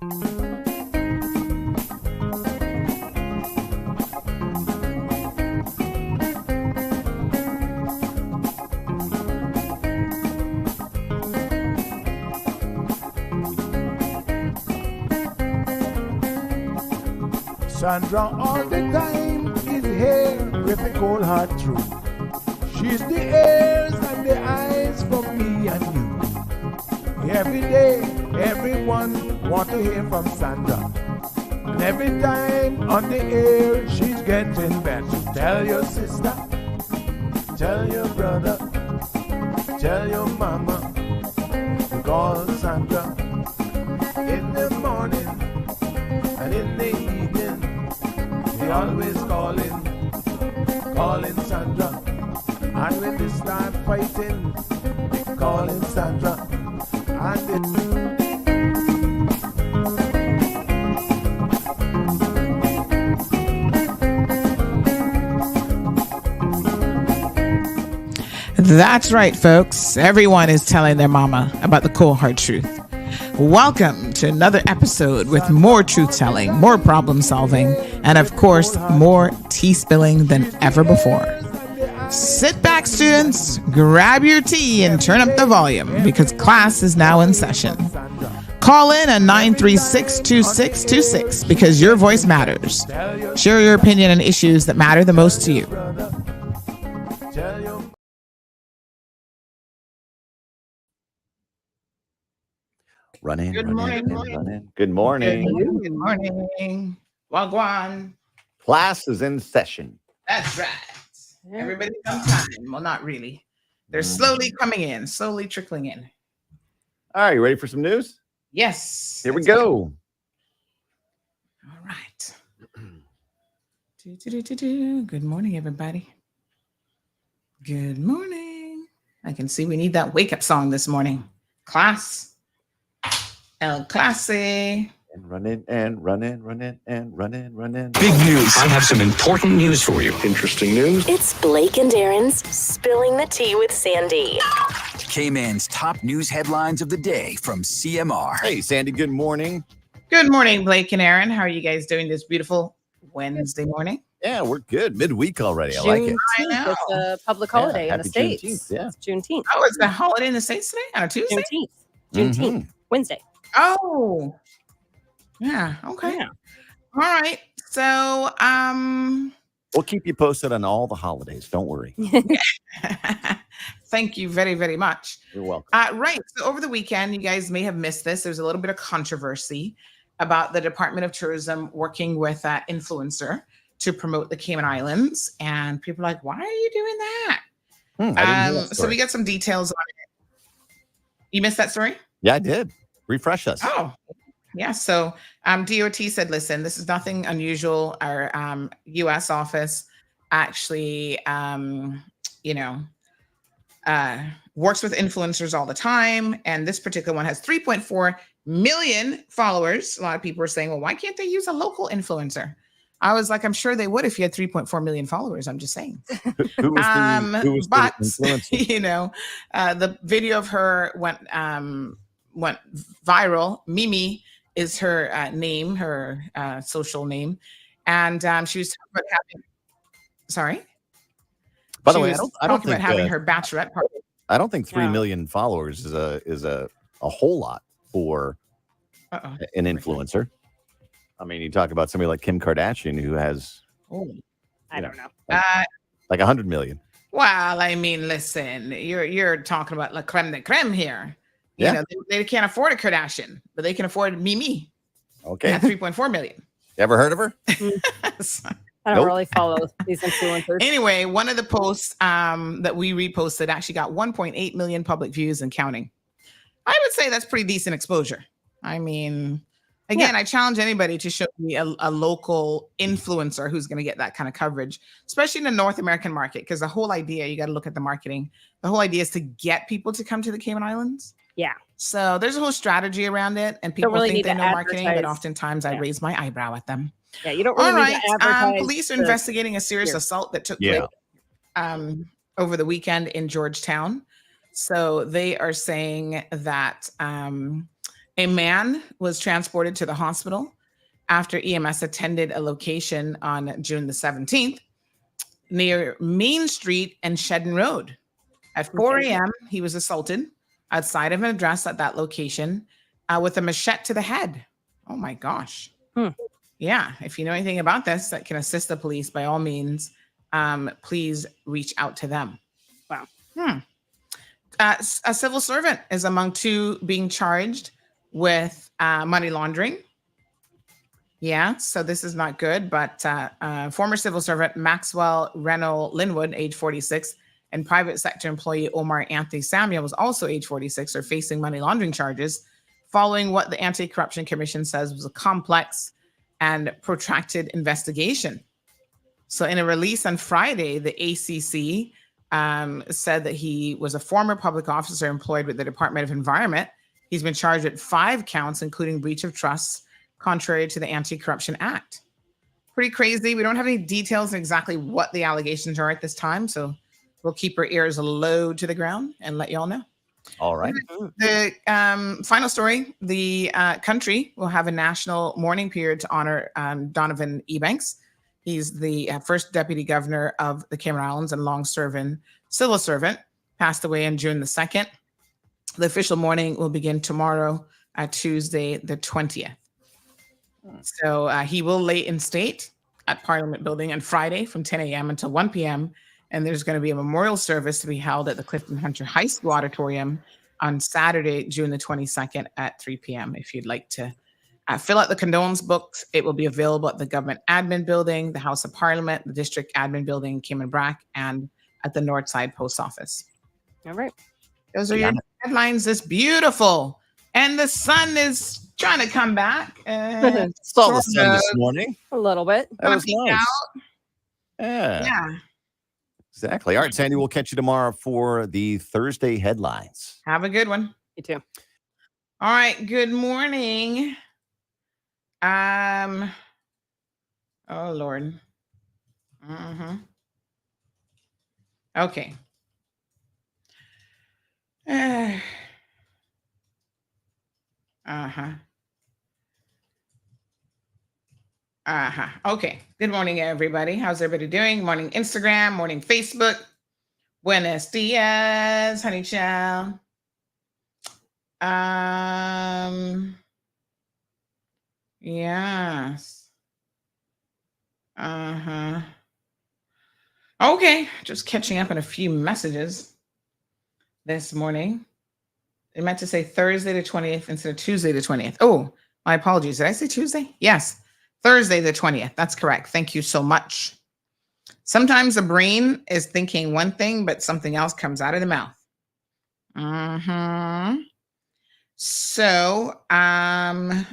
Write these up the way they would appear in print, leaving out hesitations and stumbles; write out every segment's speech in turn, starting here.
Sandra all the time is here with a cold heart true. She's the ears and the eyes for me and you. Every day, everyone want to hear from Sandra. And every time on the air, she's getting better. Tell your sister, tell your brother, tell your mama, call Sandra in the morning and in the evening. They always calling Sandra. And when they start fighting, they calling Sandra. That's right, folks. Everyone is telling their mama about the cold hard truth. Welcome to another episode with more truth-telling, more problem-solving, and of course, more tea spilling than ever before. Sit back, students, grab your tea and turn up the volume because class is now in session. Call in at 936-2626 because your voice matters. Share your opinion on issues that matter the most to you. Running. Good morning. Good morning. Good morning. Wagwan. Class is in session. That's right. Everybody's on time. Well, not really. They're slowly coming in, slowly trickling in. All right, you ready for some news? Yes. Here we go. All right. Good morning, everybody. Good morning. I can see we need that wake-up song this morning. Class. El Clase. And running and running. Big news. I have some important news for you. Interesting news. It's Blake and Aaron's Spilling the Tea with Sandy. Cayman's top news headlines of the day from CMR. Hey, Sandy, good morning. Good morning, Blake and Aaron. How are you guys doing this beautiful Wednesday morning? Yeah, we're good. Midweek already. I like it. I know. It's a public holiday in the happy States. Juneteenth, yeah. It's Juneteenth. Oh, it's a holiday in the States today on a Tuesday? Juneteenth. Wednesday. Oh. Yeah. Okay. Yeah. All right. So, We'll keep you posted on all the holidays. Don't worry. thank you very, very much. You're welcome. Right. So over the weekend, you guys may have missed this. There's a little bit of controversy about the Department of Tourism working with an influencer to promote the Cayman Islands. And people are like, why are you doing that? I didn't hear that So story. we got some details on it. You missed that story? Yeah, I did. Refresh us. Oh, yeah. So DOT said, listen, this is nothing unusual. Our U.S. office actually, works with influencers all the time. And this particular one has 3.4 million followers. A lot of people are saying, well, why can't they use a local influencer? I was like, I'm sure they would if you had 3.4 million followers. I'm just saying. Who was the influencer? The video of her went viral. Mimi is her name, her social name, and she was talking about having. Sorry. By the way, I don't think having her bachelorette party. I don't think 3 million followers is a whole lot for an influencer. I mean, you talk about somebody like Kim Kardashian who has, I don't know. like 100 million. Well, I mean, listen, you're talking about la creme de creme here. You know, they can't afford a Kardashian, but they can afford Mimi. Okay. At 3.4 million. Ever heard of her? I don't really follow these influencers. Anyway, one of the posts that we reposted actually got 1.8 million public views and counting. I would say that's pretty decent exposure. I mean, again, I challenge anybody to show me a local influencer who's going to get that kind of coverage, especially in the North American market, because the whole idea, you got to look at the marketing. The whole idea is to get people to come to the Cayman Islands. Yeah. So there's a whole strategy around it, and people really think they need to know marketing, but advertise. oftentimes I raise my eyebrow at them. Yeah, you don't really All need right. to advertise. Police are investigating a serious assault that took place over the weekend in Georgetown. So they are saying that A man was transported to the hospital after EMS attended a location on June the 17th near Main Street and Shedden Road. At 4 a.m., he was assaulted outside of an address at that location with a machete to the head. Oh my gosh. Yeah, if you know anything about this that can assist the police, by all means, please reach out to them. Wow. A civil servant is among two being charged with money laundering. Yeah, so this is not good, but former civil servant Maxwell Reynolds Linwood, age 46, and private sector employee Omar Anthony Samuel was also age 46, are facing money laundering charges following what the Anti-Corruption Commission says was a complex and protracted investigation. So in a release on Friday, the ACC said that he was a former public officer employed with the Department of Environment. He's been charged with 5 counts, including breach of trust, contrary to the Anti-Corruption Act. Pretty crazy. We don't have any details on exactly what the allegations are at this time, so we'll keep our ears low to the ground and let y'all know. All right. The final story, the country will have a national mourning period to honor Donovan Ebanks. He's the first deputy governor of the Cayman Islands and long-serving civil servant, passed away on June the 2nd. The official mourning will begin tomorrow, Tuesday the 20th. So he will lay in state at Parliament Building on Friday from 10 a.m. until 1 p.m. And there's going to be a memorial service to be held at the Clifton Hunter High School Auditorium on Saturday, June the 22nd at 3 p.m. If you'd like to fill out the condolence books, it will be available at the Government Admin Building, the House of Parliament, the District Admin Building, Cayman Brac, and at the Northside Post Office. All right. Those are your headlines this beautiful. And the sun is trying to come back. Saw the sun this morning. A little bit. That was nice. Yeah. Exactly. All right, Sandy, we'll catch you tomorrow for the Thursday headlines. Have a good one. You too. All right. Good morning. Oh, Lord. Okay. Okay. Good morning, everybody. How's everybody doing? Morning, Instagram. Morning, Facebook. Buenos dias, honey child. Yes. Okay. Just catching up on a few messages this morning. I meant to say Thursday the 20th instead of Tuesday the 20th. Oh, my apologies. Did I say Tuesday? Yes. Thursday the 20th. That's correct. Thank you so much. Sometimes the brain is thinking one thing, but something else comes out of the mouth. So, let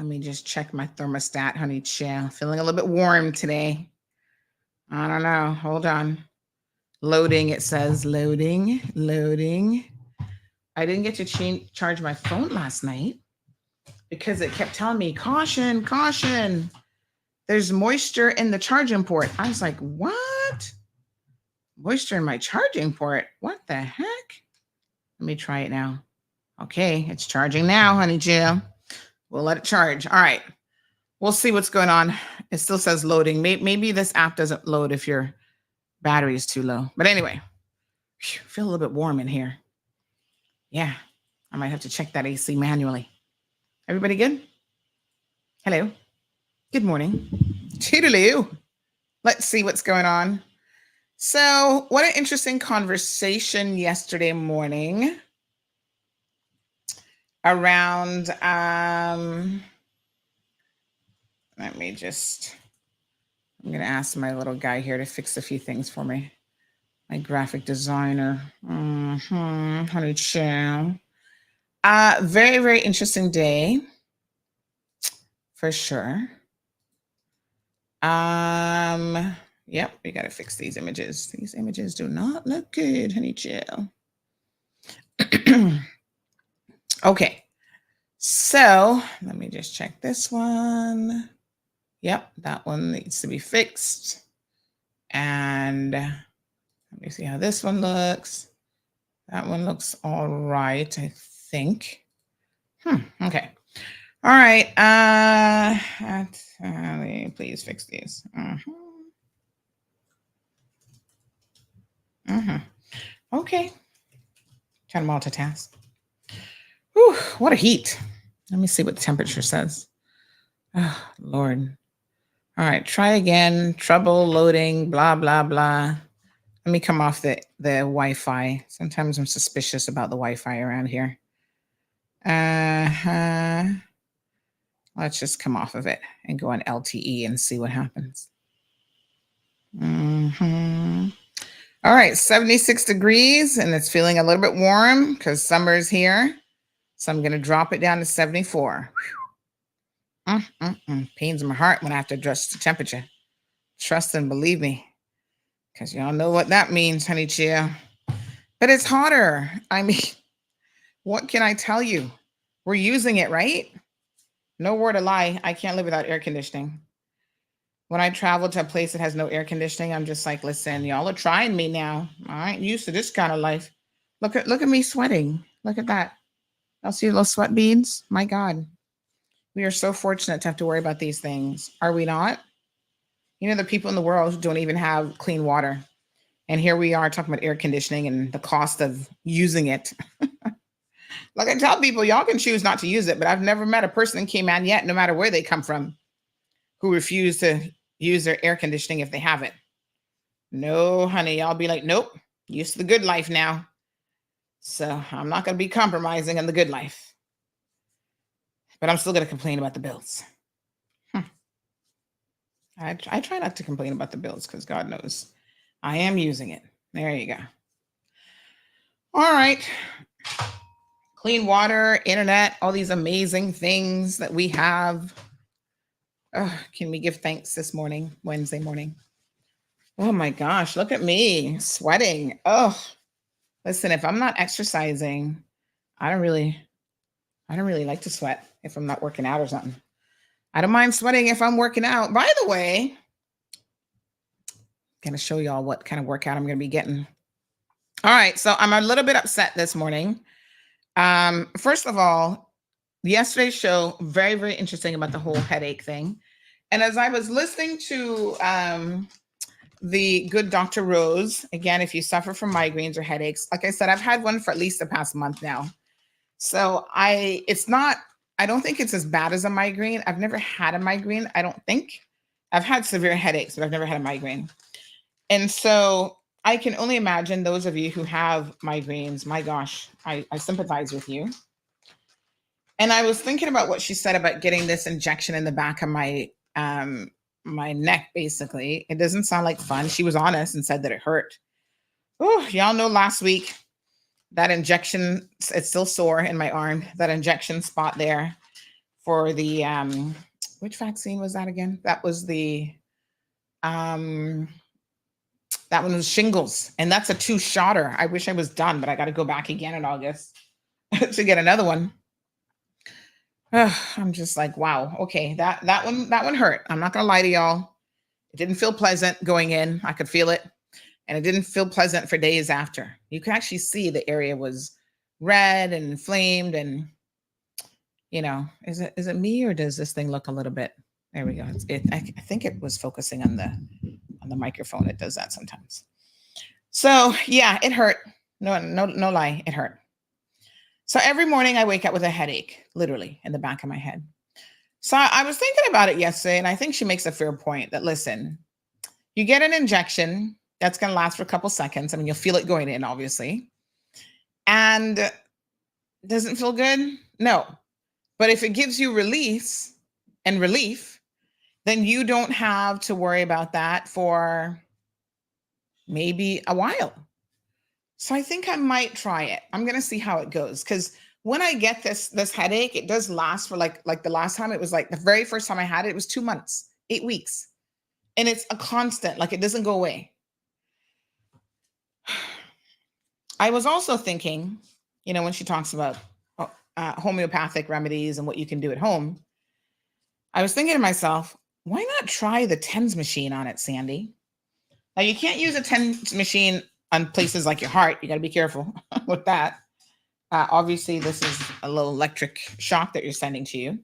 me just check my thermostat, honey chill. Feeling a little bit warm today. I don't know. Hold on. Loading, it says. Loading. I didn't get to charge my phone last night because it kept telling me, caution, caution. There's moisture in the charging port. I was like, what? Moisture in my charging port? What the heck? Let me try it now. Okay, it's charging now, honey Jill. We'll let it charge. All right. We'll see what's going on. It still says loading. Maybe this app doesn't load if your battery is too low. But anyway, feel a little bit warm in here. Yeah, I might have to check that AC manually. Everybody good? Hello. Good morning. Toodaloo. Let's see what's going on. So, what an interesting conversation yesterday morning around, I'm going to ask my little guy here to fix a few things for me. My graphic designer. Honey chill. Very, very interesting day. For sure. Yep, we got to fix these images. These images do not look good, honey chill. Okay. So let me just check this one. Yep, that one needs to be fixed. And let me see how this one looks. That one looks all right, I think. Okay. All right. Please fix these. Okay. Trying to multitask. Whew, what a heat. Let me see what the temperature says. Oh, Lord. All right. Try again. Trouble loading, blah, blah, blah. Let me come off the Wi-Fi. Sometimes I'm suspicious about the Wi-Fi around here. Let's just come off of it and go on LTE and see what happens. All right, 76 degrees, and it's feeling a little bit warm because summer's here. So I'm going to drop it down to 74. Pains in my heart when I have to adjust the temperature. Trust and believe me, because y'all know what that means, honey chia. But it's hotter. I mean, what can I tell you? We're using it, right? No word to lie. I can't live without air conditioning. When I travel to a place that has no air conditioning, I'm just like, listen, y'all are trying me now. I ain't used to this kind of life. Look at me sweating. Look at that. Y'all see those sweat beads? My God. We are so fortunate to have to worry about these things. Are we not? You know, the people in the world who don't even have clean water. And here we are talking about air conditioning and the cost of using it. Like I tell people, y'all can choose not to use it, but I've never met a person in Cayman yet, no matter where they come from, who refuse to use their air conditioning if they have it. No, honey, y'all be like, nope, used to the good life now. So I'm not going to be compromising on the good life. But I'm still going to complain about the bills. I try not to complain about the bills because God knows I am using it. There you go. All right. Clean water, internet, all these amazing things that we have. Can we give thanks this morning, Wednesday morning? Oh my gosh, look at me sweating. Oh, listen, if I'm not exercising, I don't really like to sweat if I'm not working out or something. I don't mind sweating if I'm working out. By the way, I'm going to show y'all what kind of workout I'm going to be getting. All right, so I'm a little bit upset this morning. First of all, yesterday's show, very, very interesting about the whole headache thing. And as I was listening to the good Dr. Rose, again, if you suffer from migraines or headaches, like I said, I've had one for at least the past month now. So I don't think it's as bad as a migraine. I've never had a migraine, I don't think. I've had severe headaches, but I've never had a migraine. And so I can only imagine those of you who have migraines, my gosh, I sympathize with you. And I was thinking about what she said about getting this injection in the back of my neck, basically. It doesn't sound like fun. She was honest and said that it hurt. Oh, y'all know last week, that injection, it's still sore in my arm, that injection spot there for the, which vaccine was that again? That was the, that one was shingles. And that's a 2-shotter. I wish I was done, but I got to go back again in August to get another one. I'm just like, wow. Okay. That one hurt. I'm not going to lie to y'all. It didn't feel pleasant going in. I could feel it. And it didn't feel pleasant for days after. You could actually see the area was red and inflamed. And, you know, is it me or does this thing look a little bit? There we go. I think it was focusing on the microphone. It does that sometimes. So yeah, it hurt. No lie, it hurt. So every morning I wake up with a headache, literally in the back of my head. So I was thinking about it yesterday, and I think she makes a fair point that, listen, you get an injection that's going to last for a couple seconds. I mean, you'll feel it going in, obviously. And does it feel good? No. But if it gives you release and relief, then you don't have to worry about that for maybe a while. So I think I might try it. I'm going to see how it goes. Because when I get this headache, it does last for like the last time, it was like the very first time I had it, it was 2 months, 8 weeks. And it's a constant, like it doesn't go away. I was also thinking, you know, when she talks about homeopathic remedies and what you can do at home, I was thinking to myself, why not try the TENS machine on it, Sandy? Now, you can't use a TENS machine on places like your heart. You got to be careful with that. Obviously, this is a little electric shock that you're sending to you.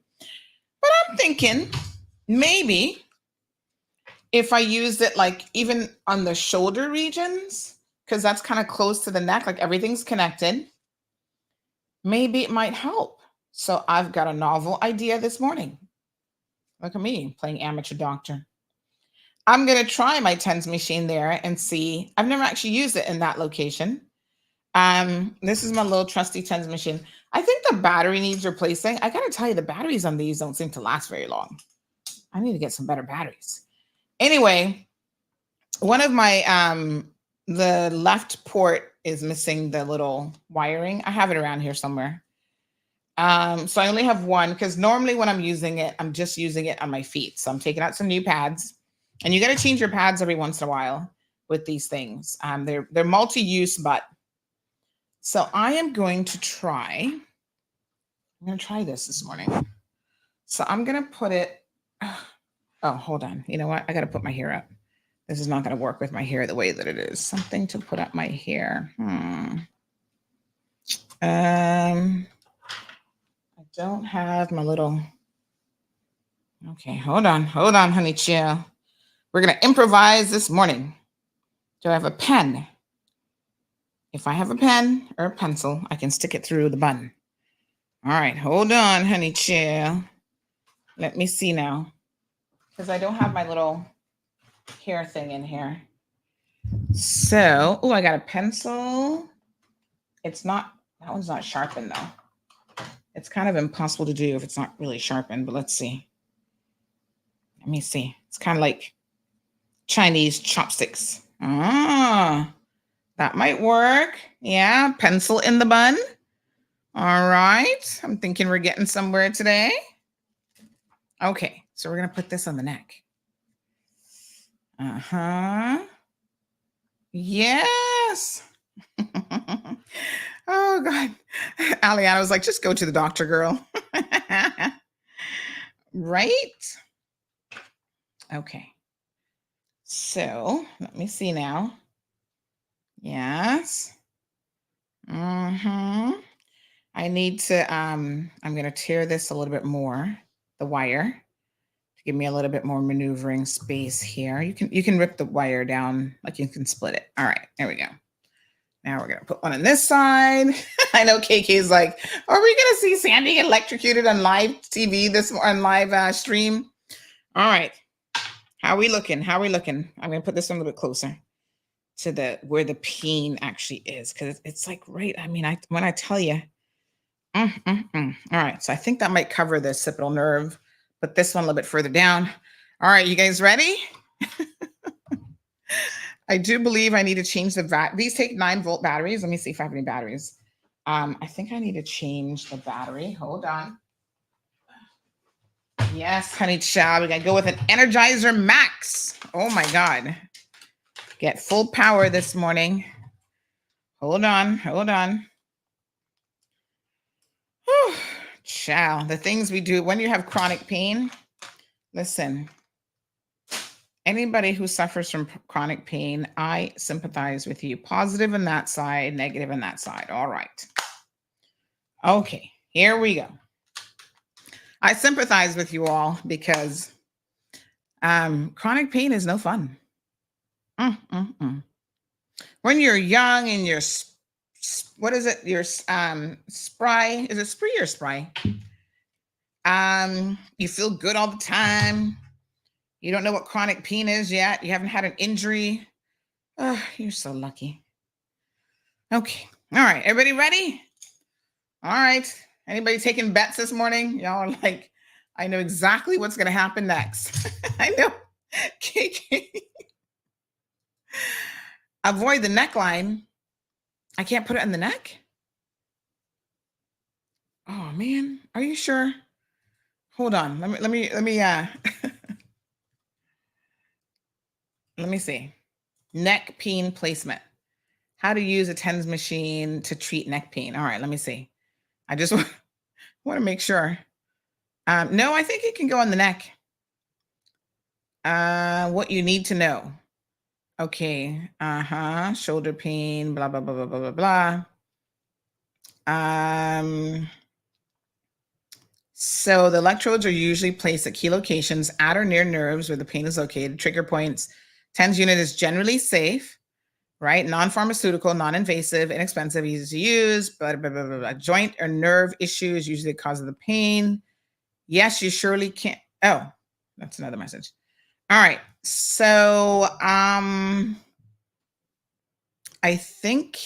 But I'm thinking maybe if I used it like even on the shoulder regions, because that's kind of close to the neck, like everything's connected, maybe it might help. So I've got a novel idea this morning. Look at me playing amateur doctor. I'm going to try my TENS machine there and see. I've never actually used it in that location. This is my little trusty TENS machine. I think the battery needs replacing. I got to tell you, the batteries on these don't seem to last very long. I need to get some better batteries. Anyway, one of my, the left port is missing the little wiring. I have it around here somewhere. So I only have one because normally when I'm using it, I'm just using it on my feet. So I'm taking out some new pads, and you got to change your pads every once in a while with these things. They're multi-use, but so I am going to try. I'm going to try this morning. So I'm going to put it. Oh, hold on. You know what? I got to put my hair up. This is not going to work with my hair the way that it is. Something to put up my hair. I don't have my little. Okay, hold on, honey chill. We're going to improvise this morning. Do I have a pen? If I have a pen or a pencil, I can stick it through the button. All right, hold on, honey chill. Let me see now. Because I don't have my little hair thing in here. So, I got a pencil. It's not, that one's not sharpened though. It's kind of impossible to do if it's not really sharpened, but let's see. Let me see. It's kind of like Chinese chopsticks. That might work. Yeah, pencil in the bun. All right. I'm thinking we're getting somewhere today. Okay, so we're going to put this on the neck. Yes. Oh, God. Aliana was like, just go to the doctor, girl. Right? Okay. So let me see now. Yes. I need to, I'm going to tear this a little bit more, the wire, to give me a little bit more maneuvering space here. You can rip the wire down, like you can split it. All right, there we go. Now we're going to put one on this side. I know KK is like, are we going to see Sandy get electrocuted on live TV on live stream? All right. How are we looking? I'm going to put this one a little bit closer to where the peen actually is, because it's like right. I mean, when I tell you. All right. So I think that might cover the occipital nerve. Put this one a little bit further down. All right. You guys ready? I do believe I need to change these take 9-volt batteries. Let me see if I have any batteries. I think I need to change the battery. Hold on. Yes, honey child. We got to go with an Energizer Max. Oh my God. Get full power this morning. Hold on. Whew. Child, the things we do when you have chronic pain. Listen. Anybody who suffers from chronic pain, I sympathize with you. Positive on that side, negative on that side. All right. Okay, here we go. I sympathize with you all because chronic pain is no fun. When you're young and you're, what is it? You're spry. Is it spree or spry? You feel good all the time. You don't know what chronic pain is yet. You haven't had an injury. Oh, you're so lucky. Okay. All right. Everybody ready? All right. Anybody taking bets this morning? Y'all are like, I know exactly what's going to happen next. I know. Avoid the neckline. I can't put it on the neck? Oh, man. Are you sure? Hold on. Let me let me see. Neck pain placement. How to use a TENS machine to treat neck pain. All right, let me see. I just want to make sure. No, I think it can go on the neck. What you need to know. Okay. Shoulder pain, blah, blah, blah, blah, blah, blah, blah. So the electrodes are usually placed at key locations at or near nerves where the pain is located. Trigger points. TENS unit is generally safe, right? Non-pharmaceutical, non-invasive, inexpensive, easy to use. Blah, blah, blah, blah, blah. Joint or nerve issues usually the cause of the pain. Yes, you surely can. Oh, that's another message. All right. So I think,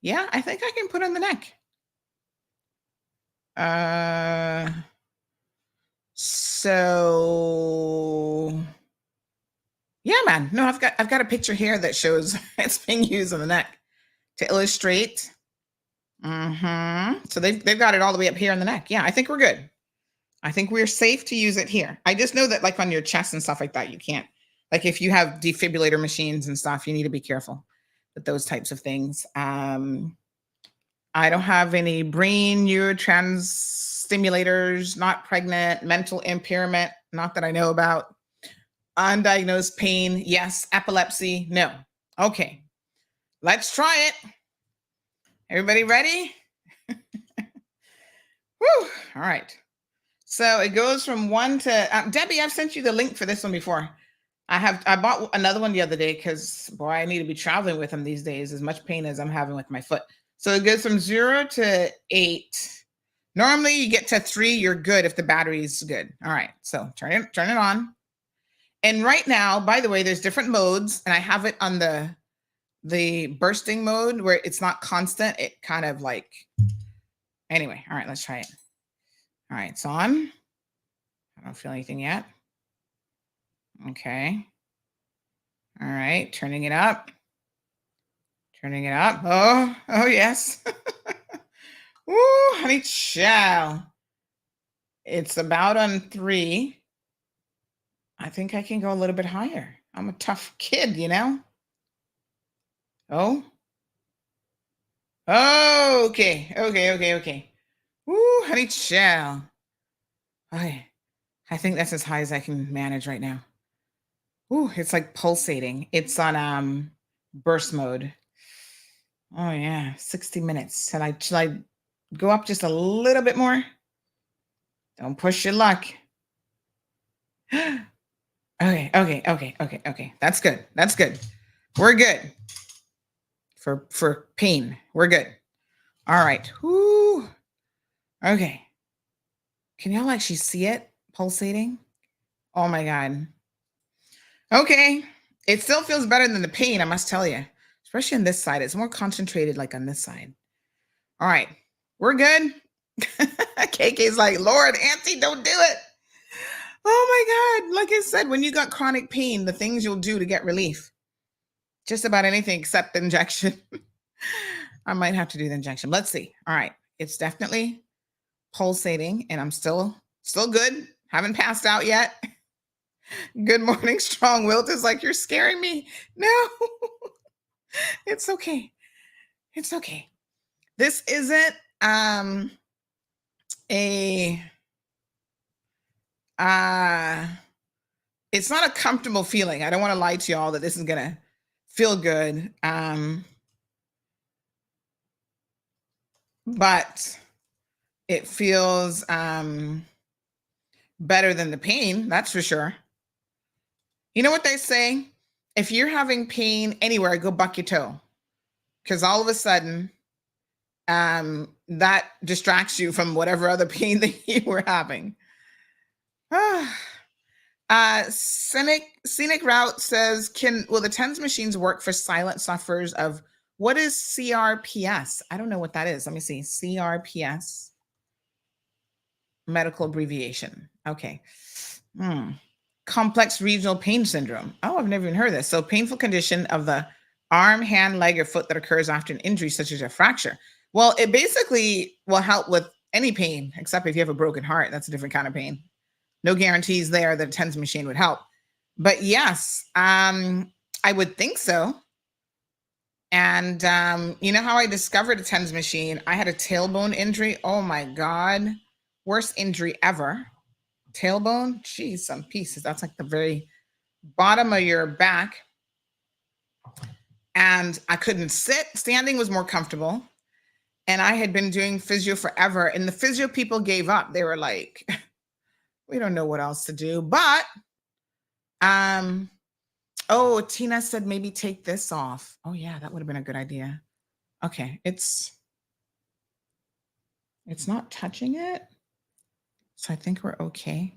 yeah, I think I can put on the neck. So yeah, man. No, I've got a picture here that shows it's being used on the neck to illustrate. So they've got it all the way up here on the neck. Yeah, I think we're good. I think we're safe to use it here. I just know that like on your chest and stuff like that, you can't. Like if you have defibrillator machines and stuff, you need to be careful with those types of things. I don't have any brain neurotrans stimulators, not pregnant, mental impairment, not that I know about. Undiagnosed pain, yes. Epilepsy, no. Okay, let's try it. Everybody ready? Woo, all right. So it goes from 1 to, Debbie, I've sent you the link for this one before. I bought another one the other day because, boy, I need to be traveling with them these days, as much pain as I'm having with my foot. So it goes from 0 to 8. Normally you get to 3, you're good if the battery is good. All right, so turn it on. And right now, by the way, there's different modes, and I have it on the bursting mode where it's not constant. It kind of like, anyway, all right, let's try it. All right, it's on. I don't feel anything yet. Okay. All right, turning it up. Oh, yes. Ooh, honey chow. It's about on 3. I think I can go a little bit higher. I'm a tough kid, you know? Oh. Oh, okay. Ooh, honey chow. Okay. I think that's as high as I can manage right now. Ooh, it's like pulsating. It's on burst mode. Oh yeah, 60 minutes. Should I go up just a little bit more? Don't push your luck. Okay. That's good. We're good. For pain, we're good. All right. Whoo. Okay. Can y'all actually see it pulsating? Oh my God. Okay. It still feels better than the pain, I must tell you. Especially on this side. It's more concentrated like on this side. All right. We're good. KK's like, Lord, Auntie, don't do it. Oh my God. Like I said, when you got chronic pain, the things you'll do to get relief. Just about anything except the injection. I might have to do the injection. Let's see. All right. It's definitely pulsating and I'm still good. Haven't passed out yet. Good morning, Strong Wilt is like, you're scaring me. No, it's okay. This isn't it's not a comfortable feeling. I don't want to lie to y'all that this is gonna feel good. But it feels better than the pain, that's for sure. You know what they say? If you're having pain anywhere, go buck your toe. Because all of a sudden, that distracts you from whatever other pain that you were having. Scenic Route says, will the TENS machines work for silent sufferers of, what is CRPS? I don't know what that is. Let me see. CRPS. Medical abbreviation. Okay. Complex regional pain syndrome. Oh, I've never even heard of this. So painful condition of the arm, hand, leg, or foot that occurs after an injury, such as a fracture. Well, it basically will help with any pain, except if you have a broken heart. That's a different kind of pain. No guarantees there that a TENS machine would help. But yes, I would think so. And you know how I discovered a TENS machine? I had a tailbone injury. Oh my God. Worst injury ever. Tailbone, geez, some pieces. That's like the very bottom of your back. And I couldn't sit. Standing was more comfortable. And I had been doing physio forever, and the physio people gave up. They were like, we don't know what else to do. But oh, Tina said maybe take this off. Oh yeah, that would have been a good idea. Okay, it's not touching it. So I think we're okay.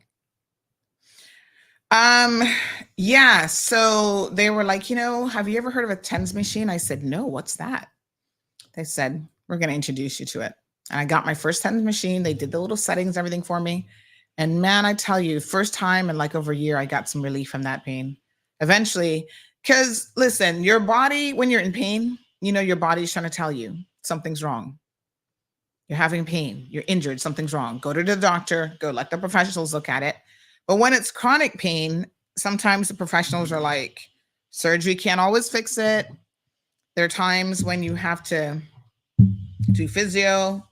Yeah, so they were like, have you ever heard of a TENS machine? I said, no, what's that? They said, we're going to introduce you to it. And I got my first TENS machine. They did the little settings, everything for me. And man, I tell you, first time in like over a year, I got some relief from that pain. Eventually, because listen, your body, when you're in pain, your body's trying to tell you something's wrong. You're having pain, you're injured, something's wrong. Go to the doctor, go let the professionals look at it. But when it's chronic pain, sometimes the professionals are like, surgery can't always fix it. There are times when you have to do physio.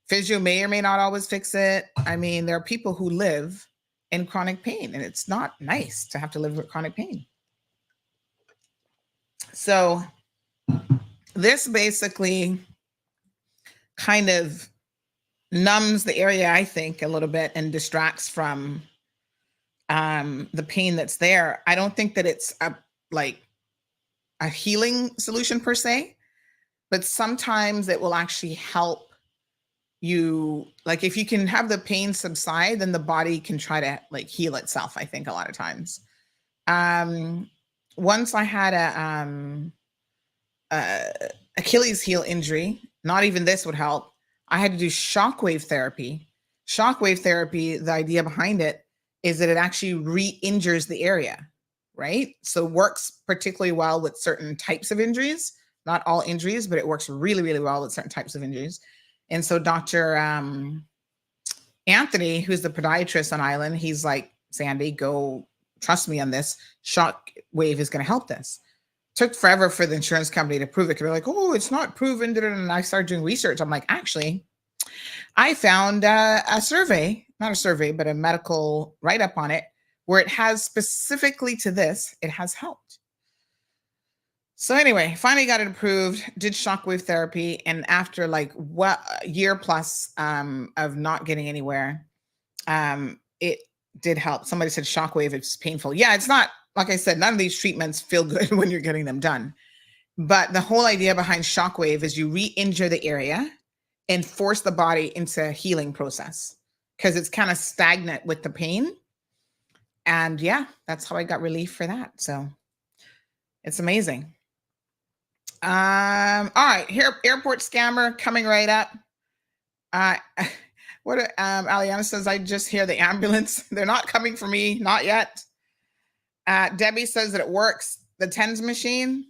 Physio may or may not always fix it. I mean, there are people who live in chronic pain, and it's not nice to have to live with chronic pain. So this basically kind of numbs the area, I think, a little bit and distracts from the pain that's there. I don't think that it's a healing solution per se, but sometimes it will actually help you. Like if you can have the pain subside, then the body can try to like heal itself, I think a lot of times. Once I had a Achilles heel injury, not even this would help. I had to do shockwave therapy. Shockwave therapy, the idea behind it is that it actually re-injures the area, right? So works particularly well with certain types of injuries, not all injuries, but it works really, really well with certain types of injuries. And so Dr. Anthony, who's the podiatrist on Island, he's like, Sandy, go trust me on this. Shockwave is going to help this. Took forever for the insurance company to prove it. They're like, oh, it's not proven. And I started doing research. I'm like, actually, I found a survey, not a survey, but a medical write-up on it where it has specifically to this, it has helped. So anyway, finally got it approved, did shockwave therapy. And after like a year plus of not getting anywhere, it did help. Somebody said shockwave, it's painful. Yeah, it's not. Like I said, none of these treatments feel good when you're getting them done. But the whole idea behind shockwave is you re-injure the area and force the body into a healing process because it's kind of stagnant with the pain. And yeah, that's how I got relief for that. So it's amazing. All right, here, airport scammer coming right up. Aliana says, I just hear the ambulance. They're not coming for me, not yet. Debbie says that it works. The TENS machine.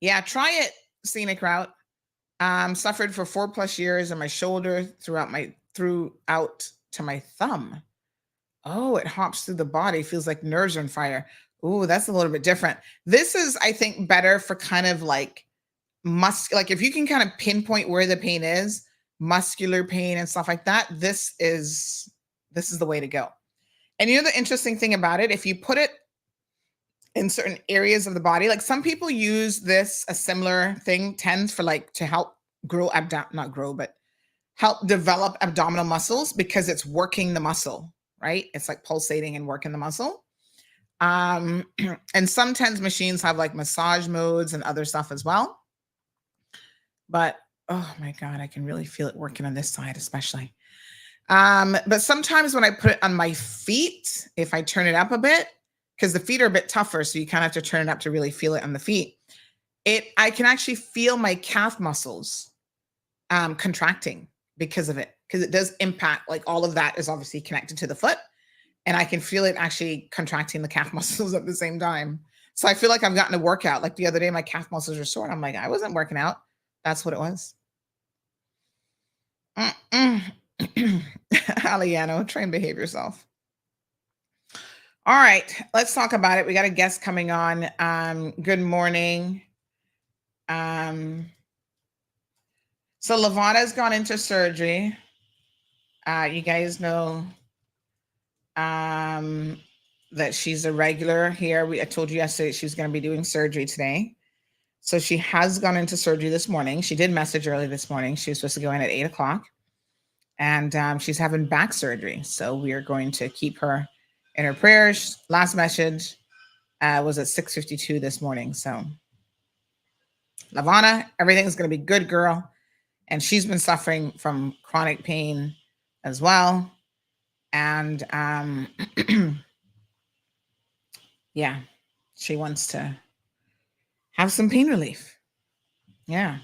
Yeah, try it, scenic route. Suffered for 4+ years in my shoulder throughout to my thumb. Oh, it hops through the body. Feels like nerves are on fire. Ooh, that's a little bit different. This is, I think, better for kind of like like if you can kind of pinpoint where the pain is, muscular pain and stuff like that. This is the way to go. And the interesting thing about it, if you put it in certain areas of the body, like some people use a similar thing, TENS, for like to help help develop abdominal muscles because it's working the muscle, right? It's like pulsating and working the muscle. And some TENS machines have like massage modes and other stuff as well. But oh my God, I can really feel it working on this side, especially. But sometimes when I put it on my feet, if I turn it up a bit, because the feet are a bit tougher, so you kind of have to turn it up to really feel it on the feet. I can actually feel my calf muscles contracting because of it, because it does impact, like all of that is obviously connected to the foot, and I can feel it actually contracting the calf muscles at the same time. So I feel like I've gotten a workout. Like the other day, my calf muscles are sore, and I'm like, I wasn't working out. That's what it was. Aliano, try and behave yourself. All right, let's talk about it. We got a guest coming on. Good morning. So Lavana's gone into surgery. You guys know that she's a regular here. I told you yesterday she was going to be doing surgery today. So she has gone into surgery this morning. She did message early this morning. She was supposed to go in at 8 o'clock. And she's having back surgery. So we are going to keep her in her prayers. Last message was at 6:52 this morning. So Lavana, everything's going to be good, girl. And she's been suffering from chronic pain as well. And yeah, she wants to have some pain relief. Yeah.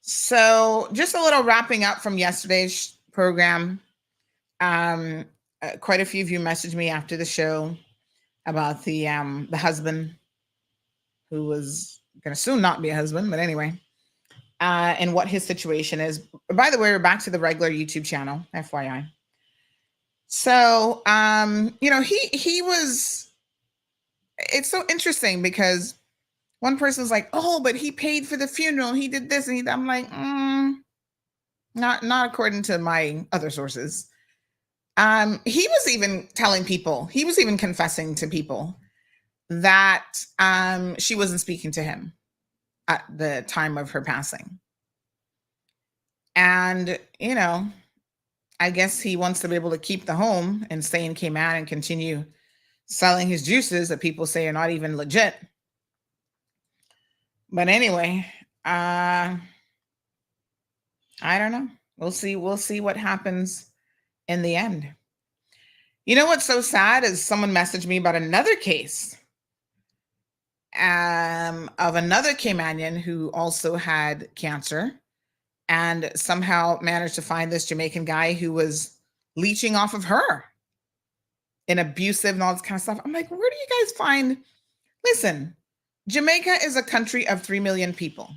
So just a little wrapping up from yesterday's program. Quite a few of you messaged me after the show about the husband who was going to soon not be a husband, but anyway, and what his situation is. By the way, we're back to the regular YouTube channel, FYI. So, he was, it's so interesting because one person's like, oh, but he paid for the funeral. He did this. And I'm like, not according to my other sources. He was even telling people, he was even confessing to people that she wasn't speaking to him at the time of her passing. And, I guess he wants to be able to keep the home and stay in Cayman and continue selling his juices that people say are not even legit. But anyway, I don't know. We'll see what happens in the end. You know what's so sad is someone messaged me about another case of another Caymanian who also had cancer and somehow managed to find this Jamaican guy who was leeching off of her and abusive and all this kind of stuff. I'm like, where do you guys find? Listen, Jamaica is a country of 3 million people.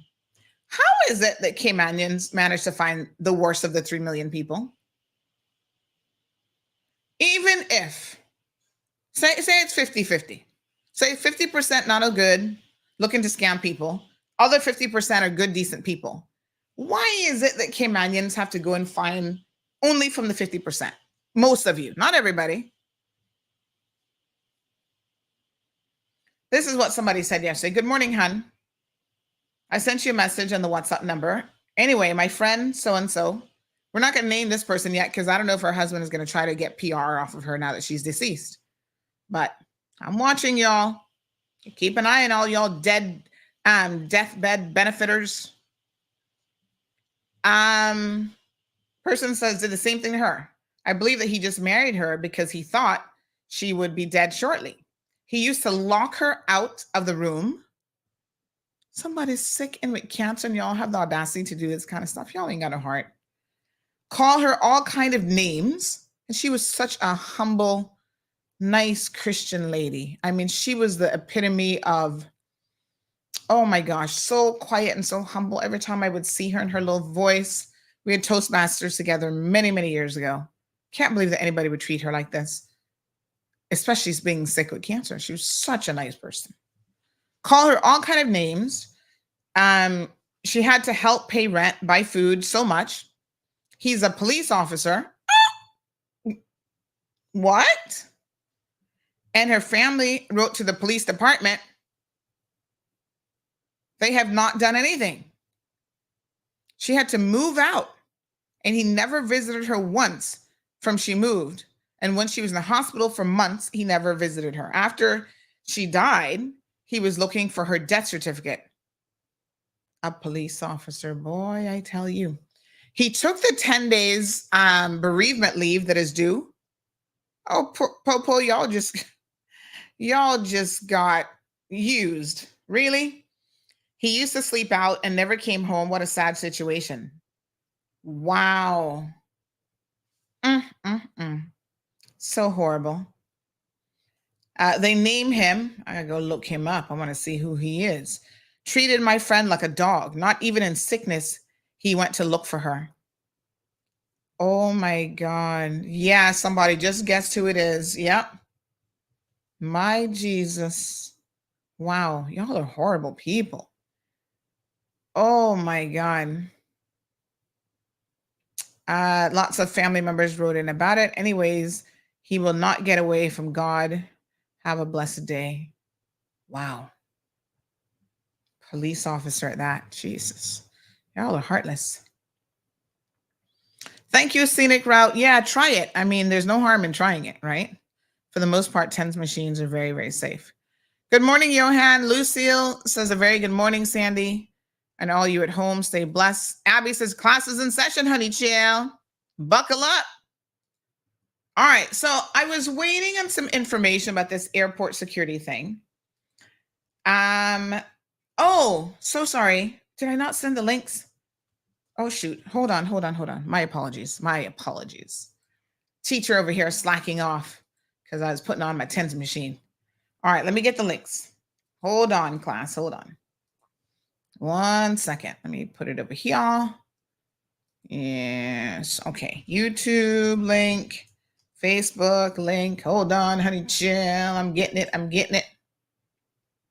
How is it that Caymanians managed to find the worst of the 3 million people? Even if, say it's 50-50. Say 50% not a good, looking to scam people. Other 50% are good, decent people. Why is it that Caymanians have to go and find only from the 50%? Most of you, not everybody. This is what somebody said yesterday. Good morning, hun. I sent you a message on the WhatsApp number. Anyway, my friend, so-and-so, we're not going to name this person yet because I don't know if her husband is going to try to get PR off of her now that she's deceased. But I'm watching y'all. Keep an eye on all y'all dead deathbed benefiters. Person says did the same thing to her. I believe that he just married her because he thought she would be dead shortly. He used to lock her out of the room. Somebody's sick and with cancer and y'all have the audacity to do this kind of stuff. Y'all ain't got a heart. Call her all kind of names. And she was such a humble, nice Christian lady. I mean, she was the epitome of, oh my gosh, so quiet and so humble. Every time I would see her and her little voice, we had Toastmasters together many, many years ago. Can't believe that anybody would treat her like this, especially being sick with cancer. She was such a nice person. Call her all kind of names. She had to help pay rent, buy food, so much. He's a police officer. What? And her family wrote to the police department. They have not done anything. She had to move out, and he never visited her once from she moved. And when she was in the hospital for months, he never visited her. After she died, he was looking for her death certificate. A police officer, boy, I tell you. He took the 10 days bereavement leave that is due. Oh, Popo, y'all just got used. Really? He used to sleep out and never came home. What a sad situation. Wow. So horrible. They name him. I gotta go look him up. I want to see who he is. Treated my friend like a dog. Not even in sickness, he went to look for her. Oh my God. Yeah, somebody just guessed who it is. Yep. My Jesus. Wow. Y'all are horrible people. Oh my God. Lots of family members wrote in about it. Anyways, he will not get away from God. Have a blessed day. Wow. Police officer at that. Jesus. Y'all are heartless. Thank you, Scenic Route. Yeah, try it. I mean, there's no harm in trying it, right? For the most part, TENS machines are very, very safe. Good morning, Johan. Lucille says a very good morning, Sandy. And all you at home, stay blessed. Abby says, class is in session, honey chill. Buckle up. All right, so I was waiting on some information about this airport security thing. Oh, so sorry. Did I not send the links? Oh, shoot. Hold on. My apologies. Teacher over here slacking off because I was putting on my TENS machine. All right, let me get the links. Hold on, class. Hold on. 1 second. Let me put it over here. Yes. Okay. YouTube link. Facebook link. Hold on, honey. Chill. I'm getting it.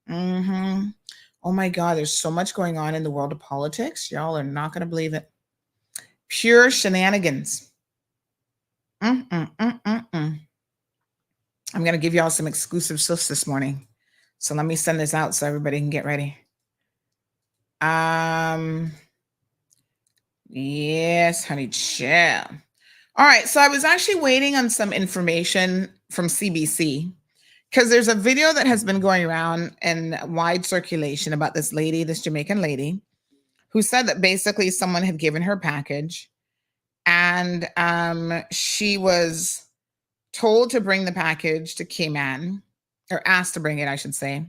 Oh my God, there's so much going on in the world of politics. Y'all are not going to believe it. Pure shenanigans. I'm going to give y'all some exclusive stuff this morning. So let me send this out so everybody can get ready. Yes, honey, chill. All right, so I was actually waiting on some information from CBC because there's a video that has been going around in wide circulation about this lady, this Jamaican lady, who said that basically someone had given her a package and she was told to bring the package to Cayman, or asked to bring it, I should say.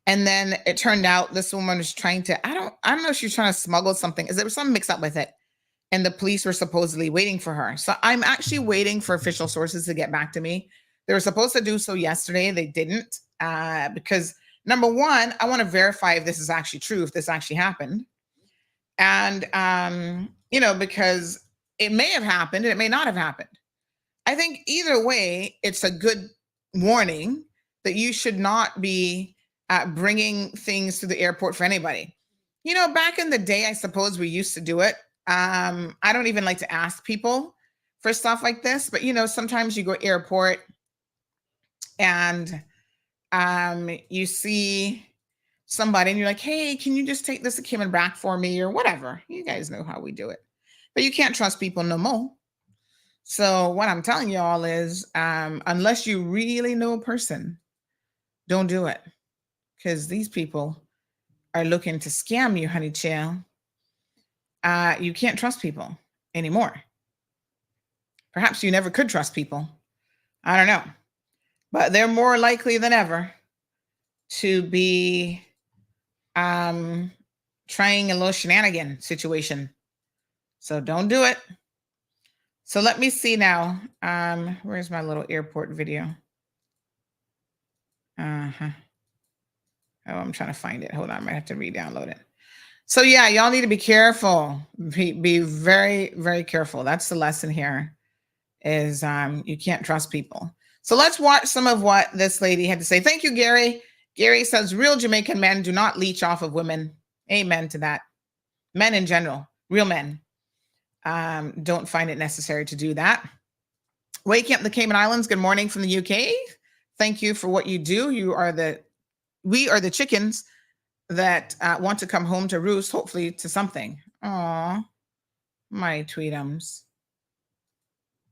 And then it turned out this woman was trying to, I don't know if she was trying to smuggle something. There was something mixed up with it. And the police were supposedly waiting for her. So I'm actually waiting for official sources to get back to me. They were supposed to do so yesterday. They didn't because number one, I want to verify if this is actually true, if this actually happened. And, because it may have happened and it may not have happened. I think either way, it's a good warning that you should not be bringing things to the airport for anybody. Back in the day, I suppose we used to do it. I don't even like to ask people for stuff like this, but sometimes you go airport and you see somebody and you're like, hey, can you just take this to Cayman back for me or whatever? You guys know how we do it, but you can't trust people no more. So what I'm telling y'all is, unless you really know a person, don't do it. Because these people are looking to scam you, honey chill. You can't trust people anymore. Perhaps you never could trust people. I don't know. But they're more likely than ever to be trying a little shenanigan situation. So don't do it. So let me see now. Where's my little airport video? Oh, I'm trying to find it. Hold on, I might have to re-download it. So yeah, y'all need to be careful. Be very, very careful. That's the lesson here is you can't trust people. So let's watch some of what this lady had to say. Thank you, Gary. Gary says, real Jamaican men do not leech off of women. Amen to that. Men in general, real men, don't find it necessary to do that. Waking up the Cayman Islands. Good morning from the UK. Thank you for what you do. We are the chickens that want to come home to roost, hopefully to something. Aw, my tweetums.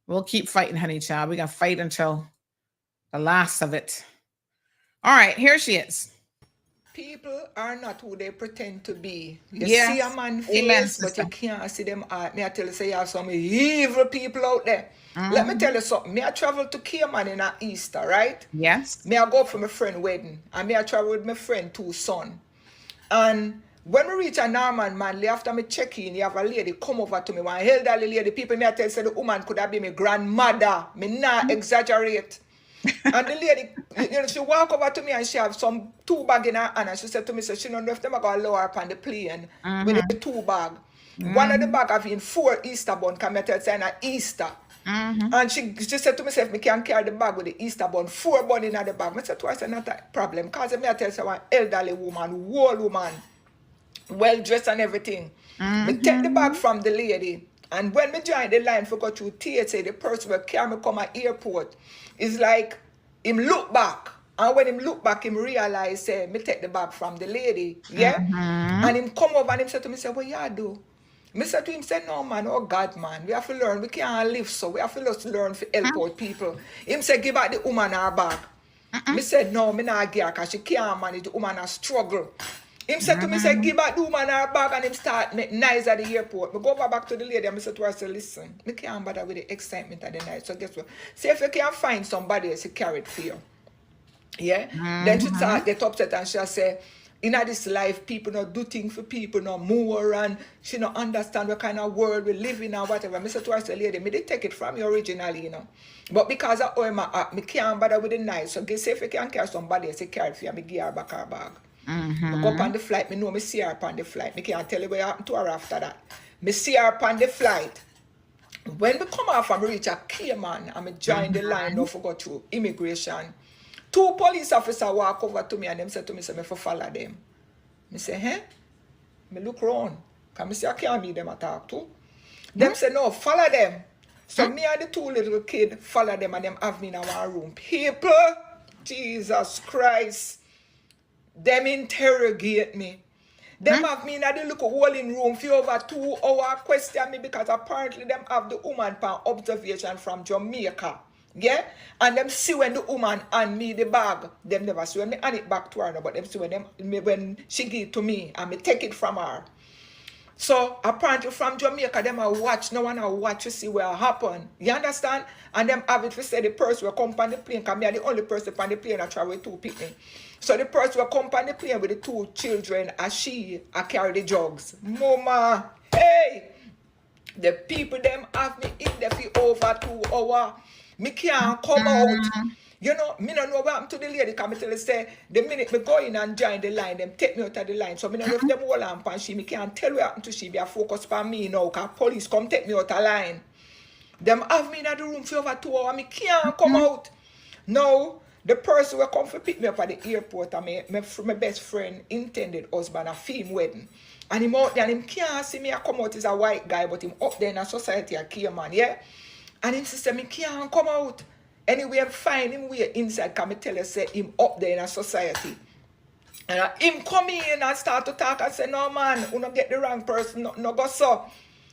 We'll keep fighting, honey child. We got to fight until the last of it. All right, here she is. People are not who they pretend to be. You see a man face, but you can't see them heart. Me I tell you, say you have some evil people out there. Let me tell you something. Me I travel to Cayman in Easter, right? Yes. Me I go up for my friend wedding. And me I travel with my friend two son. And when we reach a Norman Manley, after me check in, you have a lady come over to me. One elderly lady. People me I tell you, say the woman could have been my grandmother. Me not exaggerate. And the lady, she walk over to me and she have some 2 bag in her hand. And she said to me, so she don't know if them are going to lower up on the plane with the 2 bag. One of the bag have been 4 Easter bun, come here saying an Easter. And she said to me, if me can carry the bag with the Easter bun, 4 bun in the bag. I said to her, it's not a problem. Because I tell you, one elderly woman, old woman, well dressed and everything. Me take the bag from the lady. And when me join the line for go through TSA, the person will carry me come at airport. It's like him look back And when him look back, him realize, say, me take the bag from the lady. Yeah? And him come over and him say to me, say, what you do? Me say to him, say, no, man, oh God, man. We have to learn. We can't live so. We have to just learn to help out people. Him say, give back the woman her bag. Me said, no, me not give her because she can't manage. The woman has struggle. Him said to me, say, give back the woman her bag, and him start make nice at the airport. Me go back to the lady and me say to her, say, listen, me can't bother with the excitement of the night. So guess what? Say if you can't find somebody else to carry it for you. Yeah? Then she start get upset and she'll say, in this life, people not do things for people no more, and she not understand what kind of world we live in and whatever. Me say to her, say, lady, me did take it from you originally, you know. But because I owe my app, me can't bother with the night. So guess if you can carry somebody else to carry it for you, me give her back her bag. I go up on the flight, me know me see her upon the flight. Me can't tell you what happened to her after that. Me see her upon the flight. When we come off and reach a Cayman and me join the line now for go through immigration, 2 police officers walk over to me and them say to me, say, me for follow them. Me say, hey? Me look round. Because me say, I can't meet them at talk to. Them say, no, follow them. So me and the 2 little kids follow them and them have me in our room. People, Jesus Christ. Them interrogate me. Them have me in the little holding room for over 2 hours question me because apparently them have the woman pan observation from Jamaica. Yeah? And them see when the woman hand me the bag. Them never see when me hand it back to her, no, but them see when she give it to me and me take it from her. So apparently from Jamaica, them I watch, no one I watch to see what happen. You understand? And them have it to say the person will come on the plane, because me are the only person on the plane that travel with 2 people. So the person will come on the plane with the 2 children and she carry the drugs. Mama, hey! The people them have me in there for over 2 hours. Me can't come out. You know, me don't know what happened to the lady, because me tell her, say, the minute me go in and join the line, them take me out of the line. So me don't know if them hold on pan she, me can't tell what happened to she, be a focus on me now, because police come take me out of the line. Them have me in the room for over 2 hours, me can't come out. Now, the person will come to pick me up at the airport, and my best friend intended husband a film wedding. And him out there, and him can't see me, I come out, he's a white guy, but him up there in a society, a Cayman, yeah? And him says, me can't come out. Anyway, I'm find him way inside, because me tell you, say, him up there in a society. And him come in and start to talk and say, no man, you don't get the wrong person, no go so.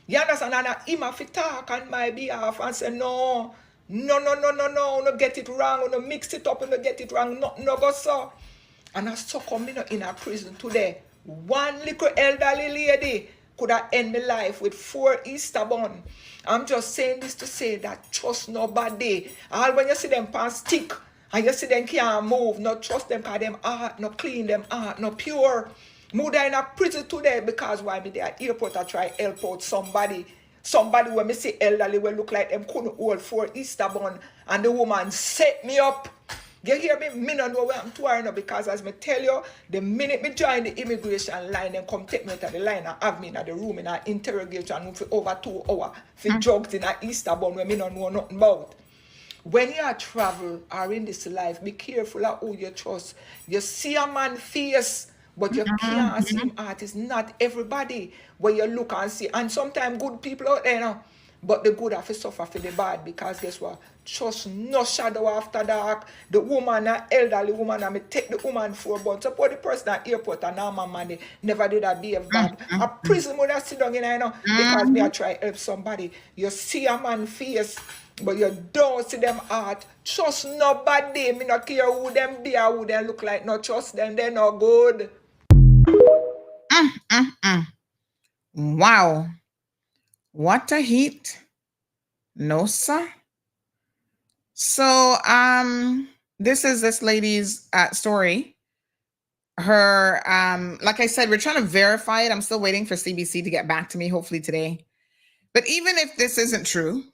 You understand? And him have to talk on my behalf and say, no, no get it wrong, no mix it up, no get it wrong, no go so. And I so come in a prison today. One little elderly lady could have ended my life with 4 Easter bun. I'm just saying this to say that trust nobody. All when you see them pan stick and you see them can't move, not trust them because them heart not clean, them heart not pure. Move in a prison today because why me there at airport I try help out somebody. Somebody when me see elderly will look like them couldn't hold 4 Easter bun and the woman set me up. You hear me? Me don't know where I'm to her now, because as me tell you, the minute me join the immigration line, them come take me out of the line and have me in the room in an interrogation room for over 2 hours for drugs in an Easter bun where me don't know nothing about. When you travel or in this life, be careful of who you trust. You see a man face, but you can't see him heart. It's not everybody where you look and see. And sometimes good people out there now. But the good have to suffer for the bad, because guess what? Trust no shadow after dark. The woman, an elderly woman, and me take the woman for a bun. Suppose the person at airport and now my man, they never did that behave bad. A prison would have sit down in there, you know, because me I try help somebody. You see a man face, but you don't see them heart. Trust nobody. Me not care who them be or who them look like. No trust them. They're not good. Wow. What a heat. No, sir. So, this is this lady's story. Her, like I said, we're trying to verify it. I'm still waiting for CBC to get back to me, hopefully today. But even if this isn't true,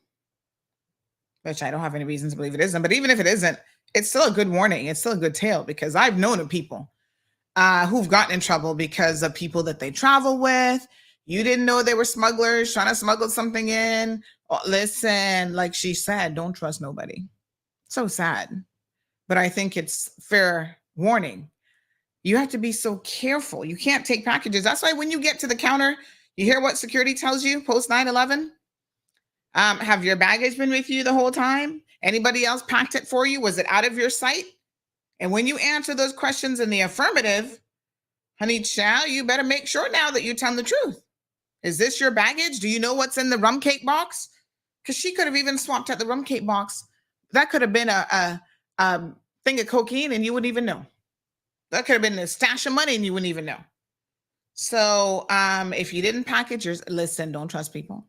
which I don't have any reason to believe it isn't, but even if it isn't, it's still a good warning. It's still a good tale, because I've known of people who've gotten in trouble because of people that they travel with. You didn't know they were smugglers trying to smuggle something in. Oh, listen, like she said, don't trust nobody. So sad. But I think it's fair warning. You have to be so careful. You can't take packages. That's why when you get to the counter, you hear what security tells you post 9/11. Have your baggage been with you the whole time? Anybody else packed it for you? Was it out of your sight? And when you answer those questions in the affirmative, honey child, you better make sure now that you're telling the truth. Is this your baggage? Do you know what's in the rum cake box? Because she could have even swapped out the rum cake box. That could have been a thing of cocaine and you wouldn't even know. That could have been a stash of money and you wouldn't even know. So if you didn't package yours, listen, don't trust people.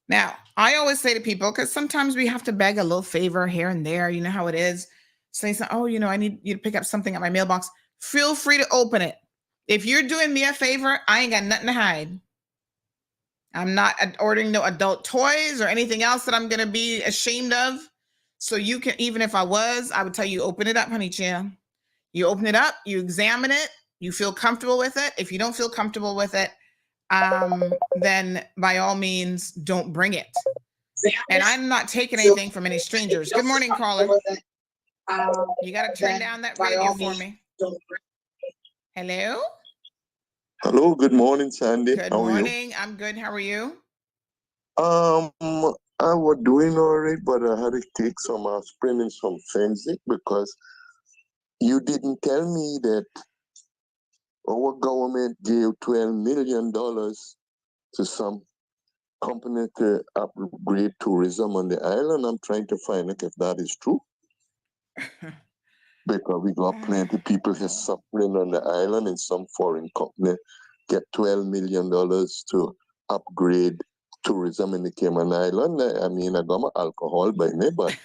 Now, I always say to people, because sometimes we have to beg a little favor here and there. You know how it is. So they say, oh, I need you to pick up something at my mailbox. Feel free to open it. If you're doing me a favor, I ain't got nothing to hide. I'm not ordering no adult toys or anything else that I'm going to be ashamed of. So you can, even if I would tell you, open it up, honey child. You open it up, you examine it, you feel comfortable with it. If you don't feel comfortable with it, then by all means, don't bring it. And I'm not taking anything from any strangers. Good morning, caller. You got to turn down that radio for me. Hello? Hello, good morning, Sandy. Good morning. I'm good. How are you? I was doing all right, but I had to take some aspirin and some Fensic because you didn't tell me that our government gave $12 million to some company to upgrade tourism on the island. I'm trying to find out if that is true. Because we got plenty of people here suffering on the island, and some foreign company get $12 million to upgrade tourism in the Cayman Island. I mean, I got my alcohol by me, but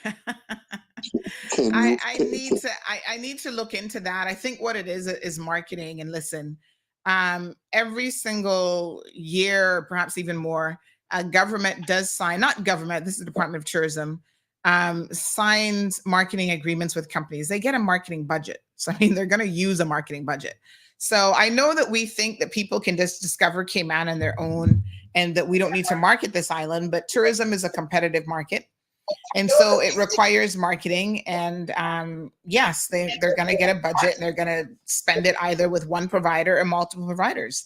I need to look into that. I think what it is marketing. And listen, every single year, perhaps even more, government does sign, not government, this is the Department of Tourism, signs marketing agreements with companies. They get a marketing budget. So, I mean, they're going to use a marketing budget. So I know that we think that people can just discover Cayman on their own and that we don't need to market this island, but tourism is a competitive market. And so it requires marketing. And yes, they're going to get a budget and they're going to spend it either with one provider or multiple providers.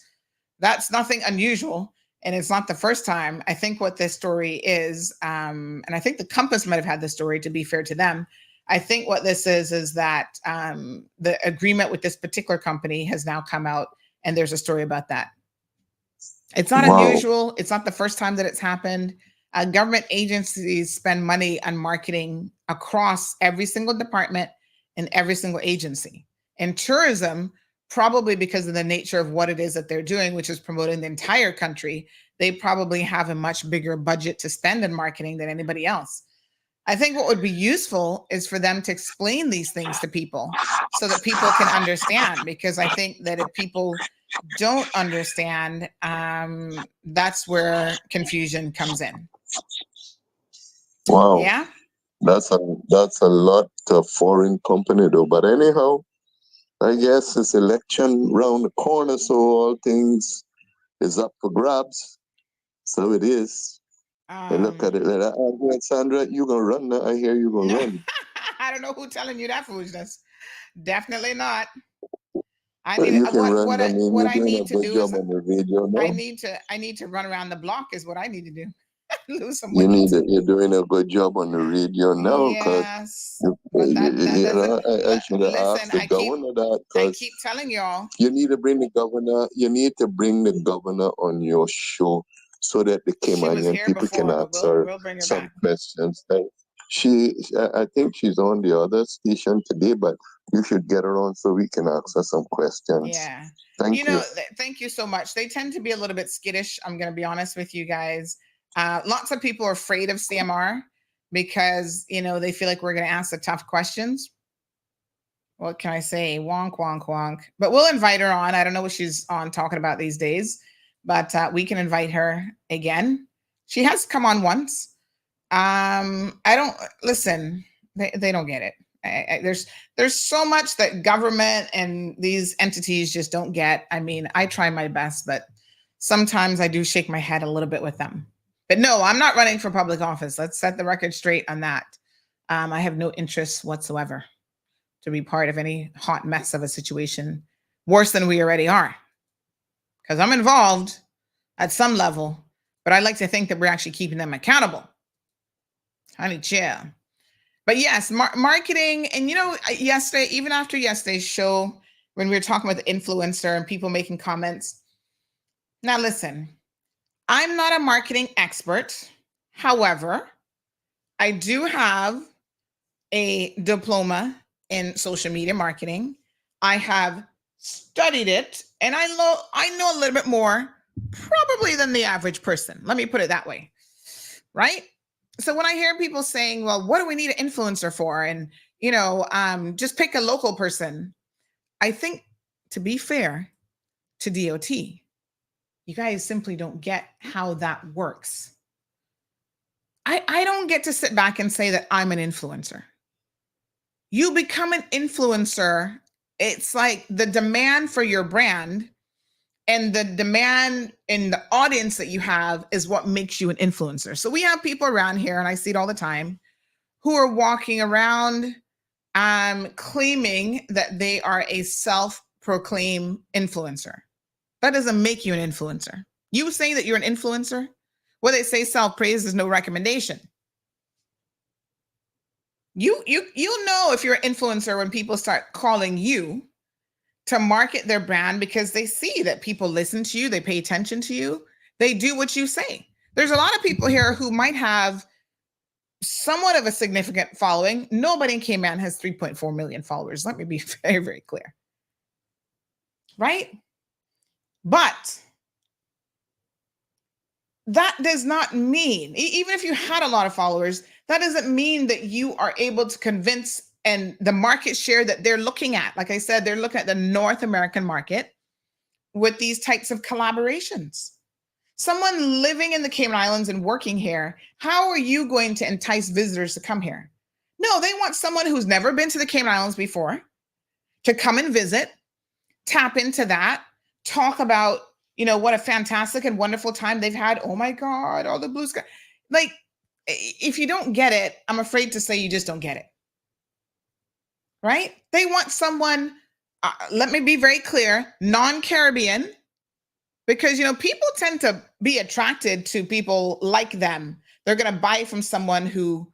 That's nothing unusual. And it's not the first time. I think what this story is, and I think the Compass might have had this story, to be fair to them. I think what this is that the agreement with this particular company has now come out, and there's a story about that. It's not unusual. It's not the first time that it's happened. Government agencies spend money on marketing across every single department and every single agency. And tourism, probably because of the nature of what it is that they're doing, which is promoting the entire country, they probably have a much bigger budget to spend in marketing than anybody else. I think what would be useful is for them to explain these things to people so that people can understand, because I think that if people don't understand, that's where confusion comes in. Wow. Yeah. That's a lot of foreign company though. But anyhow, I guess it's election round the corner, so all things is up for grabs. So it is. I look at it like that. Sandra, you gonna run now? I hear you gonna run. I don't know who's telling you that foolishness. Definitely not. I But need you can run. what I mean, you're I doing need a to good do job is on the radio now. I need to run around the block is what I need to do. Lose some You weight. you're doing a good job on the radio now, because Yes. But that doesn't I should have listen, asked the governor that, I because keep telling y'all. you need to bring the governor. You need to bring the governor on your show so that the Caymanian people can ask her some questions. I think she's on the other station today, but you should get her on so we can ask her some questions. Yeah. Thank you. Thank you so much. They tend to be a little bit skittish. I'm going to be honest with you guys. Lots of people are afraid of CMR because, they feel like we're going to ask the tough questions. What can I say? Wonk, wonk, wonk. But we'll invite her on. I don't know what she's on talking about these days, but we can invite her again. She has come on once. I don't listen. They don't get it. There's so much that government and these entities just don't get. I mean, I try my best, but sometimes I do shake my head a little bit with them. But no, I'm not running for public office. Let's set the record straight on that. I have no interest whatsoever to be part of any hot mess of a situation worse than we already are. Because I'm involved at some level, but I like to think that we're actually keeping them accountable. Honey, chill. But yes, marketing. And, yesterday, even after yesterday's show, when we were talking about the influencer and people making comments. Now, listen, I'm not a marketing expert. However, I do have a diploma in social media marketing. I have studied it, and I know a little bit more probably than the average person. Let me put it that way, right? So when I hear people saying, well, what do we need an influencer for? And, just pick a local person. I think, to be fair to DOT, you guys simply don't get how that works. I don't get to sit back and say that I'm an influencer. You become an influencer. It's like the demand for your brand and the demand in the audience that you have is what makes you an influencer. So we have people around here, and I see it all the time, who are walking around claiming that they are a self-proclaimed influencer. That doesn't make you an influencer. You saying that you're an influencer? Well, they say self-praise is no recommendation. You'll know if you're an influencer when people start calling you to market their brand because they see that people listen to you, they pay attention to you, they do what you say. There's a lot of people here who might have somewhat of a significant following. Nobody in Cayman has 3.4 million followers. Let me be very, very clear. Right? But that does not mean, even if you had a lot of followers, that doesn't mean that you are able to convince and the market share that they're looking at. Like I said, they're looking at the North American market with these types of collaborations. Someone living in the Cayman Islands and working here, how are you going to entice visitors to come here? No, they want someone who's never been to the Cayman Islands before to come and visit, tap into that, talk about, what a fantastic and wonderful time they've had. Oh my God, all the blue sky. Like, if you don't get it, I'm afraid to say you just don't get it. Right? They want someone, let me be very clear, non-Caribbean, because, people tend to be attracted to people like them. They're going to buy from someone who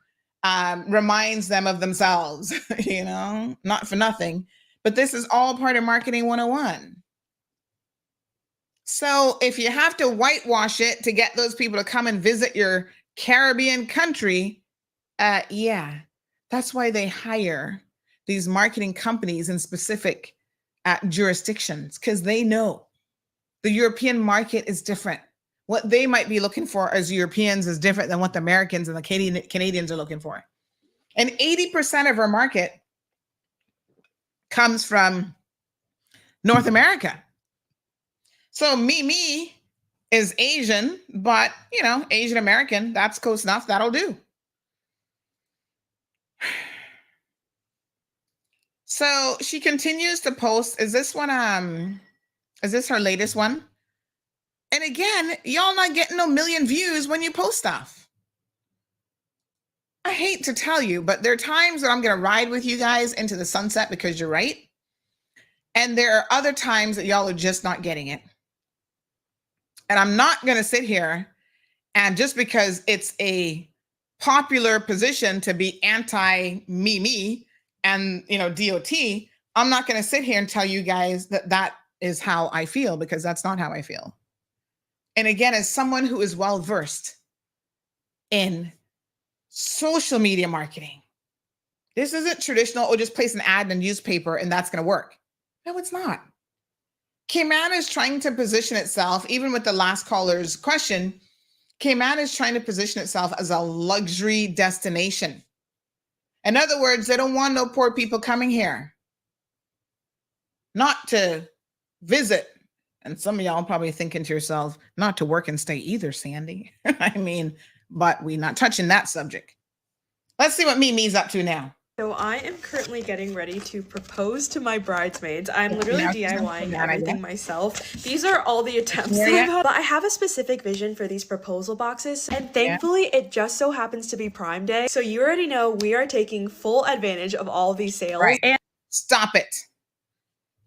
reminds them of themselves, not for nothing. But this is all part of marketing 101. So if you have to whitewash it to get those people to come and visit your Caribbean country, that's why they hire these marketing companies in specific jurisdictions, because they know the European market is different. What they might be looking for as Europeans is different than what the Americans and the Canadians are looking for. And 80% of our market comes from North America. So me is Asian, but, Asian American, that's close enough. That'll do. So she continues to post. Is this one, is this her latest one? And again, y'all not getting no million views when you post stuff. I hate to tell you, but there are times that I'm going to ride with you guys into the sunset because you're right. And there are other times that y'all are just not getting it. And I'm not going to sit here and just because it's a popular position to be anti-me and, DOT, I'm not going to sit here and tell you guys that that is how I feel, because that's not how I feel. And again, as someone who is well-versed in social media marketing, this isn't traditional, just place an ad in a newspaper and that's going to work. No, it's not. Cayman is trying to position itself, even with the last caller's question, Cayman is trying to position itself as a luxury destination. In other words, they don't want no poor people coming here. Not to visit. And some of y'all probably thinking to yourself, not to work and stay either, Sandy. But we're not touching that subject. Let's see what Mimi's up to now. So I am currently getting ready to propose to my bridesmaids. I'm literally DIYing everything myself. These are all the attempts I've had. But I have a specific vision for these proposal boxes. And thankfully, it just so happens to be Prime Day. So you already know we are taking full advantage of all these sales. Right. And stop it.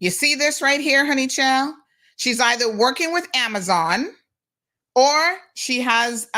You see this right here, honey child? She's either working with Amazon or she has,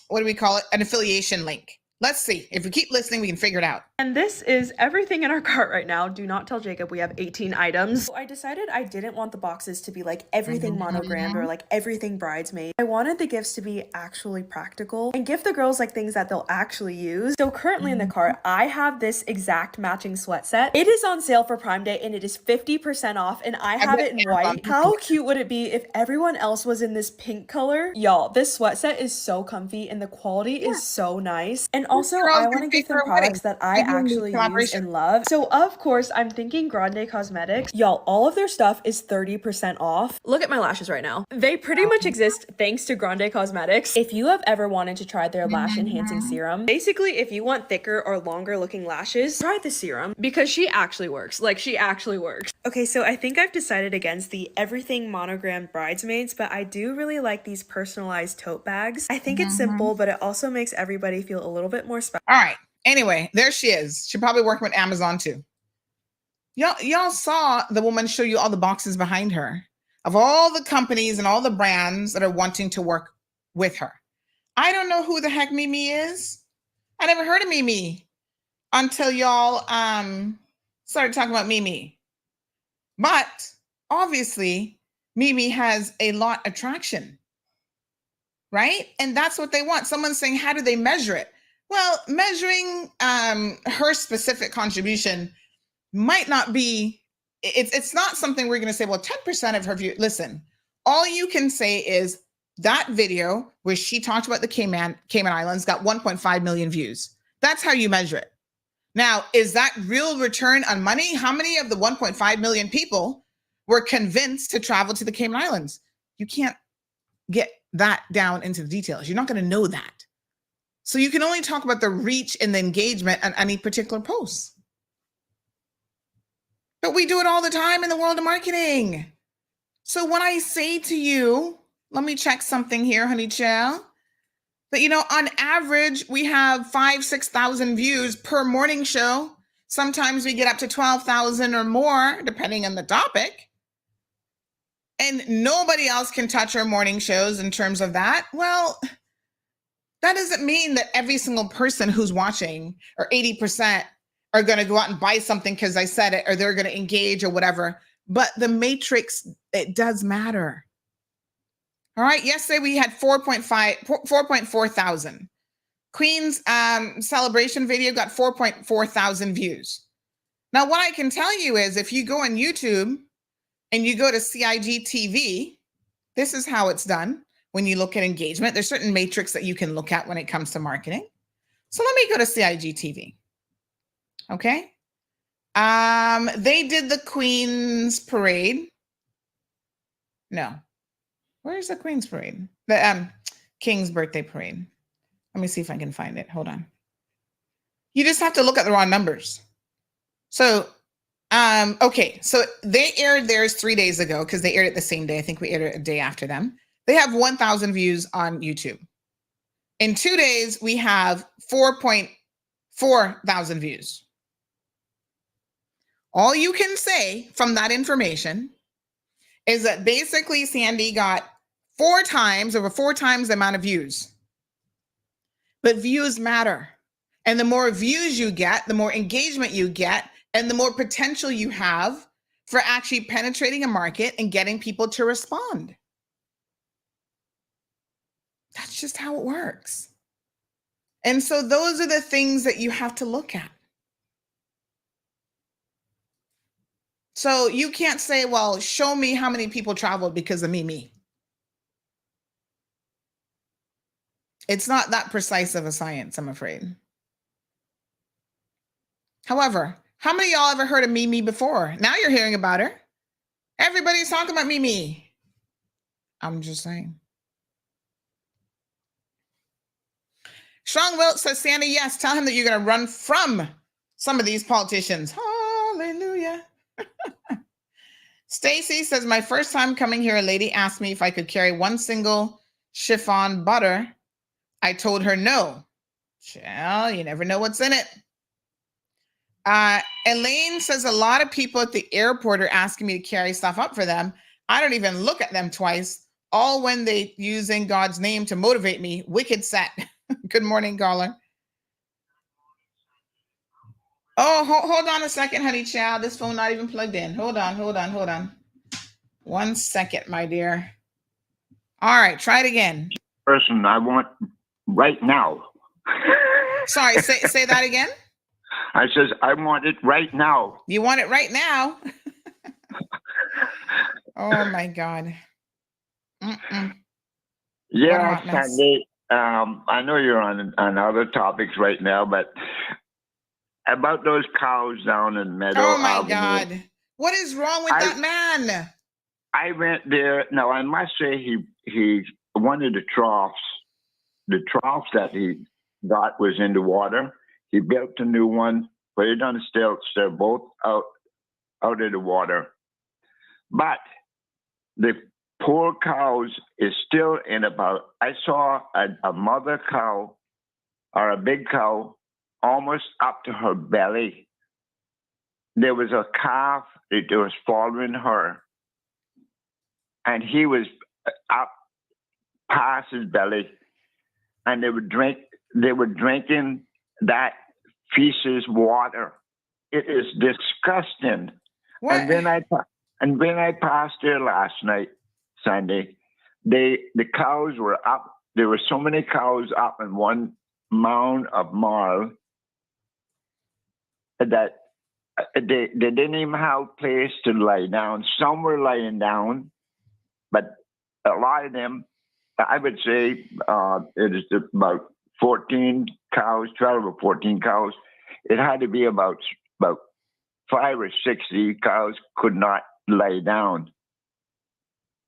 what do we call it? An affiliation link. Let's see. If we keep listening, we can figure it out. And this is everything in our cart right now. Do not tell Jacob we have 18 items. So I decided I didn't want the boxes to be like everything monogrammed or like everything bridesmaid. I wanted the gifts to be actually practical and give the girls like things that they'll actually use. So currently in the cart, I have this exact matching sweat set. It is on sale for Prime Day and it is 50% off and I have it in white. How cute would it be if everyone else was in this pink color? Y'all, this sweat set is so comfy and the quality is so nice. And also, I want to give them products that I actually use and love. So of course, I'm thinking Grande Cosmetics. Y'all, all of their stuff is 30% off. Look at my lashes right now. They pretty much exist thanks to Grande Cosmetics. If you have ever wanted to try their lash enhancing serum, basically if you want thicker or longer looking lashes, try the serum because she actually works. Like she actually works. Okay, so I think I've decided against the everything monogrammed bridesmaids, but I do really like these personalized tote bags. I think it's simple, but it also makes everybody feel a little bit more special. All right. Anyway, there she is. She probably working with Amazon too. Y'all saw the woman show you all the boxes behind her of all the companies and all the brands that are wanting to work with her. I don't know who the heck Mimi is. I never heard of Mimi until y'all started talking about Mimi. But obviously, Mimi has a lot of traction, right? And that's what they want. Someone's saying, how do they measure it? Well, measuring her specific contribution might not be, it's not something we're going to say, well, 10% of her view. Listen, all you can say is that video where she talked about the Cayman Islands got 1.5 million views. That's how you measure it. Now, is that real return on money? How many of the 1.5 million people were convinced to travel to the Cayman Islands? You can't get that down into the details. You're not going to know that. So you can only talk about the reach and the engagement on any particular post. But we do it all the time in the world of marketing. So when I say to you, let me check something here, honey child, that, on average, we have 6,000 views per morning show. Sometimes we get up to 12,000 or more, depending on the topic. And nobody else can touch our morning shows in terms of that. Well, that doesn't mean that every single person who's watching, or 80%, are going to go out and buy something because I said it, or they're going to engage or whatever. But the matrix, it does matter. All right. Yesterday we had 4.4 thousand. Queen's celebration video got 4.4 thousand views. Now, what I can tell you is if you go on YouTube and you go to CIG TV, this is how it's done. When you look at engagement, there's certain matrix that you can look at when it comes to marketing. So let me go to CIG TV. Okay. They did the Queen's Parade. No. Where's the Queen's Parade? The King's Birthday Parade. Let me see if I can find it. Hold on. You just have to look at the raw numbers. So, okay. So they aired theirs 3 days ago because they aired it the same day. I think we aired it a day after them. They have 1,000 views on YouTube. In 2 days, we have 4.4 thousand views. All you can say from that information is that basically Sandy got over four times the amount of views. But views matter. And the more views you get, the more engagement you get, and the more potential you have for actually penetrating a market and getting people to respond. That's just how it works. And so those are the things that you have to look at. So you can't say, well, show me how many people traveled because of me. It's not that precise of a science, I'm afraid. However, how many of y'all ever heard of Mimi before? Now you're hearing about her. Everybody's talking about Mimi. I'm just saying. Strong Wilt says, Sandy, yes, tell him that you're going to run from some of these politicians. Hallelujah. Stacy says, my first time coming here, a lady asked me if I could carry one single chiffon butter. I told her no. Well, you never know what's in it. Elaine says, a lot of people at the airport are asking me to carry stuff up for them. I don't even look at them twice, all when they using God's name to motivate me. Wicked set. Good morning, caller. Oh, hold on a second, honey child. This phone not even plugged in. Hold on. 1 second, my dear. All right, try it again. Person I want right now. Sorry, say that again. I says I want it right now. You want it right now? Oh my God. Yeah, Sandy. I know you're on other topics right now, but about those cows down in Meadow Oh my Avenue, God. What is wrong with that man? I went there. Now, I must say he one of the troughs that he got was in the water. He built a new one, put it on the stilts. They're both out of the water. But the poor cows is still in about, I saw a mother cow or a big cow almost up to her belly. There was a calf that was following her, and he was up past his belly, and they were drinking that feces water. It is disgusting. What? And when I passed there last night, Sunday, the cows were up. There were so many cows up in one mound of marl that they didn't even have a place to lie down. Some were lying down, but a lot of them, I would say, it is about 14 cows, 12 or 14 cows. It had to be about 5 or 60 cows could not lay down.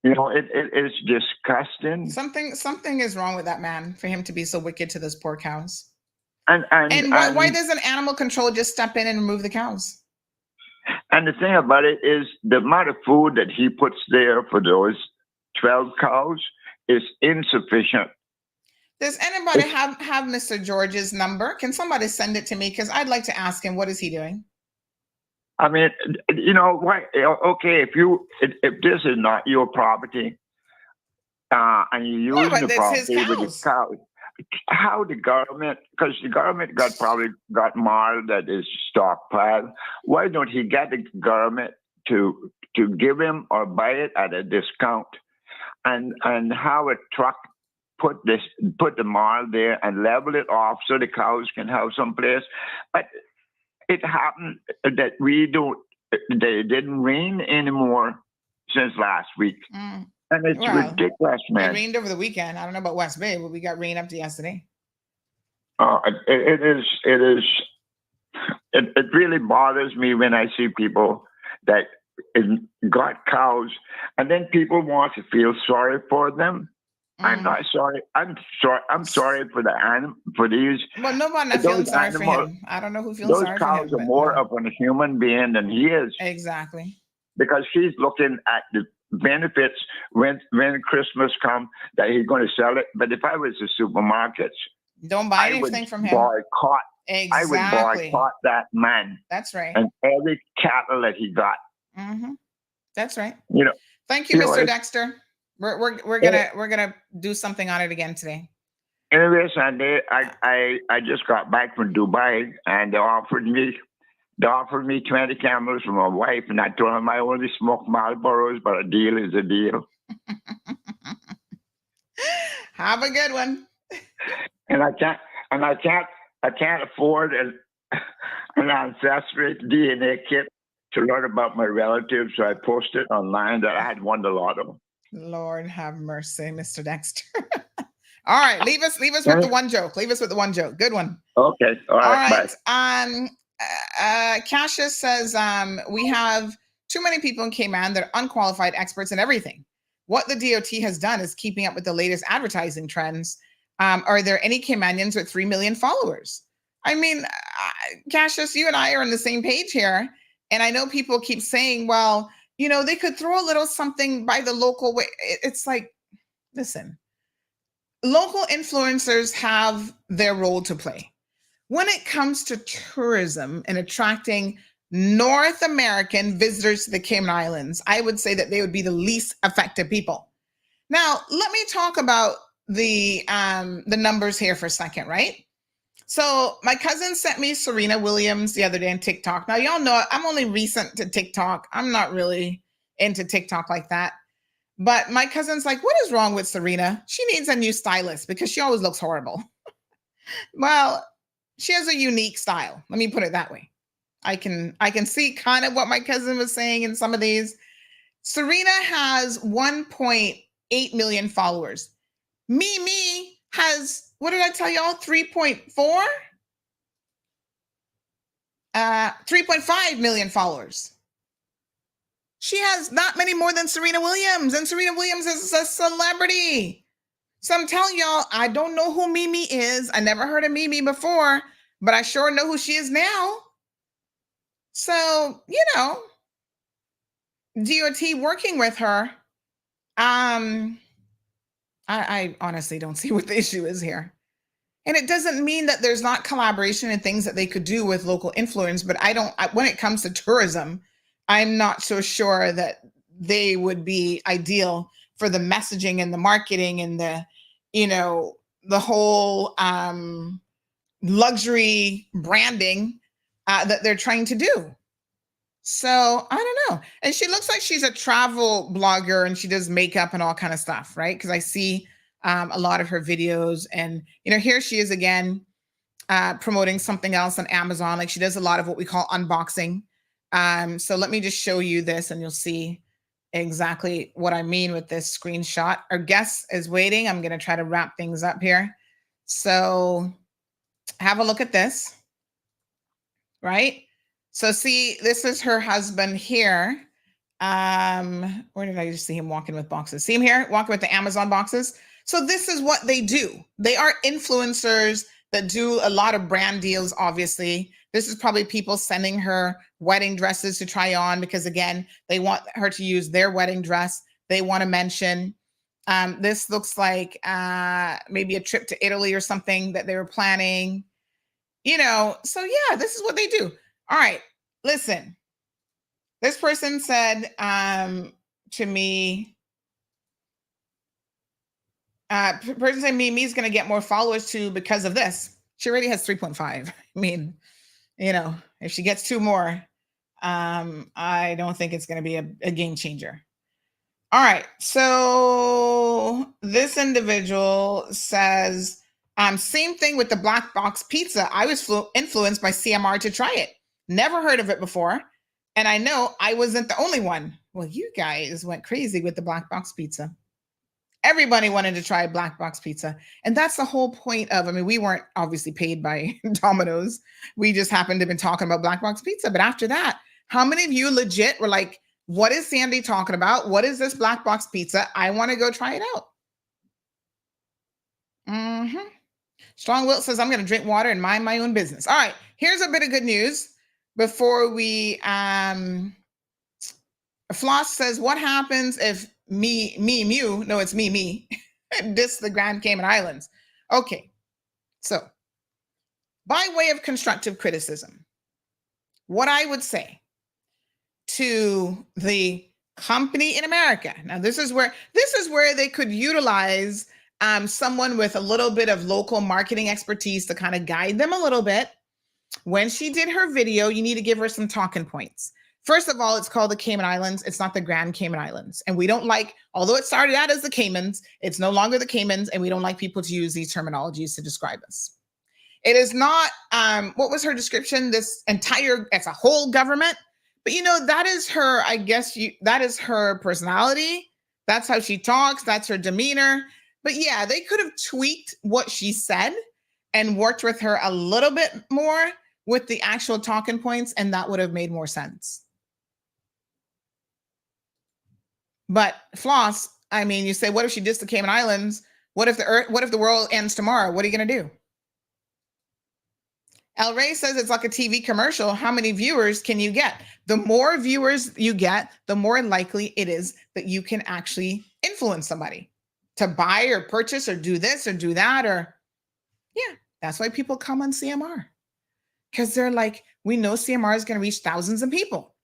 You know, it is disgusting. Something is wrong with that man for him to be so wicked to those poor cows. And why doesn't animal control just step in and remove the cows? And the thing about it is the amount of food that he puts there for those 12 cows is insufficient. Does anybody have Mr. George's number? Can somebody send it to me? Because I'd like to ask him, what is he doing? I mean, you know, why? Okay, if this is not your property, and you're using the property with the cows, how the government? Because the government probably got marl that is stockpiled. Why don't he get the government to give him or buy it at a discount, and have a truck put the marl there and level it off so the cows can have some place, but. It happened that they didn't rain anymore since last week. And it's ridiculous, man. It rained over the weekend. I don't know about West Bay, but we got rain up to yesterday. It really bothers me when I see people that got cows and then people want to feel sorry for them. I'm not sorry. I'm sorry for for these. Well, nobody feels sorry for him. I don't know who feels sorry for him. Those cows are more of a human being than he is. Exactly. Because he's looking at the benefits when Christmas comes that he's going to sell it. But if I was the supermarkets, don't buy anything from him. Boycott. Exactly. I would boycott that man. That's right. And every cattle that he got. Mm-hmm. That's right. You know. Thank you, Mr. Dexter. We're gonna do something on it again today. Anyway, Sunday, I just got back from Dubai and they offered me 20 camels for my wife, and I told them I only smoke Marlboros, but a deal is a deal. Have a good one. And I can't afford an ancestry DNA kit to learn about my relatives, so I posted online that I had won the lotto. Lord have mercy, Mr. Dexter. All right, leave us with the one joke. Leave us with the one joke. Good one. Okay. All right. Bye. Cassius says we have too many people in Cayman that are unqualified experts in everything. What the DOT has done is keeping up with the latest advertising trends. Are there any Caymanians with 3 million followers? I mean, Cassius, you and I are on the same page here. And I know people keep saying, well, you know, they could throw a little something by the local way. It's like, listen, local influencers have their role to play. When it comes to tourism and attracting North American visitors to the Cayman Islands, I would say that they would be the least effective people. Now, let me talk about the numbers here for a second, right? So my cousin sent me Serena Williams the other day on TikTok. Now, y'all know I'm only recent to TikTok. I'm not really into TikTok like that. But my cousin's like, what is wrong with Serena? She needs a new stylist because she always looks horrible. Well, she has a unique style. Let me put it that way. I can see kind of what my cousin was saying in some of these. Serena has 1.8 million followers. Mimi has, what did I tell y'all? 3.4? 3.5 million followers. She has not many more than Serena Williams, and Serena Williams is a celebrity. So I'm telling y'all, I don't know who Mimi is. I never heard of Mimi before, but I sure know who she is now. So, you know, DOT working with her. I honestly don't see what the issue is here. And it doesn't mean that there's not collaboration and things that they could do with local influence, but when it comes to tourism, I'm not so sure that they would be ideal for the messaging and the marketing and the, you know, the whole luxury branding that they're trying to do. So I don't know. And she looks like she's a travel blogger and she does makeup and all kind of stuff, right? Because I see a lot of her videos, and you know, here she is again promoting something else on Amazon. Like she does a lot of what we call unboxing. So let me just show you this and you'll see exactly what I mean with this screenshot. Our guest is waiting. I'm going to try to wrap things up here. So have a look at this, right? So see, this is her husband here. Where did I just see him walking with boxes? See him here walking with the Amazon boxes. So this is what they do. They are influencers that do a lot of brand deals, obviously. This is probably people sending her wedding dresses to try on because, again, they want her to use their wedding dress. They want to mention. This looks like maybe a trip to Italy or something that they were planning. You know, so yeah, this is what they do. All right, listen. This person said to me, person said Mimi's going to get more followers too because of this. She already has 3.5. I mean, you know, if she gets 2 more, I don't think it's going to be a game changer. All right. So this individual says, same thing with the black box pizza. I was influenced by CMR to try it. Never heard of it before. And I know I wasn't the only one. Well, you guys went crazy with the black box pizza. Everybody wanted to try black box pizza. And that's the whole point of, I mean, we weren't obviously paid by Domino's. We just happened to have been talking about black box pizza. But after that, how many of you legit were like, what is Sandy talking about? What is this black box pizza? I want to go try it out. Mm-hmm. Strong Will says, I'm going to drink water and mind my own business. All right. Here's a bit of good news before we, Floss says, what happens if me, diss the Grand Cayman Islands? Okay. So by way of constructive criticism, what I would say to the company in America. Now, this is where they could utilize someone with a little bit of local marketing expertise to kind of guide them a little bit. When she did her video, you need to give her some talking points. First of all, it's called the Cayman Islands. It's not the Grand Cayman Islands. And we don't like, although it started out as the Caymans, it's no longer the Caymans, and we don't like people to use these terminologies to describe us. It is not, what was her description? It's a whole government. But you know, that is her, I guess, that is her personality. That's how she talks. That's her demeanor. But yeah, they could have tweaked what she said and worked with her a little bit more with the actual talking points, and that would have made more sense. But Floss, I mean, you say, what if she dissed the Cayman Islands? What if the world ends tomorrow? What are you going to do? El Rey says it's like a TV commercial. How many viewers can you get? The more viewers you get, the more likely it is that you can actually influence somebody to buy or purchase or do this or do that. Or yeah, that's why people come on CMR. Because they're like, we know CMR is going to reach thousands of people.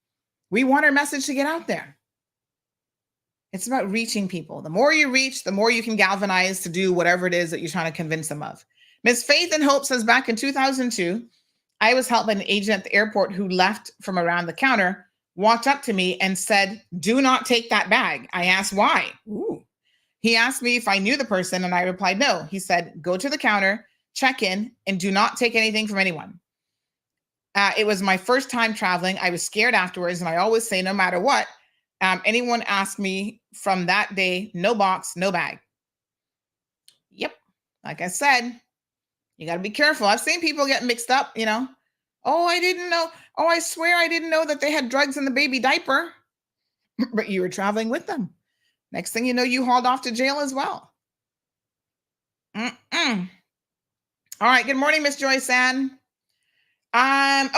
We want our message to get out there. It's about reaching people. The more you reach, the more you can galvanize to do whatever it is that you're trying to convince them of. Miss Faith and Hope says, back in 2002, I was helped by an agent at the airport who left from around the counter, walked up to me and said, do not take that bag. I asked why. Ooh. He asked me if I knew the person, and I replied, no. He said, go to the counter, check in, and do not take anything from anyone. It was my first time traveling. I was scared afterwards, and I always say, no matter what, anyone asked me from that day, no box, no bag. Yep. Like I said, you got to be careful. I've seen people get mixed up, you know. Oh, I didn't know. Oh, I swear I didn't know that they had drugs in the baby diaper. But you were traveling with them. Next thing you know, you hauled off to jail as well. All right. Good morning, Miss Joyce Ann.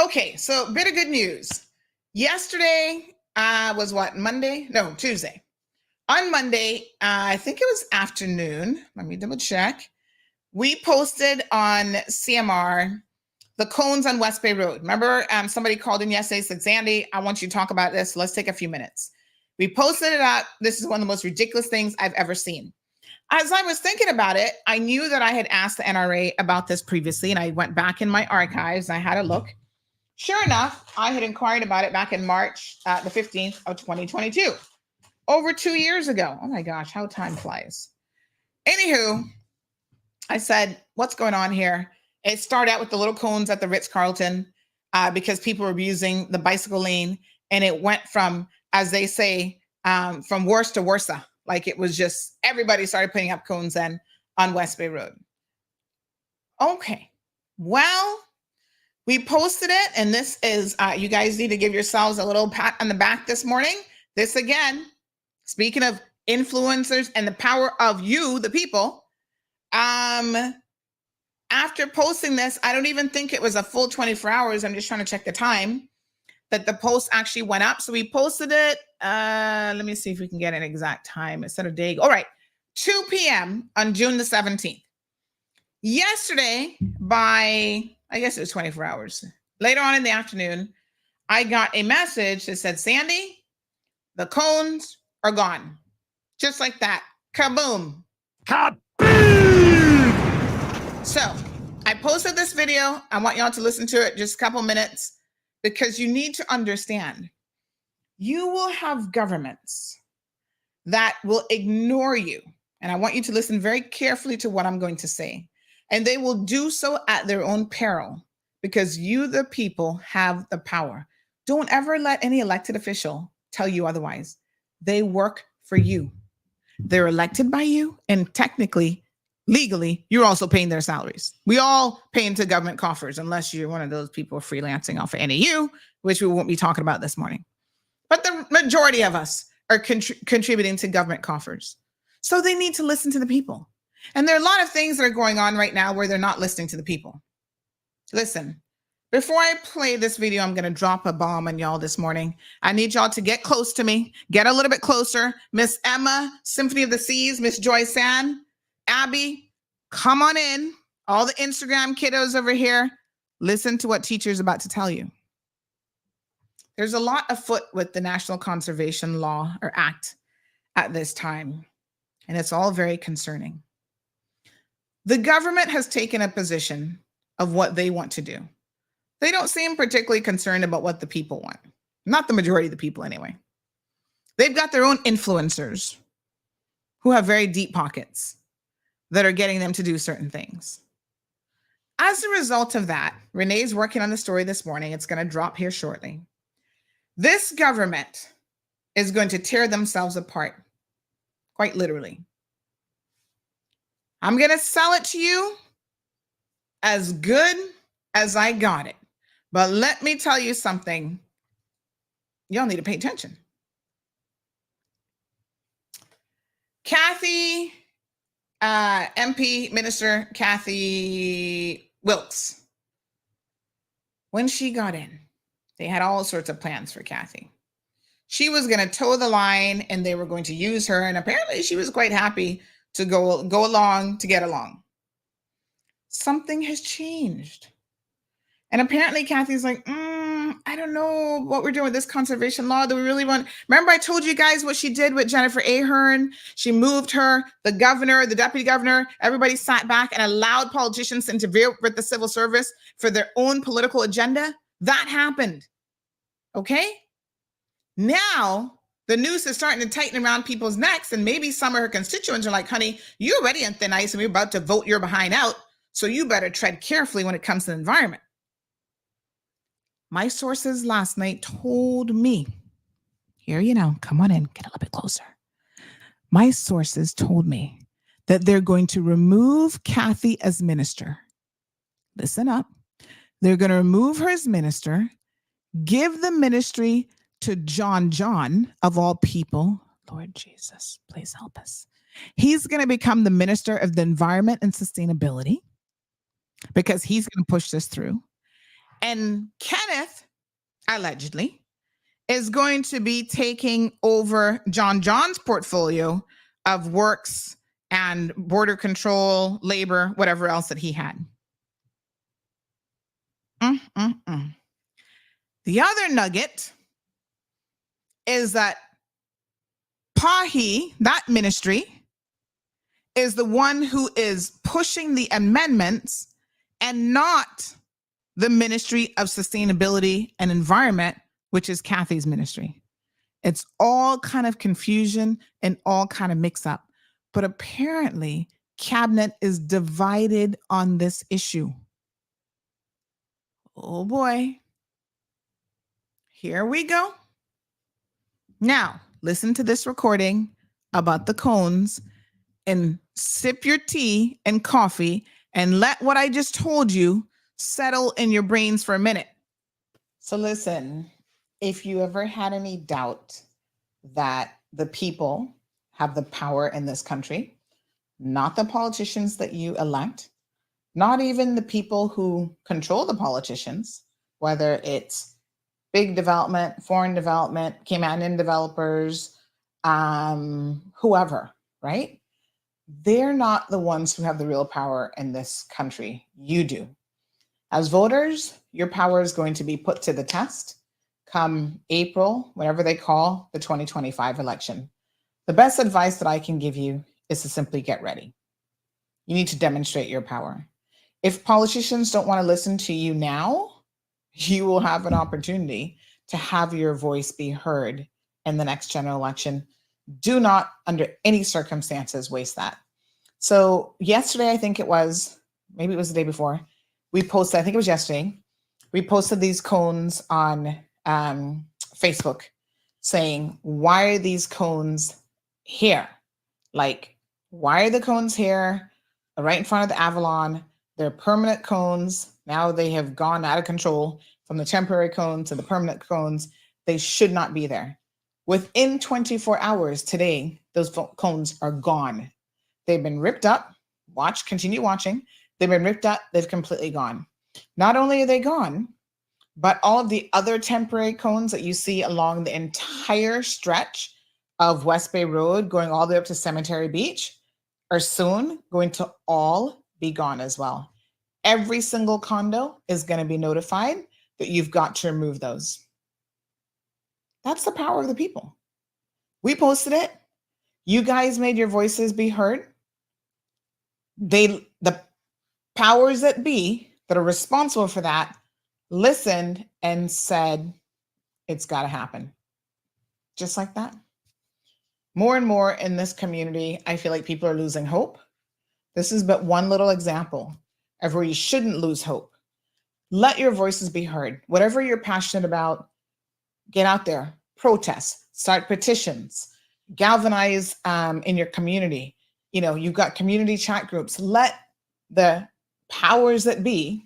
Okay, so bit of good news. Yesterday was what, Monday? No, Tuesday. On Monday, I think it was afternoon. Let me double check. We posted on CMR the cones on West Bay Road. Remember, somebody called in yesterday, said, Sandy, I want you to talk about this. Let's take a few minutes. We posted it up. This is one of the most ridiculous things I've ever seen. As I was thinking about it, I knew that I had asked the NRA about this previously, and I went back in my archives and I had a look. Sure enough, I had inquired about it back in March the 15th of 2022, over 2 years ago. Oh my gosh, how time flies. Anywho, I said, what's going on here? It started out with the little cones at the Ritz-Carlton because people were using the bicycle lane, and it went from, as they say, from worse to worse. Like it was just, everybody started putting up cones then on West Bay Road. Okay, well, we posted it, and this is, you guys need to give yourselves a little pat on the back this morning. This again, speaking of influencers and the power of you, the people, after posting this, I don't even think it was a full 24 hours. I'm just trying to check the time that the post actually went up. So we posted it. Let me see if we can get an exact time. It said a day ago. All right, 2 p.m. on June the 17th. Yesterday, by, I guess it was 24 hours. Later on in the afternoon, I got a message that said, Sandy, the cones are gone. Just like that. Kaboom. Kaboom! So I posted this video. I want y'all to listen to it just a couple minutes, because you need to understand, you will have governments that will ignore you. And I want you to listen very carefully to what I'm going to say. And they will do so at their own peril, because you, the people, have the power. Don't ever let any elected official tell you otherwise. They work for you. They're elected by you, and technically, legally, you're also paying their salaries. We all pay into government coffers, unless you're one of those people freelancing off of NAU, which we won't be talking about this morning. But the majority of us are contributing to government coffers. So they need to listen to the people. And there are a lot of things that are going on right now where they're not listening to the people. Listen, before I play this video, I'm going to drop a bomb on y'all this morning. I need y'all to get close to me, get a little bit closer. Miss Emma, Symphony of the Seas, Miss Joy San, Abby, come on in. All the Instagram kiddos over here, listen to what teacher's about to tell you. There's a lot afoot with the National Conservation Law or Act at this time, and it's all very concerning. The government has taken a position of what they want to do. They don't seem particularly concerned about what the people want. Not the majority of the people anyway. They've got their own influencers who have very deep pockets that are getting them to do certain things. As a result of that, Renee's working on the story this morning. It's going to drop here shortly. This government is going to tear themselves apart, quite literally. I'm going to sell it to you as good as I got it. But let me tell you something. Y'all need to pay attention. Kathy, MP Minister Kathy Wilkes, when she got in, they had all sorts of plans for Kathy. She was going to toe the line, and they were going to use her. And apparently she was quite happy to go along to get along. Something has changed. And apparently Kathy's like, I don't know what we're doing with this conservation law. Do we really want? Remember I told you guys what she did with Jennifer Ahern? She moved her, the governor, the deputy governor, everybody sat back and allowed politicians to interfere with the civil service for their own political agenda. That happened. Okay? Now, the noose is starting to tighten around people's necks, and maybe some of her constituents are like, honey, you're already on thin ice and we're about to vote your behind out, so you better tread carefully when it comes to the environment. My sources last night told me, here you know, come on in, get a little bit closer. My sources told me that they're going to remove Kathy as minister. Listen up. They're going to remove her as minister, give the ministry to John, of all people. Lord Jesus, please help us. He's going to become the minister of the environment and sustainability because he's going to push this through. And Kenneth, allegedly, is going to be taking over John's portfolio of works and border control, labor, whatever else that he had. The other nugget is that Pahi, that ministry, is the one who is pushing the amendments and not the Ministry of Sustainability and Environment, which is Kathy's ministry. It's all kind of confusion and all kind of mix up. But apparently, cabinet is divided on this issue. Oh boy. Here we go. Now, listen to this recording about the cones and sip your tea and coffee and let what I just told you settle in your brains for a minute. So listen, if you ever had any doubt that the people have the power in this country, not the politicians that you elect, not even the people who control the politicians, whether it's big development, foreign development, Caymanian developers, whoever, right? They're not the ones who have the real power in this country. You do. As voters, your power is going to be put to the test come April, whenever they call the 2025 election. The best advice that I can give you is to simply get ready. You need to demonstrate your power. If politicians don't want to listen to you now, you will have an opportunity to have your voice be heard in the next general election. Do not, under any circumstances, waste that. So yesterday, I think it was, maybe it was the day before, we posted, I think it was yesterday, we posted these cones on Facebook saying, why are these cones here? Like, why are the cones here right in front of the Avalon? They're permanent cones. Now they have gone out of control from the temporary cones to the permanent cones. They should not be there. Within 24 hours today, those cones are gone. They've been ripped up. Continue watching. They've been ripped up. They've completely gone. Not only are they gone, but all of the other temporary cones that you see along the entire stretch of West Bay Road going all the way up to Cemetery Beach are soon going to all be gone as well. Every single condo is going to be notified that you've got to remove those. That's the power of the people. We posted it. You guys made your voices be heard. The powers that be that are responsible for that listened and said, it's got to happen. Just like that. More and more in this community, I feel like people are losing hope. This is but one little example of where you shouldn't lose hope. Let your voices be heard. Whatever you're passionate about, get out there, protest, start petitions, galvanize in your community. You know, you've got community chat groups. Let the powers that be,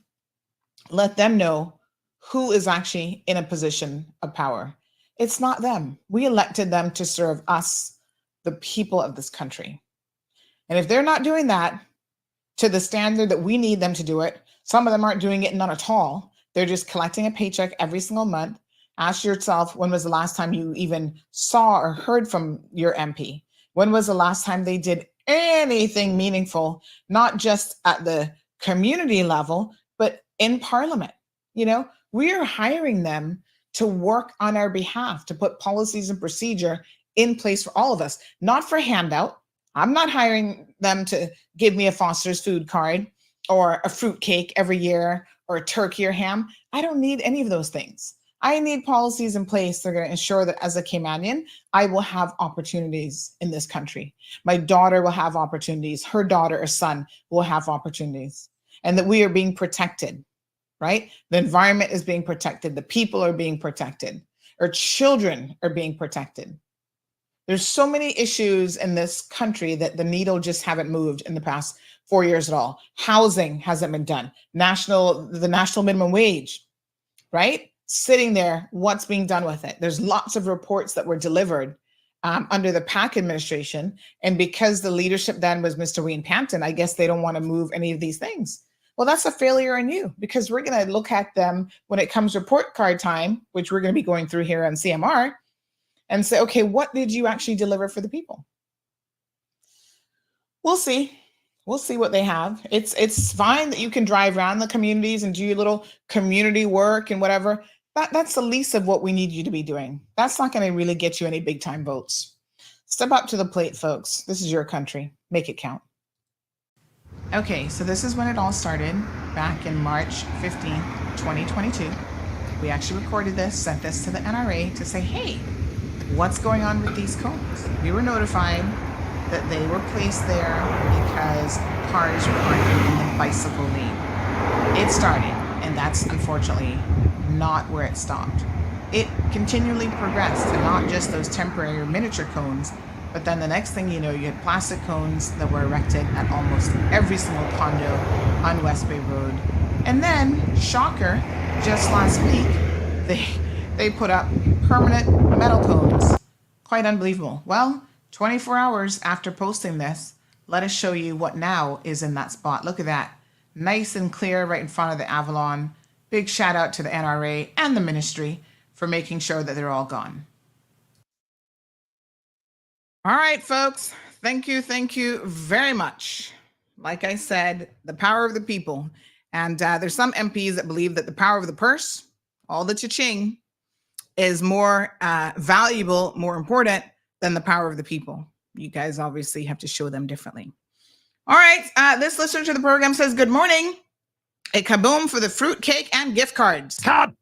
let them know who is actually in a position of power. It's not them. We elected them to serve us, the people of this country. And if they're not doing that to the standard that we need them to do it, some of them aren't doing it none at all. They're just collecting a paycheck every single month. Ask yourself, when was the last time you even saw or heard from your MP? When was the last time they did anything meaningful, not just at the community level, but in Parliament? You know, we are hiring them to work on our behalf, to put policies and procedure in place for all of us, not for handout. I'm not hiring them to give me a Foster's food card or a fruit cake every year or a turkey or ham. I don't need any of those things. I need policies in place that are going to ensure that as a Caymanian, I will have opportunities in this country. My daughter will have opportunities. Her daughter or son will have opportunities, and that we are being protected, right? The environment is being protected. The people are being protected. Our children are being protected. There's so many issues in this country that the needle just haven't moved in the past 4 years at all. Housing hasn't been done. The national minimum wage, right? Sitting there, what's being done with it? There's lots of reports that were delivered under the PAC administration. And because the leadership then was Mr. Wayne Panton, I guess they don't want to move any of these things. Well, that's a failure on you, because we're going to look at them when it comes report card time, which we're going to be going through here on CMR, and say, okay, what did you actually deliver for the people? We'll see. We'll see what they have. It's fine that you can drive around the communities and do your little community work and whatever. That's the least of what we need you to be doing. That's not going to really get you any big time votes. Step up to the plate, folks. This is your country. Make it count. Okay, so this is when it all started, back in March 15th, 2022. We actually recorded this, sent this to the NRA to say, hey, what's going on with these cones? We were notified that they were placed there because cars were parking in the bicycle lane. It started, and that's unfortunately not where it stopped. It continually progressed, and not just those temporary or miniature cones, but then the next thing you know, you had plastic cones that were erected at almost every single condo on West Bay Road. And then, shocker, just last week, they put up permanent metal cones. Quite unbelievable. Well, 24 hours after posting this, let us show you what now is in that spot. Look at that. Nice and clear right in front of the Avalon. Big shout out to the NRA and the ministry for making sure that they're all gone. All right, folks. Thank you very much. Like I said, the power of the people. And there's some MPs that believe that the power of the purse, all the cha-ching, is more valuable, more important than the power of the people. You guys obviously have to show them differently. All right, this listener to the program says, good morning. A kaboom for the fruit cake and gift cards. Kaboom!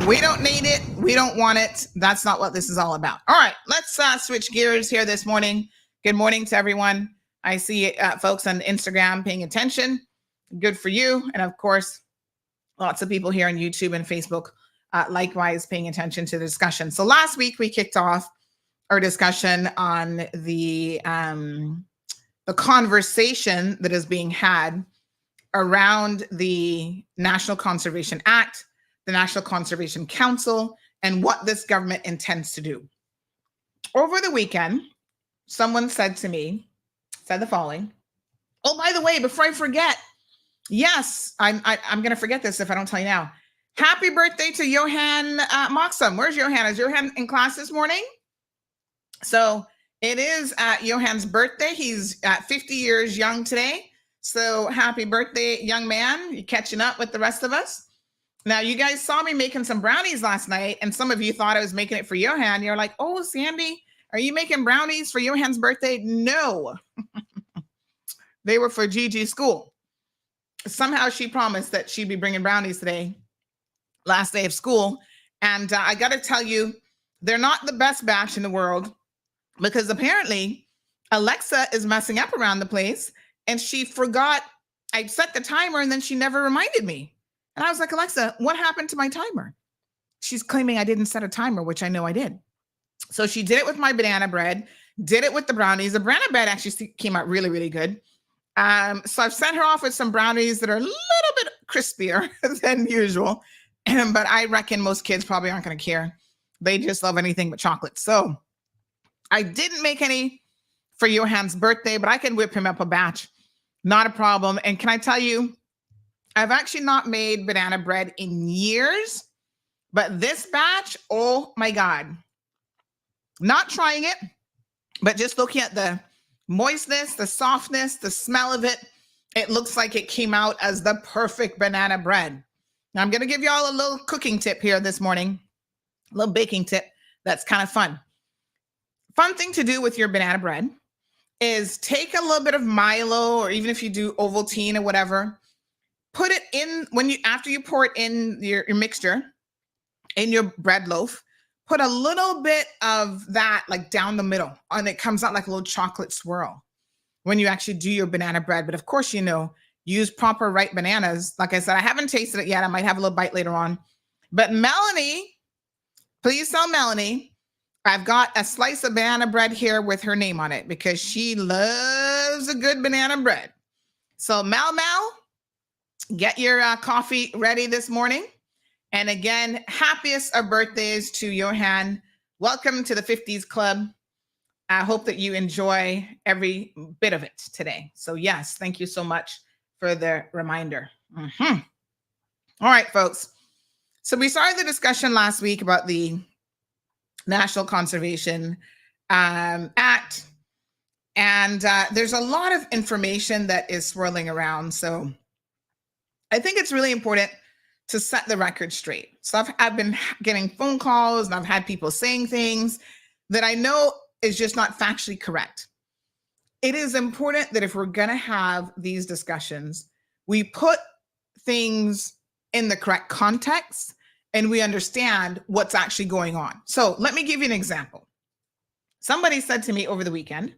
We don't need it. We don't want it. That's not what this is all about. All right, let's switch gears here this morning. Good morning to everyone. I see folks on Instagram paying attention. Good for you. And of course, lots of people here on YouTube and Facebook likewise paying attention to the discussion. So last week we kicked off our discussion on the conversation that is being had around the National Conservation Act, the National Conservation Council, and what this government intends to do. Over the weekend, someone said the following. Oh, by the way, before I forget, yes, I'm going to forget this if I don't tell you now. Happy birthday to Johan Moxham. Where's Johan? Is Johan in class this morning? So it is Johan's birthday. He's 50 years young today. So happy birthday, young man. You're catching up with the rest of us. Now, you guys saw me making some brownies last night, and some of you thought I was making it for Johan. You're like, oh, Sandy, are you making brownies for Johan's birthday? No. They were for Gigi's school. Somehow she promised that she'd be bringing brownies today, last day of school. And I got to tell you, they're not the best batch in the world, because apparently Alexa is messing up around the place, and she forgot I set the timer, and then she never reminded me. And I was like, Alexa, what happened to my timer? She's claiming I didn't set a timer, which I know I did. So she did it with my banana bread, did it with the brownies. The banana bread actually came out really, really good. So I've sent her off with some brownies that are a little bit crispier than usual. But I reckon most kids probably aren't going to care. They just love anything but chocolate. So I didn't make any for Johan's birthday, but I can whip him up a batch. Not a problem. And can I tell you, I've actually not made banana bread in years, but this batch, oh my God. Not trying it, but just looking at the moistness, the softness, the smell of it, it looks like it came out as the perfect banana bread. Now I'm going to give y'all a little cooking tip here this morning, a little baking tip that's kind of fun. Fun thing to do with your banana bread is take a little bit of Milo, or even if you do Ovaltine or whatever, put it in after you pour it in your mixture in your bread loaf, put a little bit of that like down the middle, and it comes out like a little chocolate swirl when you actually do your banana bread. But of course, use proper ripe bananas. Like I said, I haven't tasted it yet. I might have a little bite later on. But Melanie, please tell Melanie, I've got a slice of banana bread here with her name on it because she loves a good banana bread. So Mel, get your coffee ready this morning. And again, happiest of birthdays to Johan. Welcome to the 50s Club. I hope that you enjoy every bit of it today. So yes, thank you so much for the reminder. All right, folks. So we started the discussion last week about the National Conservation Act. And there's a lot of information that is swirling around. So I think it's really important to set the record straight. So I've been getting phone calls and I've had people saying things that I know is just not factually correct. It is important that if we're going to have these discussions, we put things in the correct context and we understand what's actually going on. So let me give you an example. Somebody said to me over the weekend,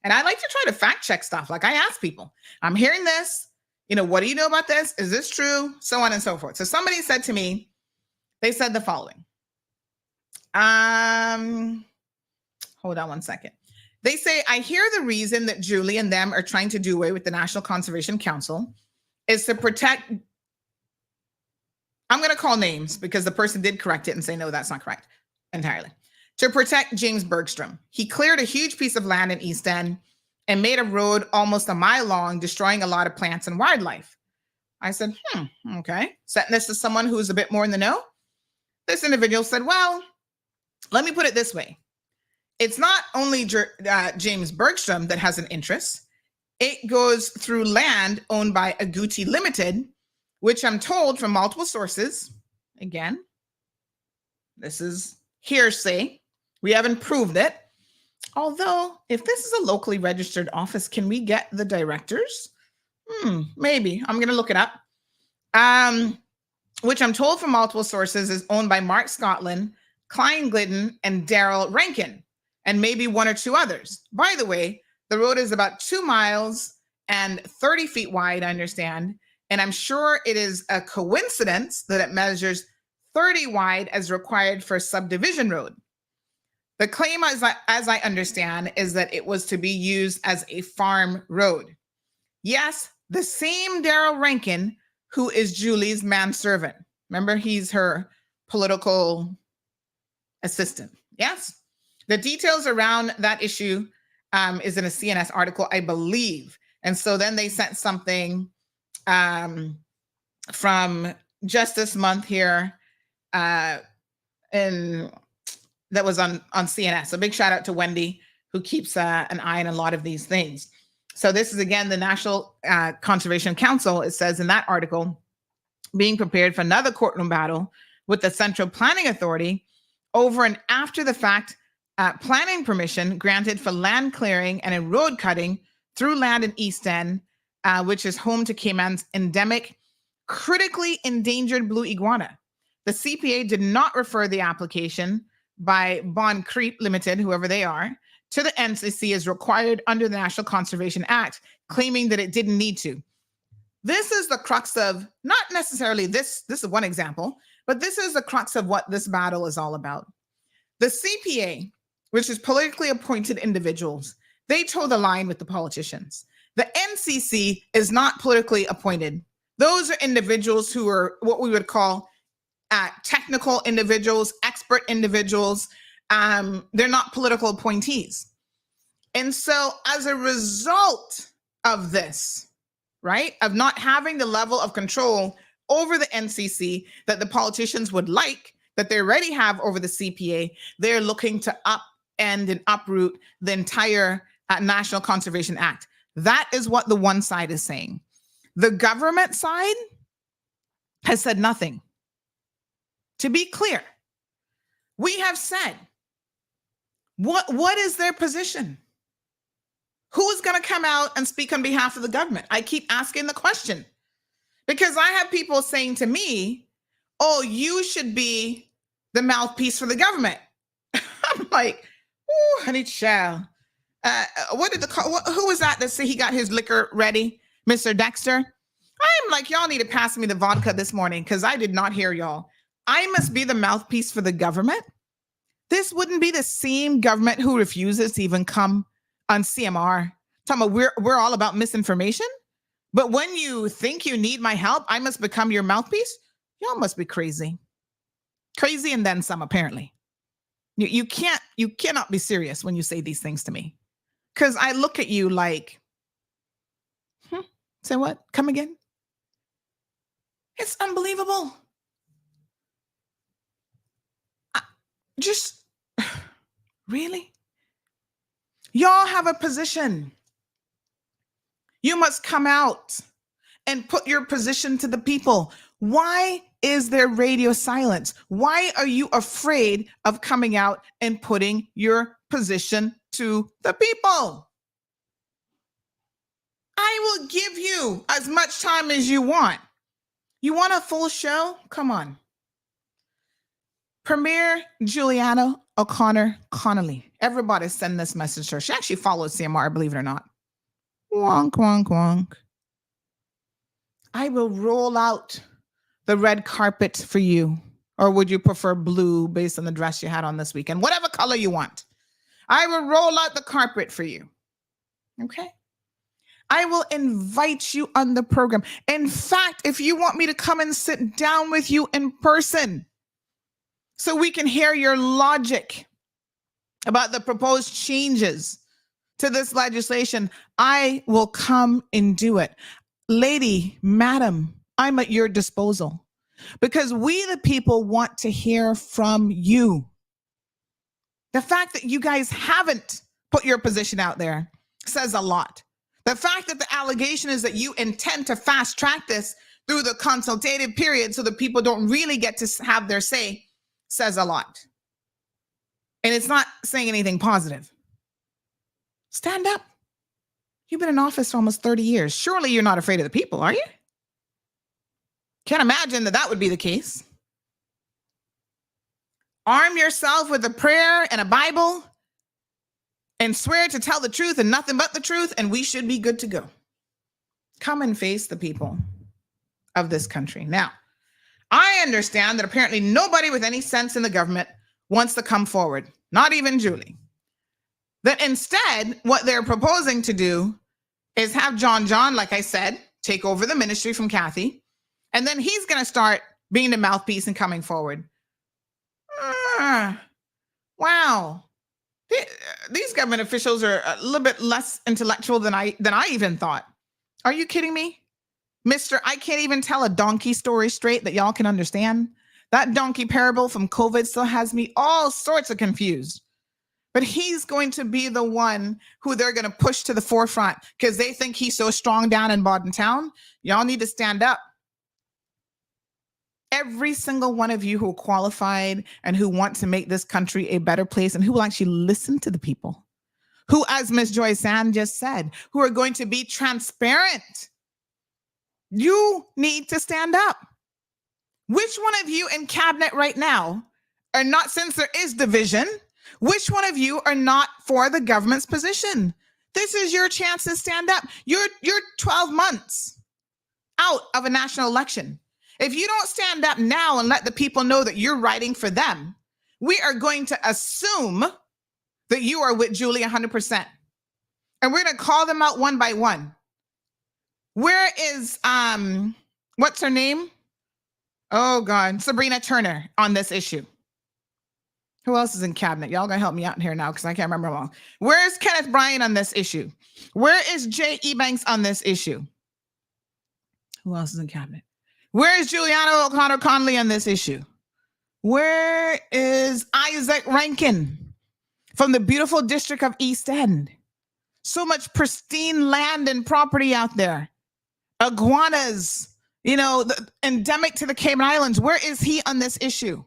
and I like to try to fact check stuff. Like I ask people, I'm hearing this. What do you know about this? Is this true? So on and so forth. So somebody said to me, they said the following. Hold on one second. They say, I hear the reason that Julie and them are trying to do away with the National Conservation Council is to protect. I'm going to call names because the person did correct it and say, no, that's not correct entirely. To protect James Bergstrom. He cleared a huge piece of land in East End and made a road almost a mile long, destroying a lot of plants and wildlife. I said, okay. Setting this to someone who's a bit more in the know. This individual said, well, let me put it this way. It's not only James Bergstrom that has an interest. It goes through land owned by Agouti Limited, which I'm told from multiple sources. Again, this is hearsay. We haven't proved it. Although, if this is a locally registered office, can we get the directors? Maybe. I'm going to look it up. Which I'm told from multiple sources is owned by Mark Scotland, Klein Glidden, and Daryl Rankin, and maybe one or two others. By the way, the road is about 2 miles and 30 feet wide, I understand. And I'm sure it is a coincidence that it measures 30 wide as required for a subdivision road. The claim, as I understand, is that it was to be used as a farm road. Yes, the same Daryl Rankin, who is Julie's manservant. Remember, he's her political assistant. Yes. The details around that issue is in a CNS article, I believe. And so then they sent something from just this month here that was on CNS. So big shout out to Wendy, who keeps an eye on a lot of these things. So this is, again, the National Conservation Council. It says in that article, being prepared for another courtroom battle with the Central Planning Authority over and after the fact planning permission granted for land clearing and a road cutting through land in East End, which is home to Cayman's endemic, critically endangered blue iguana. The CPA did not refer the application by Bond Creep Limited, whoever they are, to the NCC as required under the National Conservation Act, claiming that it didn't need to. This is the crux of, not necessarily this is one example, but this is the crux of what this battle is all about. The CPA, which is politically appointed individuals, they toe the line with the politicians. The NCC is not politically appointed. Those are individuals who are what we would call technical individuals, expert individuals. They're not political appointees. And so as a result of this, right, of not having the level of control over the NCC that the politicians would like, that they already have over the CPA, they're looking to upend and uproot the entire National Conservation Act. That is what the one side is saying. The government side has said nothing. To be clear, we have said, what is their position? Who is going to come out and speak on behalf of the government? I keep asking the question because I have people saying to me, oh, you should be the mouthpiece for the government. I'm like, oh, honey child. Who was that said he got his liquor ready? Mr. Dexter? I'm like, y'all need to pass me the vodka this morning because I did not hear y'all. I must be the mouthpiece for the government. This wouldn't be the same government who refuses to even come on CMR. Talking about we're all about misinformation. But when you think you need my help, I must become your mouthpiece. Y'all must be crazy. Crazy and then some, apparently. You cannot be serious when you say these things to me. Because I look at you like, say what? Come again? It's unbelievable. Just, really? Y'all have a position. You must come out and put your position to the people. Why is there radio silence? Why are you afraid of coming out and putting your position to the people? I will give you as much time as you want. You want a full show? Come on. Premier Juliana O'Connor Connolly. Everybody send this message to her. She actually follows CMR, believe it or not. Wonk, wonk, wonk. I will roll out the red carpet for you. Or would you prefer blue based on the dress you had on this weekend? Whatever color you want. I will roll out the carpet for you. Okay? I will invite you on the program. In fact, if you want me to come and sit down with you in person so we can hear your logic about the proposed changes to this legislation, I will come and do it. Lady, madam, I'm at your disposal because we, the people, want to hear from you. The fact that you guys haven't put your position out there says a lot. The fact that the allegation is that you intend to fast track this through the consultative period so that people don't really get to have their say says a lot. And it's not saying anything positive. Stand up. You've been in office for almost 30 years. Surely you're not afraid of the people, are you? Can't imagine that would be the case. Arm yourself with a prayer and a Bible and swear to tell the truth and nothing but the truth, and we should be good to go. Come and face the people of this country. Now, I understand that apparently nobody with any sense in the government wants to come forward, not even Julie. That instead, what they're proposing to do is have John, like I said, take over the ministry from Kathy, and then he's going to start being the mouthpiece and coming forward. Wow. These government officials are a little bit less intellectual than I even thought. Are you kidding me? Mister, I can't even tell a donkey story straight that y'all can understand. That donkey parable from COVID still has me all sorts of confused. But he's going to be the one who they're going to push to the forefront because they think he's so strong down in Bodden Town. Y'all need to stand up. Every single one of you who are qualified and who want to make this country a better place and who will actually listen to the people, who, as Ms. Joy Sand just said, who are going to be transparent. You need to stand up. Which one of you in cabinet right now are not, since there is division, which one of you are not for the government's position? This is your chance to stand up. You're 12 months out of a national election. If you don't stand up now and let the people know that you're writing for them, we are going to assume that you are with Julie 100%. And we're going to call them out one by one. Where is, what's her name? Oh God, Sabrina Turner on this issue. Who else is in cabinet? Y'all gonna help me out here now because I can't remember them all. Where's Kenneth Bryan on this issue? Where is Jay Ebanks on this issue? Who else is in cabinet? Where is Juliana O'Connor Connolly on this issue? Where is Isaac Rankin from the beautiful district of East End? So much pristine land and property out there. Iguanas, endemic to the Cayman Islands. Where is he on this issue?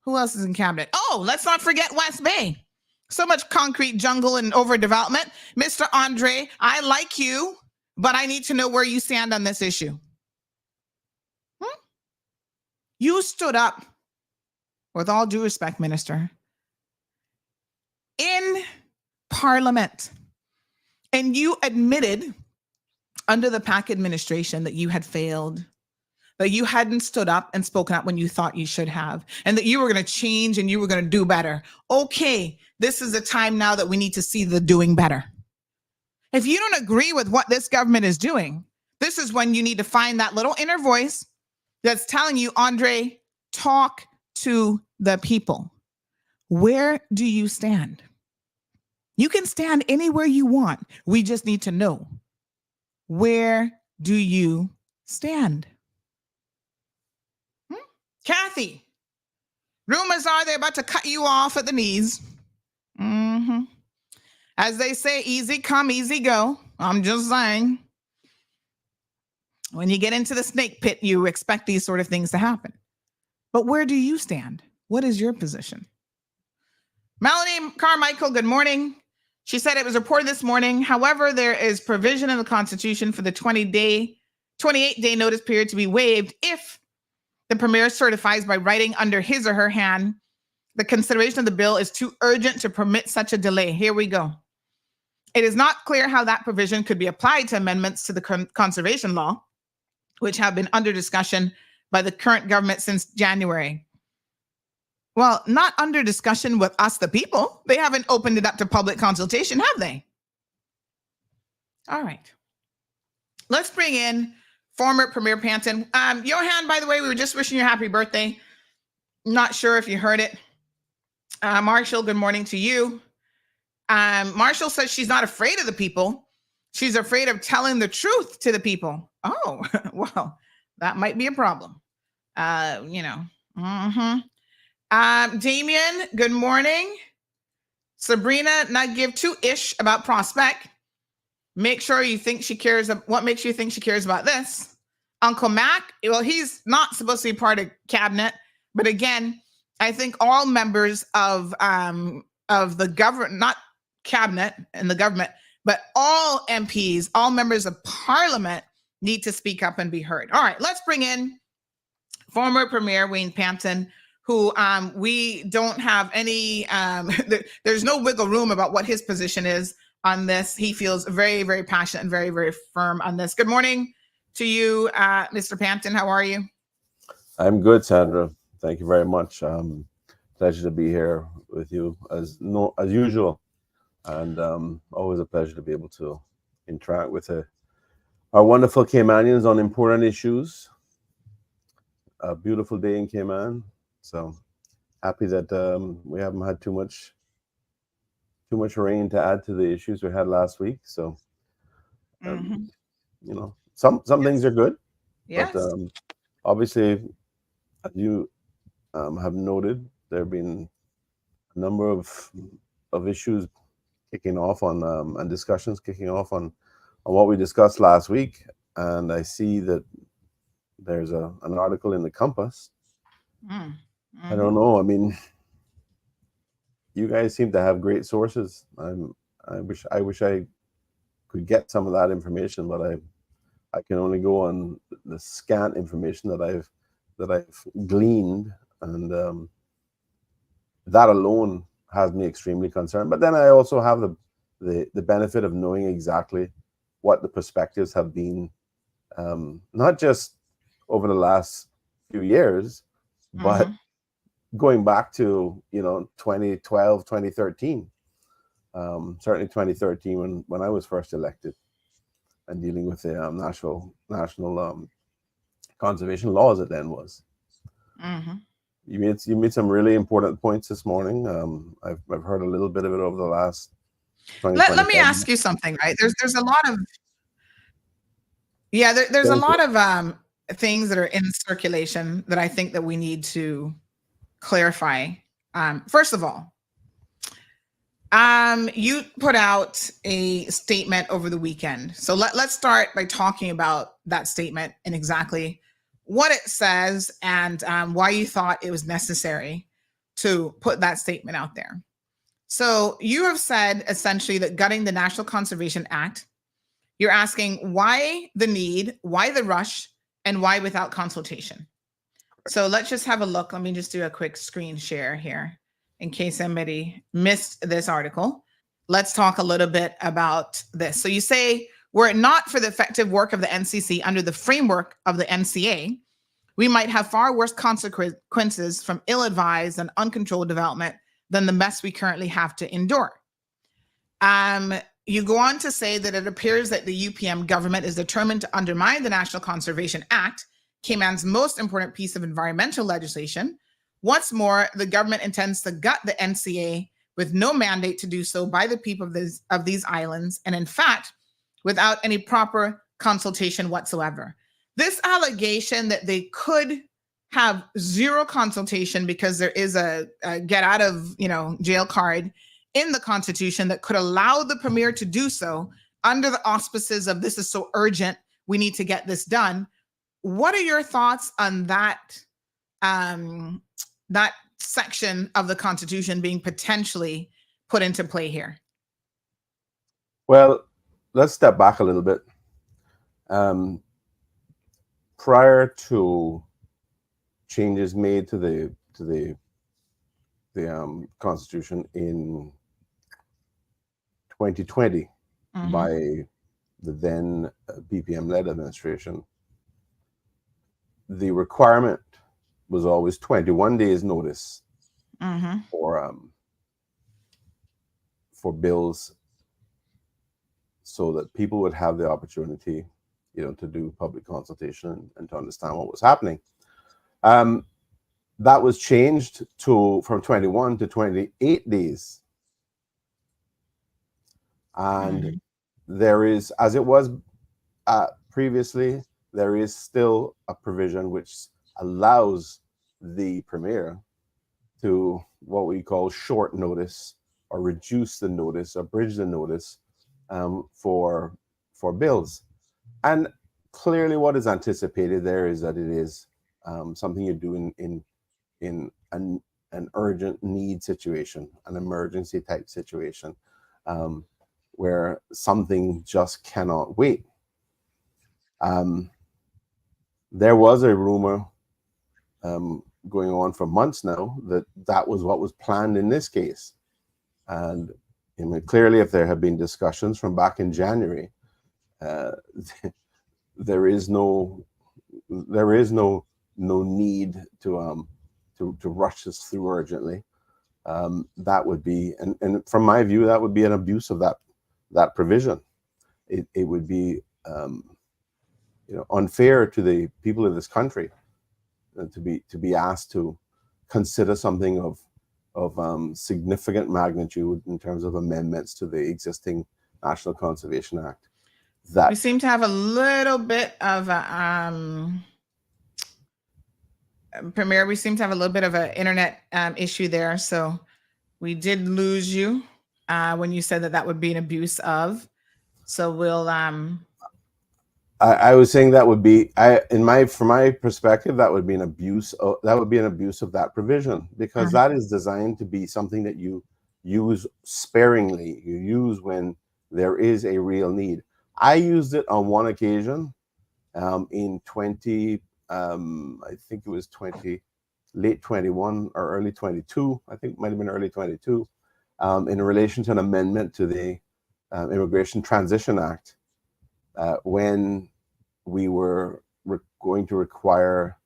Who else is in cabinet? Oh, let's not forget West Bay. So much concrete jungle and overdevelopment. Mr. Andre, I like you, but I need to know where you stand on this issue. You stood up, with all due respect, Minister, in Parliament, and you admitted under the PAC administration that you had failed, that you hadn't stood up and spoken up when you thought you should have, and that you were going to change and you were going to do better. Okay, this is the time now that we need to see the doing better. If you don't agree with what this government is doing, this is when you need to find that little inner voice that's telling you, Andre, talk to the people. Where do you stand? You can stand anywhere you want. We just need to know, where do you stand? Kathy, rumors are they're about to cut you off at the knees. As they say, easy come, easy go. I'm just saying. When you get into the snake pit, you expect these sort of things to happen. But where do you stand? What is your position? Melanie Carmichael, good morning. She said it was reported this morning. However, there is provision in the Constitution for the 28-day notice period to be waived if the Premier certifies by writing under his or her hand the consideration of the bill is too urgent to permit such a delay. Here we go. It is not clear how that provision could be applied to amendments to the conservation law, which have been under discussion by the current government since January. Well, not under discussion with us, the people. They haven't opened it up to public consultation, have they? All right. Let's bring in former Premier Panton. Johan, by the way, we were just wishing you a happy birthday. Not sure if you heard it. Marshall, good morning to you. Marshall says she's not afraid of the people. She's afraid of telling the truth to the people. Oh, well, that might be a problem. Damien, good morning. Sabrina, not give two-ish about Prospect. Make sure you think she cares. What makes you think she cares about this? Uncle Mac, well, he's not supposed to be part of cabinet, but again, I think all members of the government, not cabinet and the government, but all MPs, all members of Parliament need to speak up and be heard. All right, let's bring in former Premier Wayne Panton, who we don't have any, there's no wiggle room about what his position is on this. He feels very, very passionate and very, very firm on this. Good morning to you, Mr. Panton. How are you? I'm good, Sandra. Thank you very much. Pleasure to be here with you as usual, and always a pleasure to be able to interact with our wonderful Caymanians on important issues. A beautiful day in Cayman, so happy that we haven't had too much rain to add to the issues we had last week. So some things are good, but obviously, as you have noted, there have been a number of issues kicking off on and discussions kicking off on what we discussed last week, and I see that there's an article in the Compass. I don't know. I mean, you guys seem to have great sources. I wish I could get some of that information, but I can only go on the scant information that I've gleaned, and that alone has me extremely concerned. But then I also have the benefit of knowing exactly what the perspectives have been, not just over the last few years, but going back to 2012, 2013, certainly 2013 when I was first elected, and dealing with the national conservation laws it then was. You made some really important points this morning. I've heard a little bit of it over the last 20 Let me ask you something, right? There's a lot of there's a lot of things that are in circulation that I think that we need to clarify. First of all, You put out a statement over the weekend. So let's start by talking about that statement and exactly what it says and why you thought it was necessary to put that statement out there. So you have said essentially that gutting the National Conservation Act, you're asking why the need, why the rush, and why without consultation. So let's just have a look. Let me just do a quick screen share here in case somebody missed this article. Let's talk a little bit about this. So you say, were it not for the effective work of the NCC under the framework of the NCA, we might have far worse consequences from ill-advised and uncontrolled development than the mess we currently have to endure. You go on to say that it appears that the UPM government is determined to undermine the National Conservation Act, Cayman's most important piece of environmental legislation. What's more, the government intends to gut the NCA with no mandate to do so by the people of these islands, and in fact, without any proper consultation whatsoever. This allegation that they could have zero consultation because there is a get out of jail card in the Constitution that could allow the Premier to do so under the auspices of this is so urgent, we need to get this done. What are your thoughts on that that section of the Constitution being potentially put into play here? Well, let's step back a little bit. Prior to changes made to the Constitution in 2020 by the then BPM-led administration, the requirement was always 21 days notice for bills, so that people would have the opportunity, to do public consultation and to understand what was happening. That was changed from 21 to 28 days. And there is, as it was previously, there is still a provision which allows the Premier to what we call short notice or reduce the notice or bridge the notice for bills. And clearly what is anticipated there is that it is something you do in an urgent need situation, an emergency type situation, where something just cannot wait. There was a rumor going on for months now that was what was planned in this case. And clearly, if there had been discussions from back in January, there is no need to rush this through urgently. That would be, and from my view, that would be an abuse of that provision. It would be unfair to the people of this country to be asked to consider something of significant magnitude in terms of amendments to the existing National Conservation Act. That we seem to have a little bit of a Premier, we seem to have a little bit of an internet issue there. So we did lose you when you said that would be an abuse of. So we'll I was saying that would be, from my perspective, that would be an abuse of that provision, because that is designed to be something that you use sparingly. You use when there is a real need. I used it on one occasion in I think it was late 21 or early 22. I think it might have been early 22, in relation to an amendment to the Immigration Transition Act, when we were going to require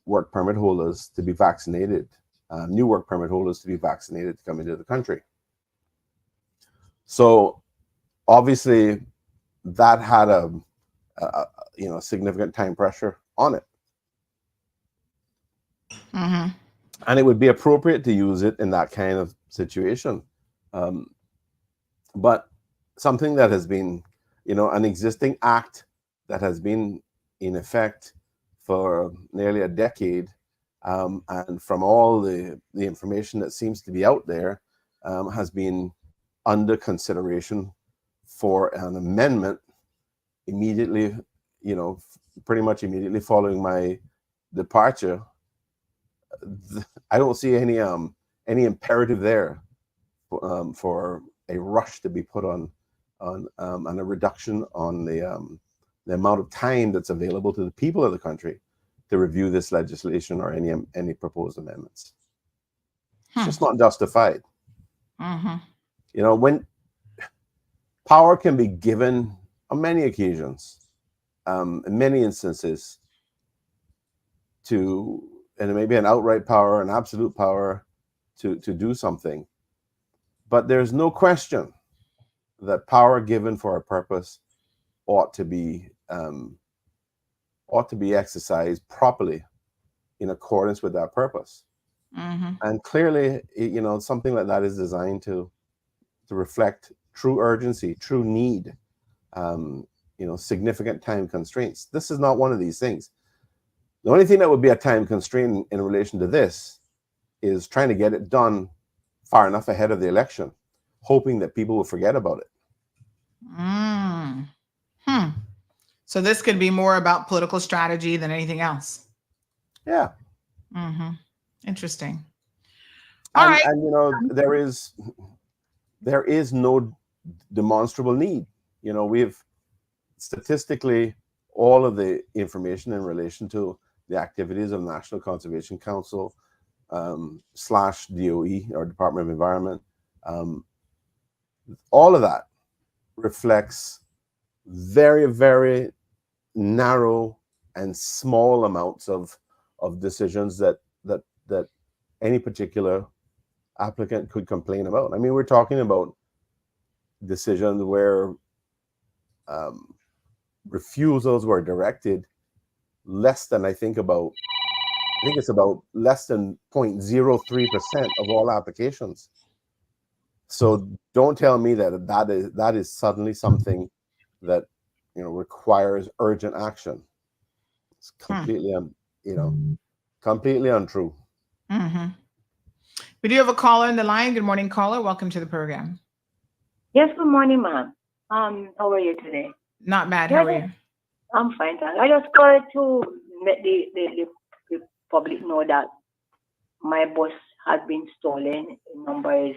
work permit holders to be vaccinated, new work permit holders to be vaccinated to come into the country. So obviously that had a significant time pressure on it. And it would be appropriate to use it in that kind of situation. But something that has been, an existing act that has been in effect for nearly a decade, and from all the information that seems to be out there, has been under consideration for an amendment immediately, pretty much immediately following my departure. I don't see any imperative there for a rush to be put on and a reduction on the amount of time that's available to the people of the country to review this legislation or any proposed amendments. It's just not justified. When power can be given on many occasions, in many instances, and it may be an outright power, an absolute power to do something, but there's no question that power given for a purpose ought to be exercised properly in accordance with that purpose. And clearly, something like that is designed to reflect true urgency, true need, significant time constraints. This is not one of these things. The only thing that would be a time constraint in relation to this is trying to get it done far enough ahead of the election, hoping that people will forget about it. So this could be more about political strategy than anything else. Yeah. Interesting. All right. And there is no demonstrable need. We've statistically all of the information in relation to the activities of National Conservation Council / DOE or Department of Environment. All of that reflects very, very narrow and small amounts of decisions that any particular applicant could complain about. I mean, we're talking about decisions where refusals were directed less than I think it's about less than 0.03% of all applications. So don't tell me that is suddenly something that requires urgent action. It's completely completely untrue. We do have a caller in the line. Good morning, caller. Welcome to the program. Yes, good morning, ma'am. How are you today? Not bad. How are you? I'm fine. I just called to let the public know that my bus has been stolen. The number is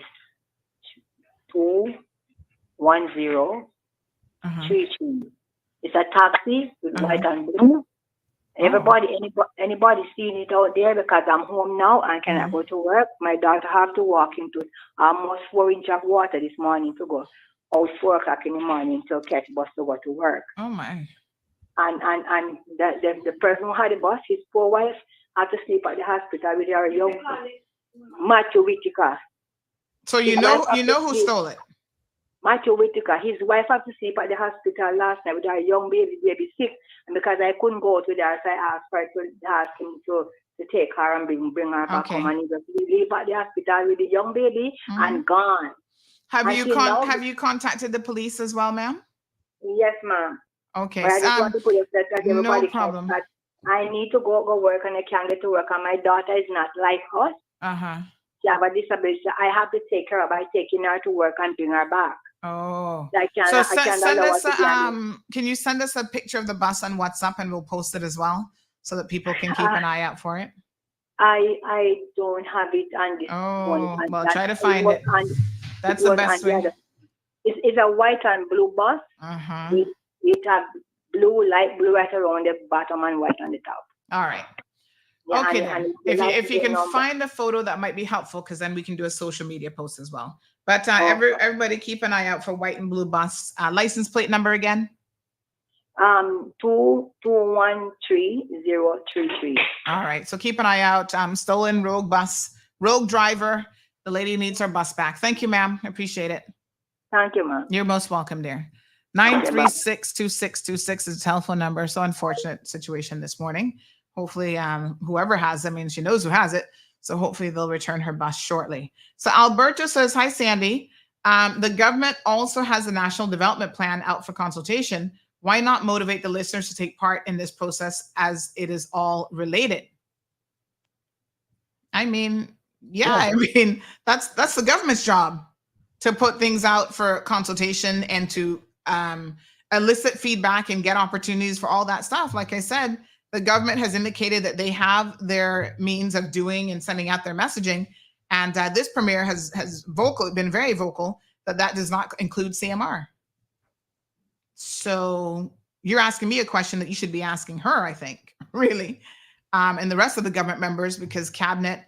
21033. It's a taxi with white and blue. Everybody, anybody seeing it out there, because I'm home now and cannot go to work. My daughter have to walk into almost 4 inches of water this morning to go out 4 o'clock in the morning to catch bus to go to work. Oh my! And the person who had the bus, his poor wife, had to sleep at the hospital with her young Matthew Whitaker. So you know who stole it? Matthew Whitaker. His wife had to sleep at the hospital last night with her young baby sick, and because I couldn't go out with her, so I asked him to take her and bring her back home, and he just leave at the hospital with the young baby and gone. Have you contacted the police as well, ma'am? Yes, ma'am. Okay. But I just want to put it that everybody no problem. That I need to go work and I can't get to work, and my daughter is not like us. She have a disability. I have to take her by taking her to work and bring her back. Oh. Can you send us a picture of the bus on WhatsApp and we'll post it as well so that people can keep an eye out for it? I don't have it on this one. Well, try to find it. That's the best way. It's a white and blue bus. It has light blue right around the bottom and white on the top. All right. Yeah, okay, then. If you can find the photo, that might be helpful, because then we can do a social media post as well. But everybody keep an eye out for white and blue bus. License plate number again? 2213033. All right. So keep an eye out. Stolen rogue bus, rogue driver. The lady needs her bus back. Thank you, ma'am. I appreciate it. Thank you, ma'am. You're most welcome, dear. 936-2626 is the telephone number. So unfortunate situation this morning. Hopefully, whoever has it, I mean, she knows who has it. So hopefully they'll return her bus shortly. So Alberto says, hi, Sandy. The government also has a national development plan out for consultation. Why not motivate the listeners to take part in this process, as it is all related? I mean, Yeah, I mean, that's the government's job to put things out for consultation and to elicit feedback and get opportunities for all that stuff. Like I said, the government has indicated that they have their means of doing and sending out their messaging. And this premier has been very vocal that does not include CMR. So you're asking me a question that you should be asking her, I think, really, and the rest of the government members, because cabinet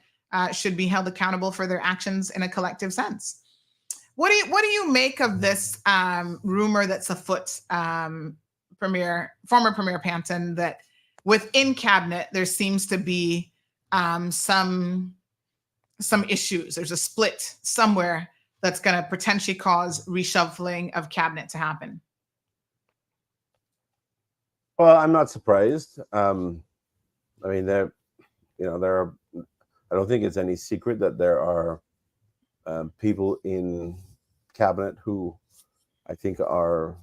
should be held accountable for their actions in a collective sense. What do you make of this rumor that's afoot, former Premier Panton, that within cabinet there seems to be some issues? There's a split somewhere that's going to potentially cause reshuffling of cabinet to happen. Well, I'm not surprised. I mean, there are. I don't think it's any secret that there are people in cabinet who I think are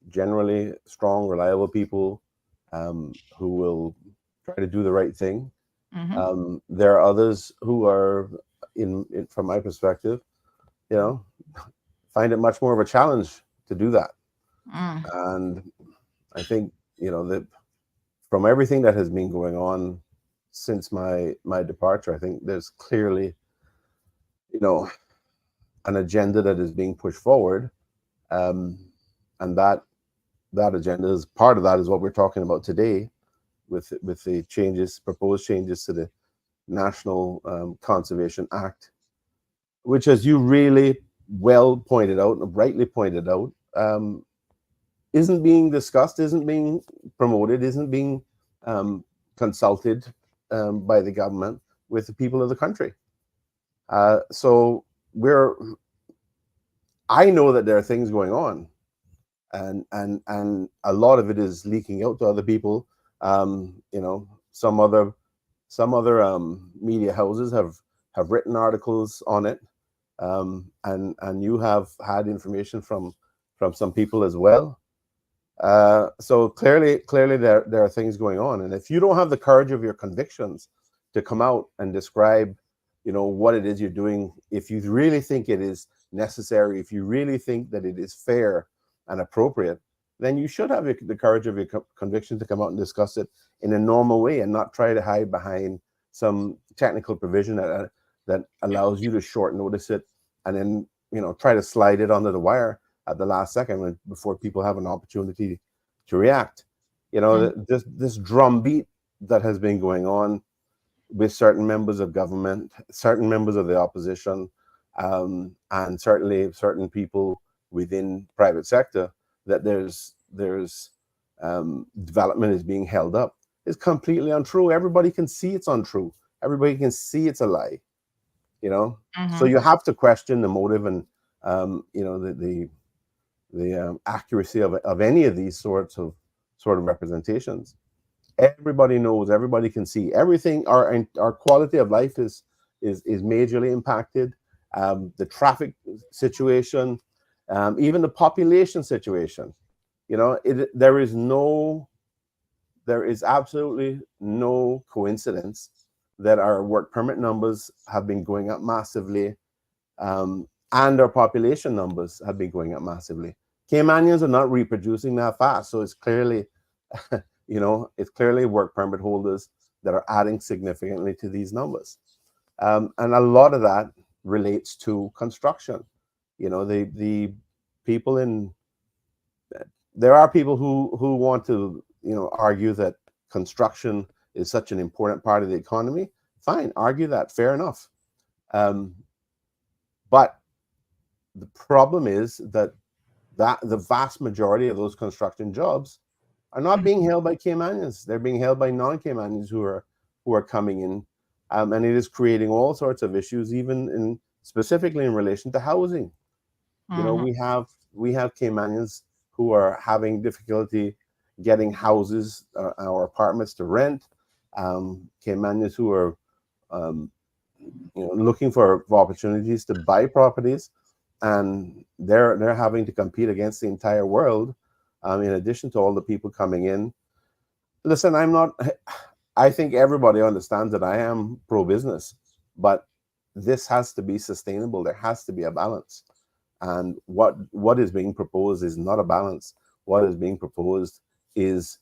generally strong, reliable people who will try to do the right thing. Mm-hmm. There are others who are, from my perspective, find it much more of a challenge to do that. And I think, that from everything that has been going on since my departure, I think there's clearly, an agenda that is being pushed forward. And that agenda is part of that is what we're talking about today with the proposed changes to the National Conservation Act, which, as you really well pointed out and rightly pointed out, isn't being discussed, isn't being promoted, isn't being consulted by the government with the people of the country. So I know that there are things going on, and a lot of it is leaking out to other people. Some other media houses have written articles on it, and you have had information from some people as well. So clearly there are things going on, and if you don't have the courage of your convictions to come out and describe, what it is you're doing, if you really think it is necessary, if you really think that it is fair and appropriate, then you should have the courage of your conviction to come out and discuss it in a normal way and not try to hide behind some technical provision that allows you to short notice it and then try to slide it under the wire at the last second before people have an opportunity to react. This drumbeat that has been going on with certain members of government, certain members of the opposition, and certainly certain people within private sector, that there's development is being held up, is completely untrue. Everybody can see it's untrue. Everybody can see it's a lie. So you have to question the motive and the accuracy of any of these sort of representations. Everybody knows, everybody can see everything. Our quality of life is majorly impacted. The traffic situation, even the population situation. There is absolutely no coincidence that our work permit numbers have been going up massively, and our population numbers have been going up massively. Caymanians are not reproducing that fast, so it's clearly, it's clearly work permit holders that are adding significantly to these numbers, and a lot of that relates to construction. The people there are people who want to argue that construction is such an important part of the economy. Fine, argue that, fair enough. But the problem is that the vast majority of those construction jobs are not being held by Caymanians. They're being held by non-Caymanians who are coming in, and it is creating all sorts of issues, even specifically in relation to housing. We have Caymanians who are having difficulty getting houses or apartments to rent. Caymanians who are looking for opportunities to buy properties, and they're having to compete against the entire world, in addition to all the people coming in. Listen, I think everybody understands that I am pro-business, but this has to be sustainable. There has to be a balance. And what is being proposed is not a balance. What is being proposed is,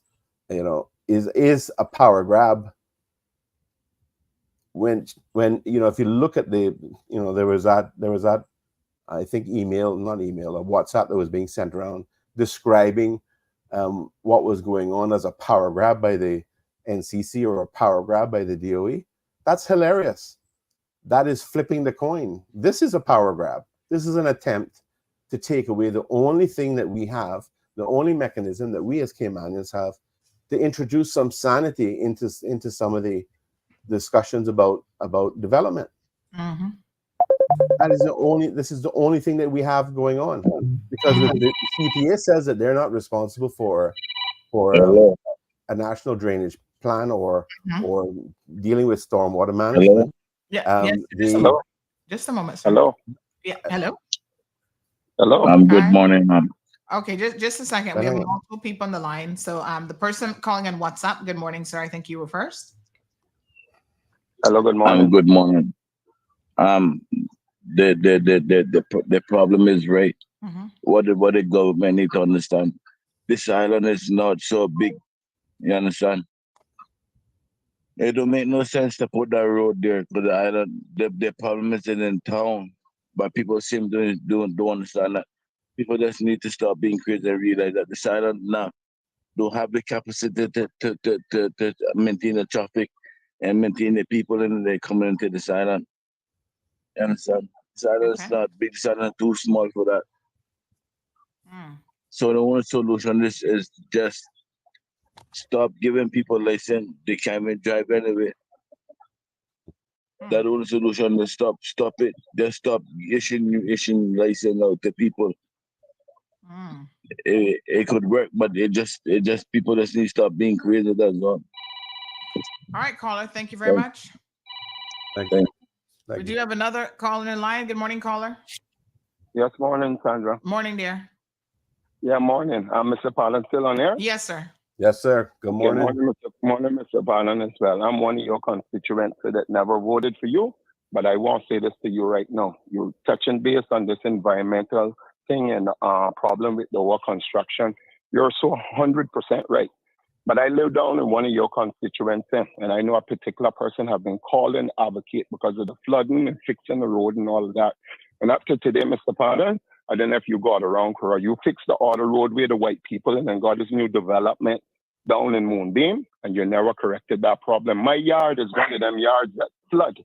is a power grab. When if you look at there was that I think a WhatsApp that was being sent around describing what was going on as a power grab by the NCC or a power grab by the DOE. That's hilarious. That is flipping the coin. This is a power grab. This is an attempt to take away the only thing that we have, the only mechanism that we as Caymanians have to introduce some sanity into some of the discussions about development. Mm-hmm. This is the only thing that we have going on, because the CPA says that they're not responsible for a national drainage plan or dealing with stormwater management. Just a moment, sir. Hello. Yeah. Hello. Hello. Good morning, ma'am. Okay, just a second. We have multiple people on the line. So the person calling on WhatsApp, good morning, sir. I think you were first. Hello, good morning. Good morning. The problem is right. Mm-hmm. What the government need to understand. This island is not so big. You understand? It don't make no sense to put that road there to the island. The problem is in town, but people seem to don't understand that. People just need to stop being crazy and realize that this island now don't have the capacity to maintain the traffic and maintain the people in they coming into this island. You understand? This island is not big. This island is too small for that. So the only solution is just stop giving people license. They can't even drive anyway. That only solution is stop it. Just stop issuing license out to people. It could work, but it just people just need to stop being crazy. That's all. All right, caller. Thank you very much. Thank you. We do have another caller in line. Good morning, caller. Yes, morning, Sandra. Morning, dear. Yeah, morning. Mr. Palin still on air? Yes, sir. Yes, sir. Good morning. Morning, Mr. Palin as well. I'm one of your constituents that never voted for you, but I won't say this to you right now. You're touching base on this environmental thing and problem with the work construction. You're so 100% right. But I live down in one of your constituents, and I know a particular person have been called and advocate because of the flooding and fixing the road and all of that. And up to today, Mr. Palin, I don't know if you got around, or you fixed the other roadway, the white people, and then got this new development down in Moonbeam, and you never corrected that problem. My yard is one of them yards that flood.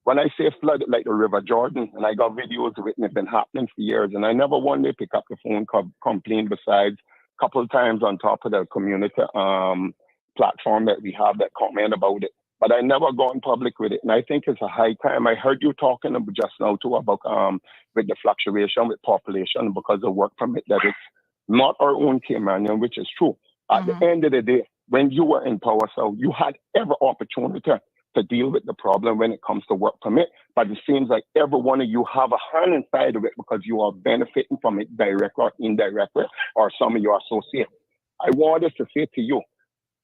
When I say flood, like the River Jordan, and I got videos of it, and it's been happening for years, and I never one day pick up the phone, complain besides a couple of times on top of the community platform that we have that comment about it. But I never gone public with it. And I think it's a high time. I heard you talking just now too about with the fluctuation with population because of work permit, that it's not our own Caymanian, which is true. At the end of the day, when you were in power, so you had every opportunity to deal with the problem when it comes to work permit. But it seems like every one of you have a hand inside of it because you are benefiting from it directly or indirectly, or some of your associates. I wanted to say to you,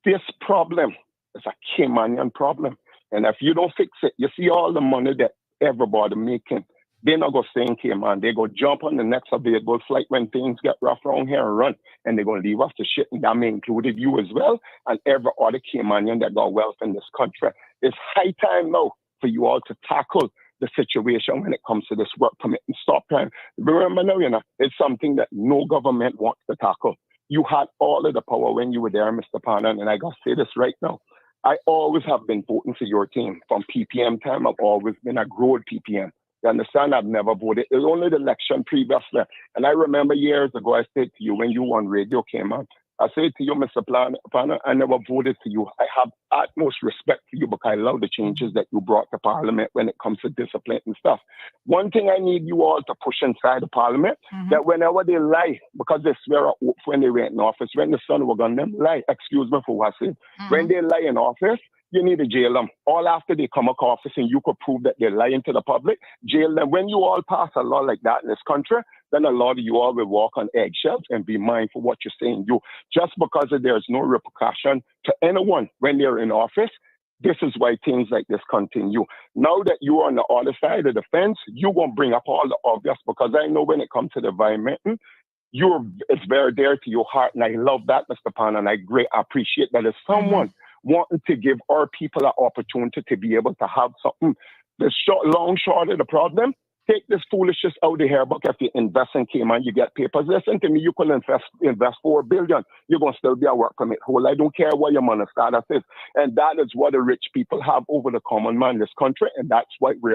this problem is a Caymanian problem. And if you don't fix it, you see all the money that everybody making, they're not going to stay in Cayman. They're going to jump on the next available flight when things get rough around here and run. And they're going to leave us the shit. And that may included you as well. And every other Caymanian that got wealth in this country. It's high time now for you all to tackle the situation when it comes to this work permit and stop time. Remember now, it's something that no government wants to tackle. You had all of the power when you were there, Mr. Panan, and I got to say this right now. I always have been voting for your team. From PPM time, I've always been a growth PPM. You understand? I've never voted. It was only the election previously. And I remember years ago, I said to you, when you on radio came on, I said to you, Mr. Panan, I never voted for you. I have utmost respect for you because I love the changes that you brought to Parliament when it comes to discipline and stuff. One thing I need you all to push inside the Parliament, that whenever they lie, because they swear when they went in office, when the son was on them, lie, excuse me for what I said, when they lie in office, you need to jail them. All after they come out of office and you could prove that they're lying to the public, jail them. When you all pass a law like that in this country, then a lot of you all will walk on eggshells and be mindful what you're saying. You just because there's no repercussion to anyone when they're in office, This is why things like this continue. Now that you are on the other side of the fence, you're going to bring up all the obvious, because I know when it comes to the environment, it's very dear to your heart. And I love that, Mr. Pan, and I appreciate that as someone wanting to give our people an opportunity to be able to have something. The long short of the problem, take this foolishness out of here. But if you invest in Cayman, you get papers. Listen to me, you can invest $4 billion. You're going to still be a work permit holder. I don't care what your money status is. And that is what the rich people have over the common man in this country. And that's why we're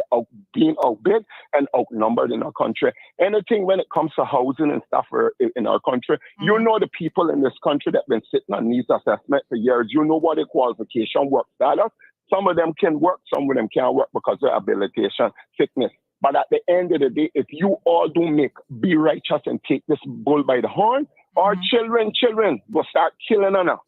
being outbid and outnumbered in our country. Anything when it comes to housing and stuff in our country, you know the people in this country that have been sitting on these assessments for years, you know what their qualification, work status. Some of them can work, some of them can't work because of habilitation, sickness. But at the end of the day, if you all don't be righteous and take this bull by the horn, our children will start killing us now.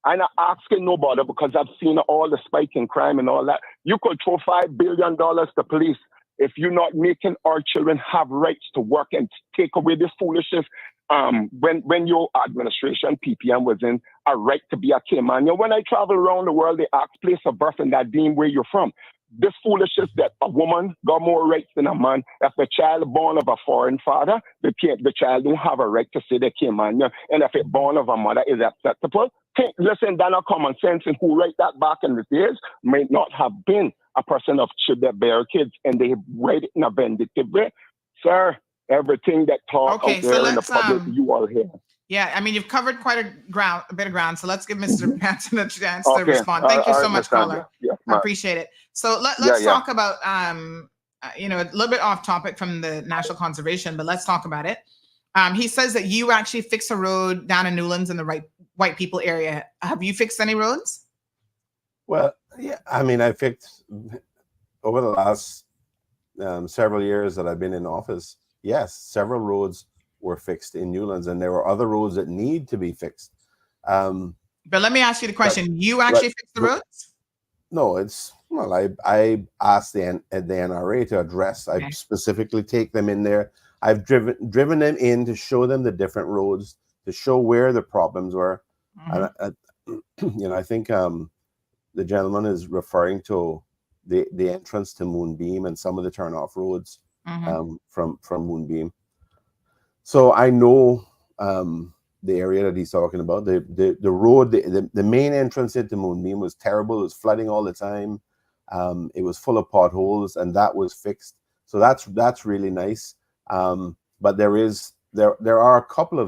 I'm not asking nobody, because I've seen all the spike in crime and all that. You could throw $5 billion to police if you're not making our children have rights to work and take away this foolishness. When your administration, PPM, was in a right to be a Caymanian. When I travel around the world, they ask place of birth and that deem where you're from. This foolishness that a woman got more rights than a man. If the child born of a foreign father, the child don't have a right to say they're Caymanian. And if it born of a mother is acceptable, listen, that's not common sense. And who write that back in the days might not have been a person of should that bear kids, and they write it in a vindictive way. Sir, everything that talk out there in the public, you all hear. Yeah, I mean, you've covered quite a bit of ground, so let's give Mr. Branson a chance to respond. Thank you so much, caller. I appreciate it. So let's talk about, a little bit off topic from the National Conservation, but let's talk about it. He says that you actually fixed a road down in Newlands in the white people area. Have you fixed any roads? Well, yeah, I mean, I fixed over the last several years that I've been in office. Yes, several roads were fixed in Newlands, and there were other roads that need to be fixed. But let me ask you the question: you actually fixed the roads? No, I asked the NRA to address. I specifically take them in there. I've driven them in to show them the different roads, to show where the problems were. And I think the gentleman is referring to the entrance to Moonbeam and some of the turnoff roads from Moonbeam. So I know the area that he's talking about. The road, the main entrance into Moonbeam was terrible. It was flooding all the time. It was full of potholes, and that was fixed. So that's really nice. But there are a couple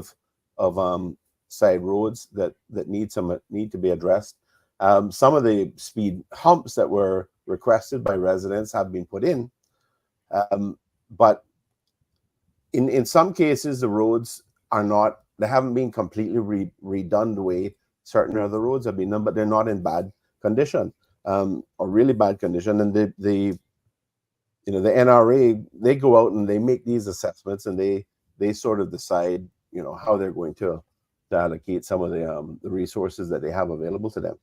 of side roads that need to be addressed. Some of the speed humps that were requested by residents have been put in, but in some cases the roads haven't been completely redone the way certain other roads have been done, but they're not in bad condition, or really bad condition. And the NRA, they go out and they make these assessments, and they sort of decide how they're going to allocate some of the resources that they have available to them.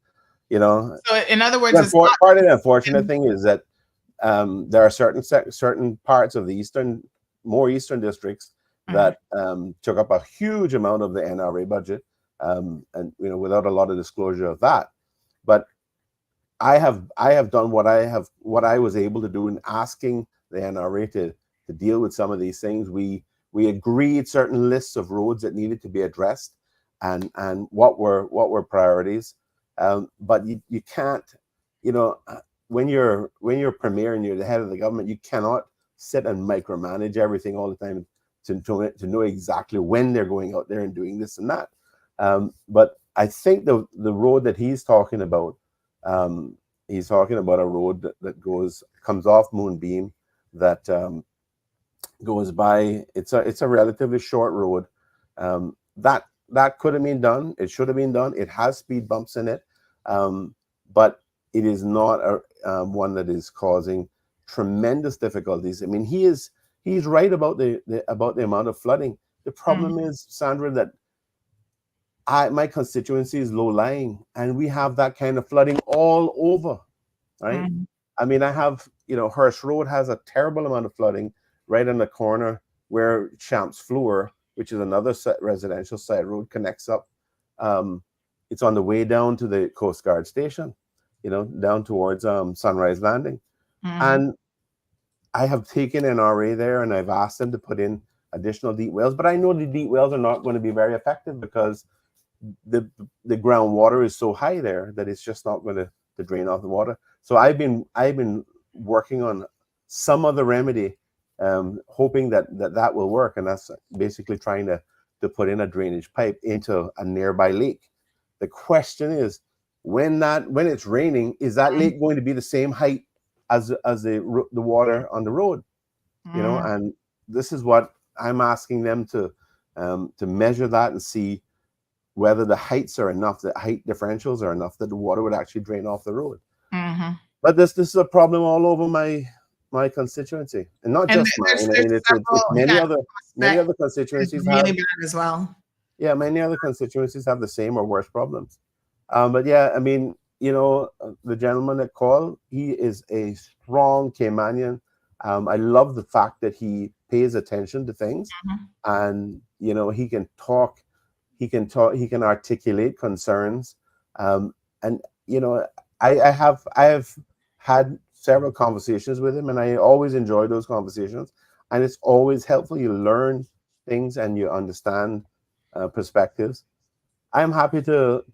So in other words, part of the unfortunate thing is that there are certain parts of the more eastern districts that took up a huge amount of the NRA budget, and without a lot of disclosure of that. But I have done what I was able to do in asking the NRA to deal with some of these things. We agreed certain lists of roads that needed to be addressed, and what were priorities. But you can't, when you're premier and you're the head of the government, you cannot sit and micromanage everything all the time to know exactly when they're going out there and doing this and that. But I think the road that he's talking about a road that comes off Moonbeam, that goes by. It's a relatively short road. That could have been done. It should have been done. It has speed bumps in it, but it is not one that is causing tremendous difficulties. I mean, he's right about the amount of flooding. The problem is, Sandra, that my constituency is low lying, and we have that kind of flooding all over, right? I mean, I have, Hirsch Road has a terrible amount of flooding right on the corner where Champs Floor, which is another residential side road, connects up. It's on the way down to the Coast Guard station. down towards Sunrise Landing. And I have taken an RA there, and I've asked them to put in additional deep wells, but I know the deep wells are not going to be very effective because the groundwater is so high there that it's just not going to drain off the water. So I've been working on some other remedy, hoping that will work, and that's basically trying to put in a drainage pipe into a nearby lake. The question is, when it's raining, is that lake going to be the same height as the water on the road? And this is what I'm asking them to measure that and see whether the heights are enough, the height differentials are enough that the water would actually drain off the road. But this is a problem all over my constituency, and not just mine. It's many other constituencies really bad as well. Yeah, many other constituencies have the same or worse problems. But yeah, I mean, the gentleman that called, he is a strong Caymanian. I love the fact that he pays attention to things, and he can talk, he can articulate concerns, and I have had several conversations with him, and I always enjoy those conversations, and it's always helpful. You learn things and you understand perspectives. I'm happy to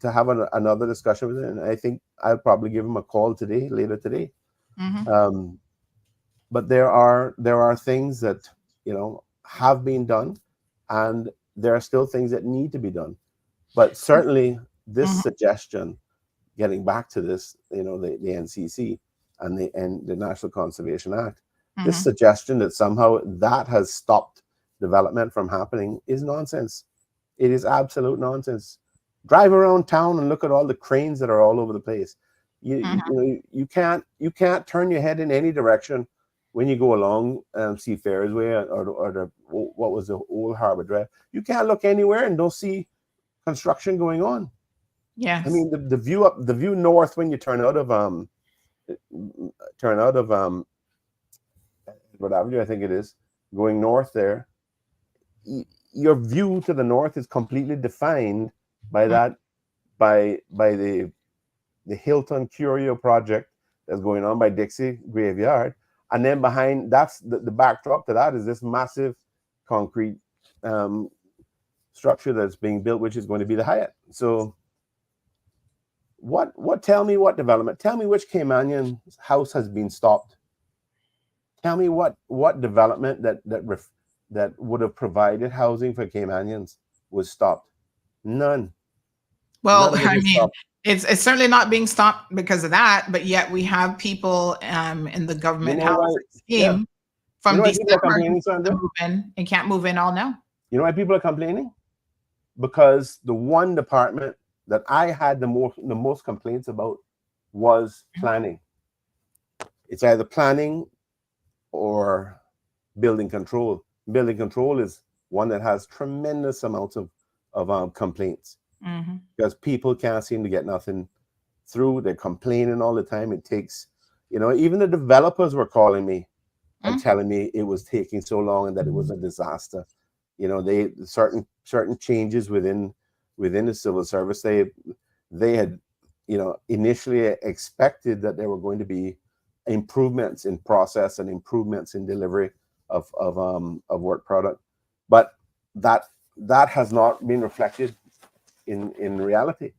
have another discussion with him, and I think I'll probably give him a call later today. But there are things that have been done, and there are still things that need to be done. But certainly this suggestion, getting back to this, the NCC and the National Conservation Act, this suggestion that somehow that has stopped development from happening is nonsense. It is absolute nonsense. Drive around town and look at all the cranes that are all over the place. You can't turn your head in any direction when you go along Seafarers Way or what was the Old Harbor Drive. You can't look anywhere and don't see construction going on. Yes. I mean, the view north when you turn out of Edward Avenue, I think it is, going north there, your view to the north is completely defined by the Hilton Curio project that's going on by Dixie Graveyard, and then behind that's the backdrop to that is this massive concrete structure that's being built, which is going to be the Hyatt. So tell me what development, tell me which Caymanian house has been stopped. Tell me what development that would have provided housing for Caymanians was stopped. None. Well, I mean, it's certainly not being stopped because of that, but yet we have people in the government housing scheme from December move in and can't move in all now. You know why people are complaining? Because the one department that I had the most complaints about was planning. It's either planning or building control. Building control is one that has tremendous amounts of complaints because people can't seem to get nothing through. They're complaining all the time. It takes, even the developers were calling me and telling me it was taking so long and that it was a disaster. They certain changes within the civil service. They had, initially expected that there were going to be improvements in process and improvements in delivery of work product, but that has not been reflected in reality.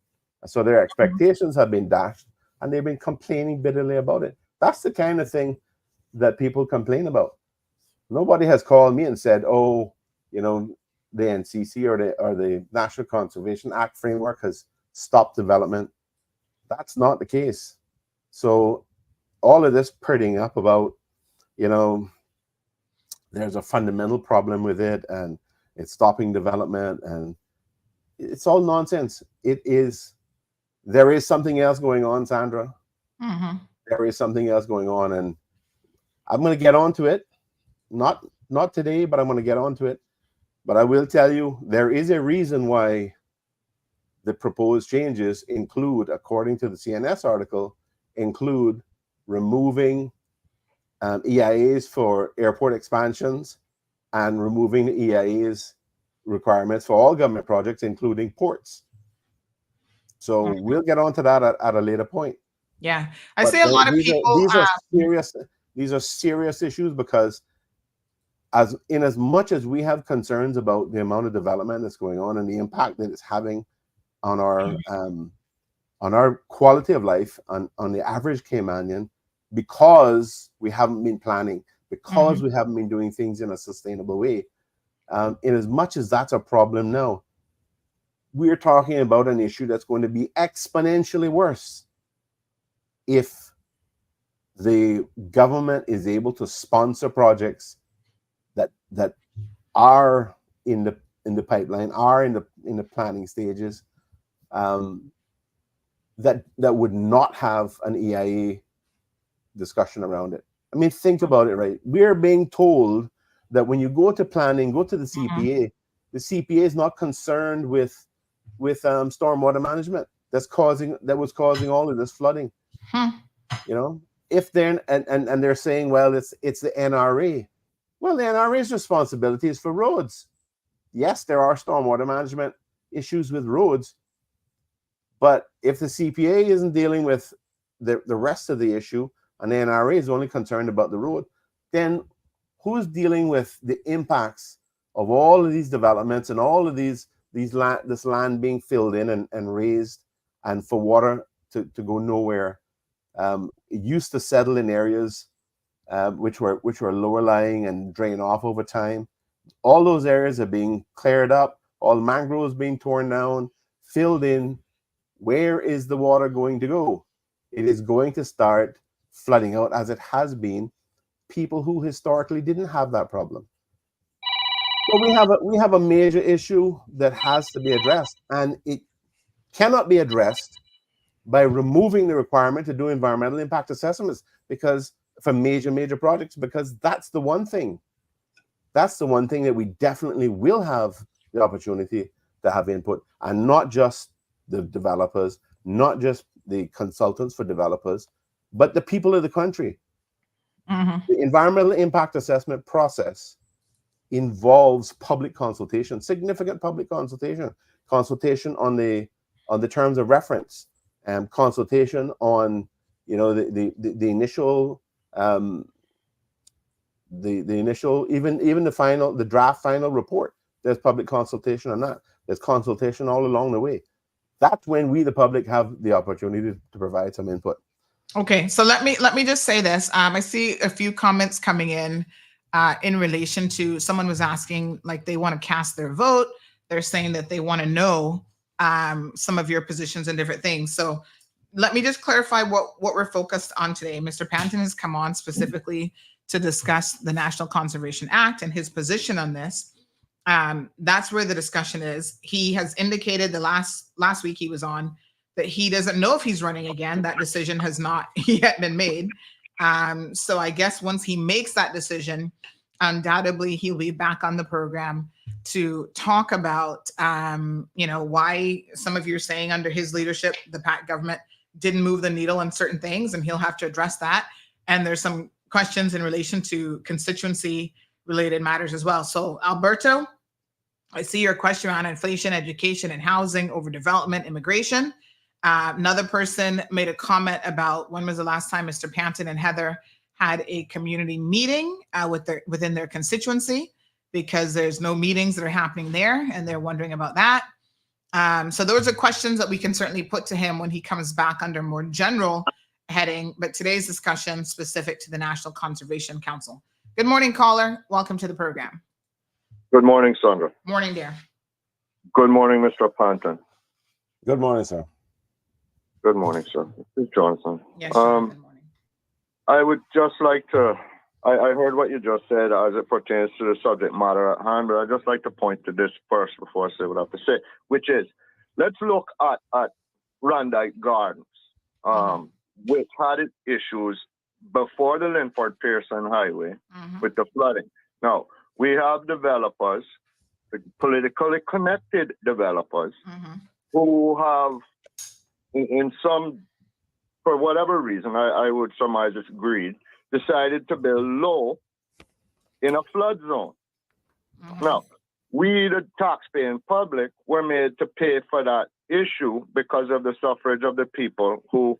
So their expectations have been dashed, and they've been complaining bitterly about it. That's the kind of thing that people complain about. Nobody has called me and said, "Oh, the NCC or the National Conservation Act framework has stopped development." That's not the case. So all of this prettying up about, there's a fundamental problem with it and it's stopping development, and it's all nonsense. There is something else going on, Sandra. There is something else going on, and I'm going to get onto it. Not today, but I'm going to get onto it. But I will tell you, there is a reason why the proposed changes include, according to the CNS article, include removing EIAs for airport expansions and removing the EIAs requirements for all government projects, including ports. So we'll get onto that at a later point. Yeah, I say a lot of people. These are serious issues because as much as we have concerns about the amount of development that's going on and the impact that it's having on our quality of life on the average Caymanian, because we haven't been planning, because we haven't been doing things in a sustainable way. In as much as that's a problem now, we're talking about an issue that's going to be exponentially worse if the government is able to sponsor projects that are in the pipeline, are in the planning stages, that would not have an EIA discussion around it. I mean, think about it, right? We're being told that when you go to planning, go to the CPA, the CPA is not concerned with stormwater management that was causing all of this flooding. You know, if they're and they're saying, well, it's the NRA. Well, the NRA's responsibility is for roads. Yes, there are stormwater management issues with roads, but if the CPA isn't dealing with the rest of the issue and the NRA is only concerned about the road, then who's dealing with the impacts of all of these developments and all of this land being filled in and raised and for water to go nowhere? It used to settle in areas which were lower lying and drain off over time. All those areas are being cleared up, all mangroves being torn down, filled in. Where is the water going to go? It is going to start flooding out, as it has been, people who historically didn't have that problem. So we have a major issue that has to be addressed, and it cannot be addressed by removing the requirement to do environmental impact assessments for major projects, because that's the one thing that we definitely will have the opportunity to have input, and not just the developers, not just the consultants for developers, but the people of the country. The environmental impact assessment process involves public consultation, significant public consultation on the terms of reference, and consultation on the initial even the draft final report. There's public consultation on that. There's consultation all along the way. That's when we, the public, have the opportunity to provide some input. Okay, so let me just say this. I see a few comments coming in relation to someone was asking, like, they want to cast their vote. They're saying that they want to know some of your positions and different things. So let me just clarify what we're focused on today. Mr. Panton has come on specifically to discuss the National Conservation Act and his position on this. That's where the discussion is. He has indicated the last week he was on that he doesn't know if he's running again. That decision has not yet been made. So I guess once he makes that decision, undoubtedly he'll be back on the program to talk about, why some of you are saying under his leadership, the PAC government didn't move the needle on certain things, and he'll have to address that. And there's some questions in relation to constituency related matters as well. So Alberto, I see your question around inflation, education, and housing, overdevelopment, immigration. Another person made a comment about when was the last time Mr. Panton and Heather had a community meeting within their constituency, because there's no meetings that are happening there, and they're wondering about that. So those are questions that we can certainly put to him when he comes back under more general heading, but today's discussion specific to the National Conservation Council. Good morning, caller. Welcome to the program. Good morning, Sandra. Morning, dear. Good morning, Mr. Panton. Good morning, sir. Good morning, sir. This is Johnson. Yes, good morning. I would just like to, I heard what you just said as it pertains to the subject matter at hand, but I'd just like to point to this first before I say what I have to say, which is, let's look at Randite Gardens, which had its issues before the Linford Pearson Highway with the flooding. Now, we have developers, politically connected developers, who have, in some, for whatever reason, I would surmise it's greed, decided to build low in a flood zone. Now, we, the taxpaying public, were made to pay for that issue because of the suffrage of the people who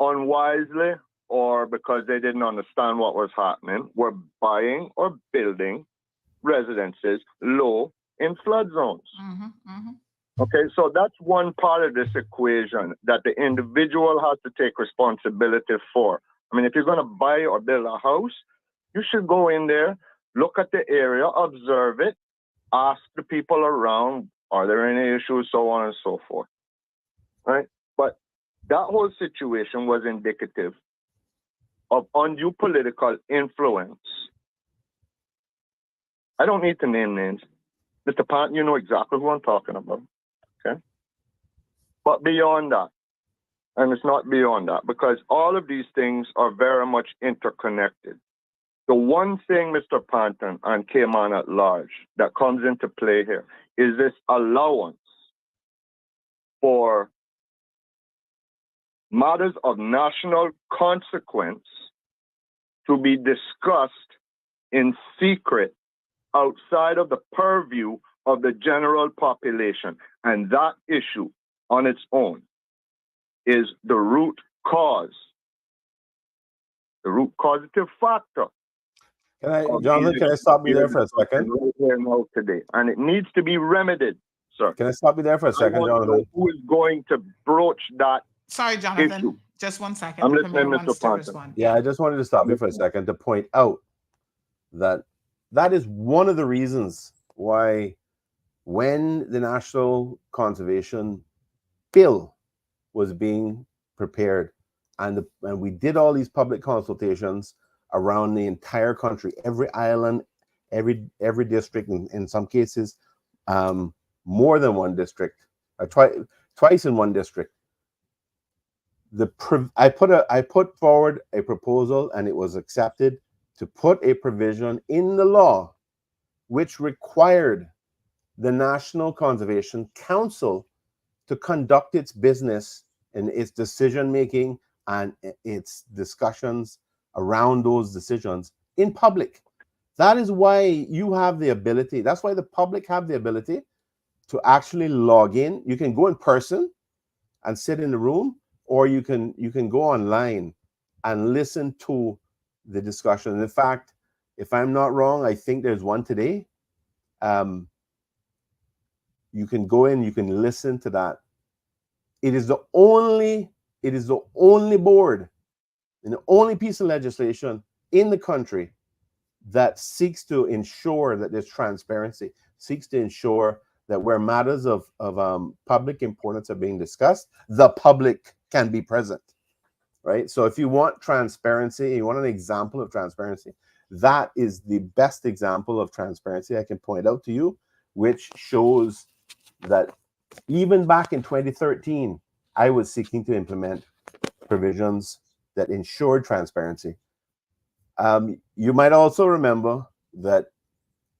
unwisely or because they didn't understand what was happening, were buying or building residences low in flood zones. Okay, so that's one part of this equation that the individual has to take responsibility for. I mean, if you're going to buy or build a house, you should go in there, look at the area, observe it, ask the people around, are there any issues, so on and so forth. Right? But that whole situation was indicative of undue political influence. I don't need to name names. Mr. Pant, you know exactly who I'm talking about. Okay? But beyond that, and it's not beyond that, because all of these things are very much interconnected. The one thing, Mr. Panton and Cayman at large, that comes into play here is this allowance for matters of national consequence to be discussed in secret outside of the purview of the general population. And that issue on its own is the root cause, the root causative factor. Jonathan, can I stop you there for a second? Right here now today. And it needs to be remedied, sir. Can I stop you there for a second, Jonathan? Who is going to broach that Sorry, Jonathan. issue? Just 1 second. I'm listening, Mr. Ponton. Yeah, I just wanted to stop you for a second to point out that that is one of the reasons why when the National Conservation Bill was being prepared and we did all these public consultations around the entire country, every island, every district, in some cases, more than one district, or twice in one district. I put forward a proposal and it was accepted to put a provision in the law which required the National Conservation Council to conduct its business and its decision making and its discussions around those decisions in public. That is why you have the ability, that's why the public have the ability to actually log in. You can go in person and sit in the room, or you can go online and listen to the discussion. And in fact, if I'm not wrong, I think there's one today. You can go in, you can listen to that. It is the only board and the only piece of legislation in the country that seeks to ensure that there's transparency, seeks to ensure that where matters of public importance are being discussed, the public can be present, right? So if you want transparency, you want an example of transparency, that is the best example of transparency I can point out to you, which shows that even back in 2013, I was seeking to implement provisions that ensured transparency. You might also remember that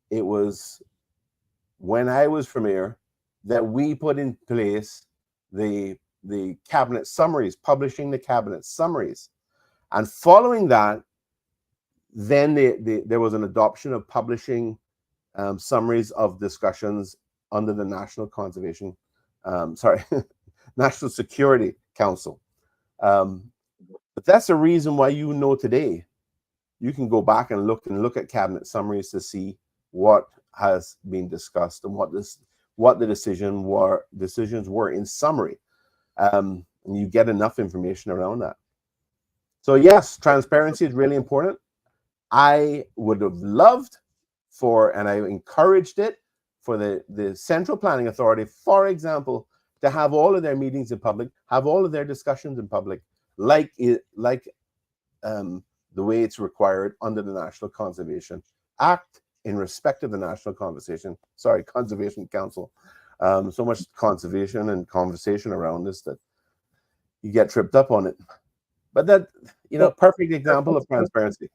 it was when I was Premier that we put in place the cabinet summaries, publishing the cabinet summaries. And following that, then there was an adoption of publishing summaries of discussions under the National Conservation, National Security Council. But that's the reason why you can go back and look at cabinet summaries to see what has been discussed and what the decisions were in summary. And you get enough information around that. So yes, transparency is really important. I would have loved and I encouraged it for the Central Planning Authority, for example, to have all of their meetings in public, have all of their discussions in public, like the way it's required under the National Conservation Act in respect of the National Conservation Council. So much conservation and conversation around this that you get tripped up on it. But that, perfect example of transparency.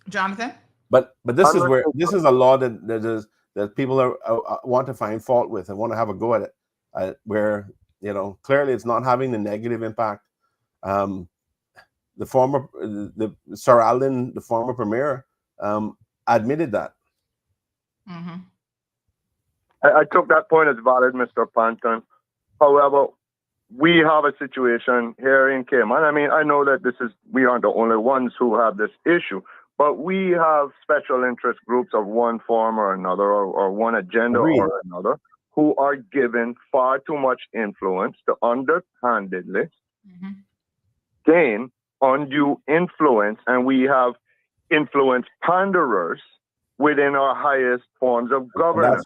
Jonathan? But this is a law that people want to find fault with and want to have a go at it, where clearly it's not having the negative impact. Sir Alden, the former Premier, admitted that. Mm-hmm. I took that point as valid, Mr. Panton. However, we have a situation here in Cayman. I mean, I know that we aren't the only ones who have this issue, but we have special interest groups of one form or another, or one agenda or another, who are given far too much influence to underhandedly gain undue influence, and we have influence panderers within our highest forms of governance.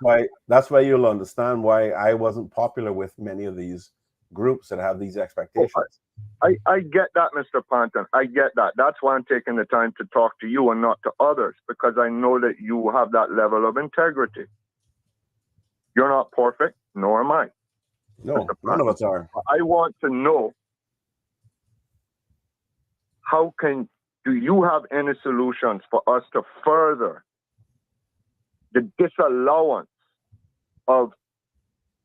That's why you'll understand why I wasn't popular with many of these groups that have these expectations. I get that, Mr. Panton. I get that. That's why I'm taking the time to talk to you and not to others, because I know that you have that level of integrity. You're not perfect, nor am I. No, none of us are. I want to know, do you have any solutions for us to further the disallowance of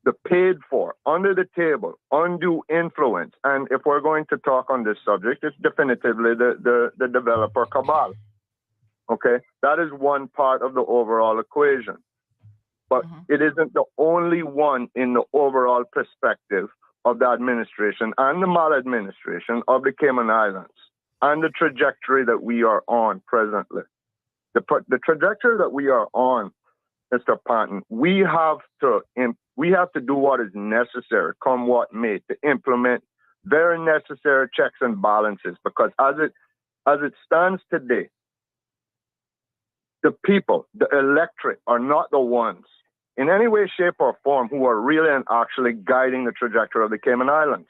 the paid for, under the table, undue influence? And if we're going to talk on this subject, it's definitively the developer cabal. Okay? That is one part of the overall equation. But it isn't the only one in the overall perspective of the administration and the maladministration of the Cayman Islands and the trajectory that we are on presently. The trajectory that we are on, Mr. Panton, we have to do what is necessary, come what may, to implement very necessary checks and balances. Because as it stands today, the people, the electorate, are not the ones in any way, shape, or form who are really and actually guiding the trajectory of the Cayman Islands.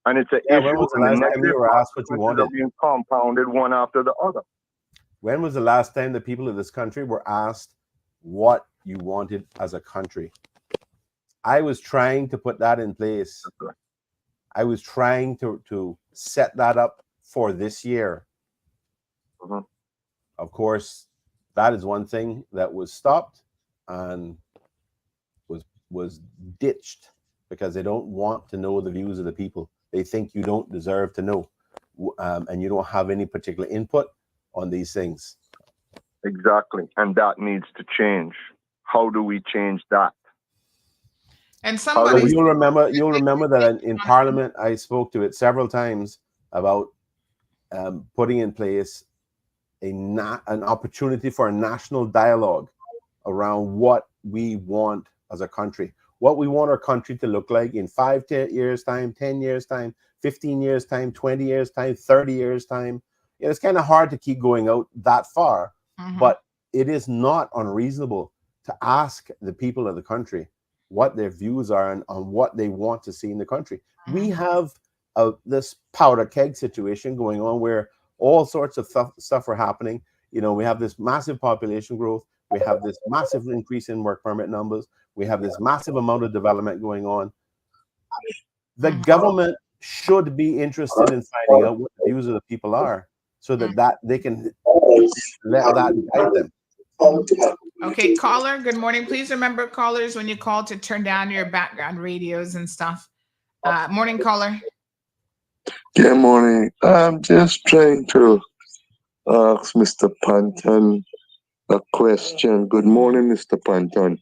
And it's an issue. When was the last time you were asked what you wanted? Being compounded one after the other. When was the last time the people of this country were asked what you wanted as a country? I was trying to put that in place. I was trying to set that up for this year. Of course, that is one thing that was stopped and was ditched because they don't want to know the views of the people. They think you don't deserve to know, and you don't have any particular input on these things. Exactly, and that needs to change. How do we change that? And somebody, you'll remember that in Parliament, I spoke to it several times about putting in place an opportunity for a national dialogue around what we want as a country, what we want our country to look like in 5 years time, 10 years time, 15 years time, 20 years time, 30 years time. It's kind of hard to keep going out that far, but it is not unreasonable to ask the people of the country what their views are and on what they want to see in the country. We have this powder keg situation going on where all sorts of stuff are happening. We have this massive population growth. We have this massive increase in work permit numbers. We have this massive amount of development going on. The government should be interested in finding out what the views of the people are, so that they can let that guide them. Okay, caller, good morning. Please remember, callers, when you call, to turn down your background radios and stuff. Morning, caller. Good morning. I'm just trying to ask Mr. Panton a question. Good morning, Mr. Panton.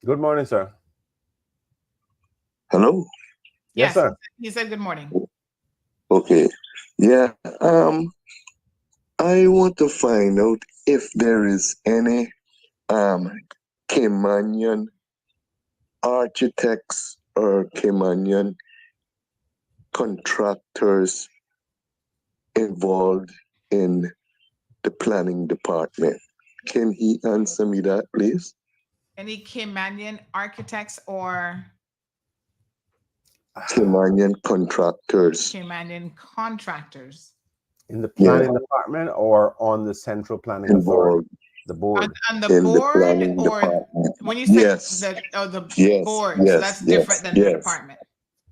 Good morning, sir. Hello? Yes, sir. He said good morning. Okay. Yeah. I want to find out if there is any Caymanian architects or Caymanian contractors involved in the planning department. Can he answer me that, please? Any Caymanian architects or Caymanian contractors? Caymanian contractors. In the planning department or on the central planning authority? The board. On the board, or when you say the board, so that's different than the department.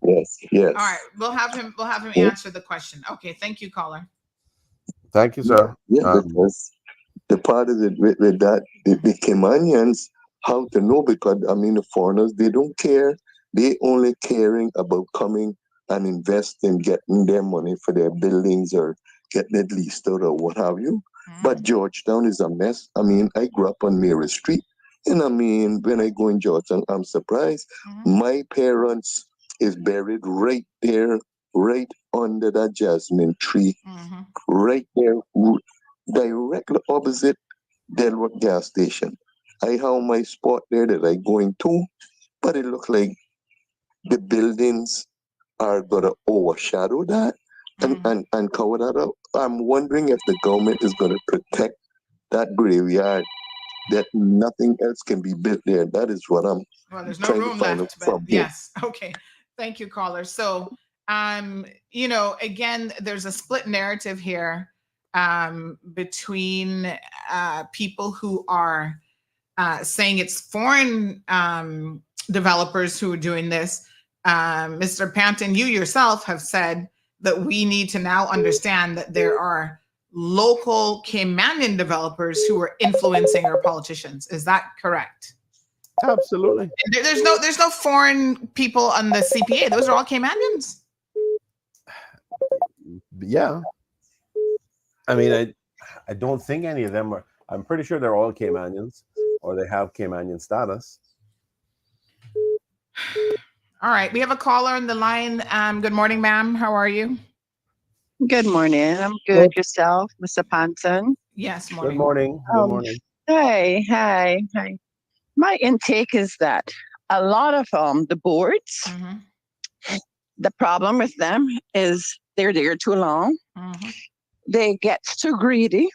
Yes. All right, we'll have him answer the question. Okay, thank you, caller. Thank you, sir. Because the part of it with that, the Caymanians, how to know, because the foreigners, they don't care. They only caring about coming and invest in getting their money for their buildings or getting it leased out or what have you. But Georgetown is a mess. I grew up on Mary Street, and when I go in Georgetown, I'm surprised. My parents is buried right there, right under that jasmine tree, right there, directly opposite Delwood gas station. I have my spot there that I going to, but it look like the buildings are gonna overshadow that and cover that up. I'm wondering if the government is gonna protect that graveyard, that nothing else can be built there. That is what I'm there's no trying room to find left, out but from here. yes. Okay. Thank you, caller. So, you know, again, there's a split narrative here between people who are saying it's foreign developers who are doing this. Mr. Panton, you yourself have said that we need to now understand that there are local Caymanian developers who are influencing our politicians. Is that correct? Absolutely. There's no foreign people on the CPA. Those are all Caymanians. Yeah. I mean, I don't think any of them are. I'm pretty sure they're all Caymanians, or they have Caymanian status. All right, we have a caller on the line. Good morning, ma'am. How are you? Good morning. I'm good. Yourself, Mr. Panton? Yes, morning. Good morning. Good morning. Hi. My intake is that a lot of the boards, the problem with them is they're there too long. They get too greedy.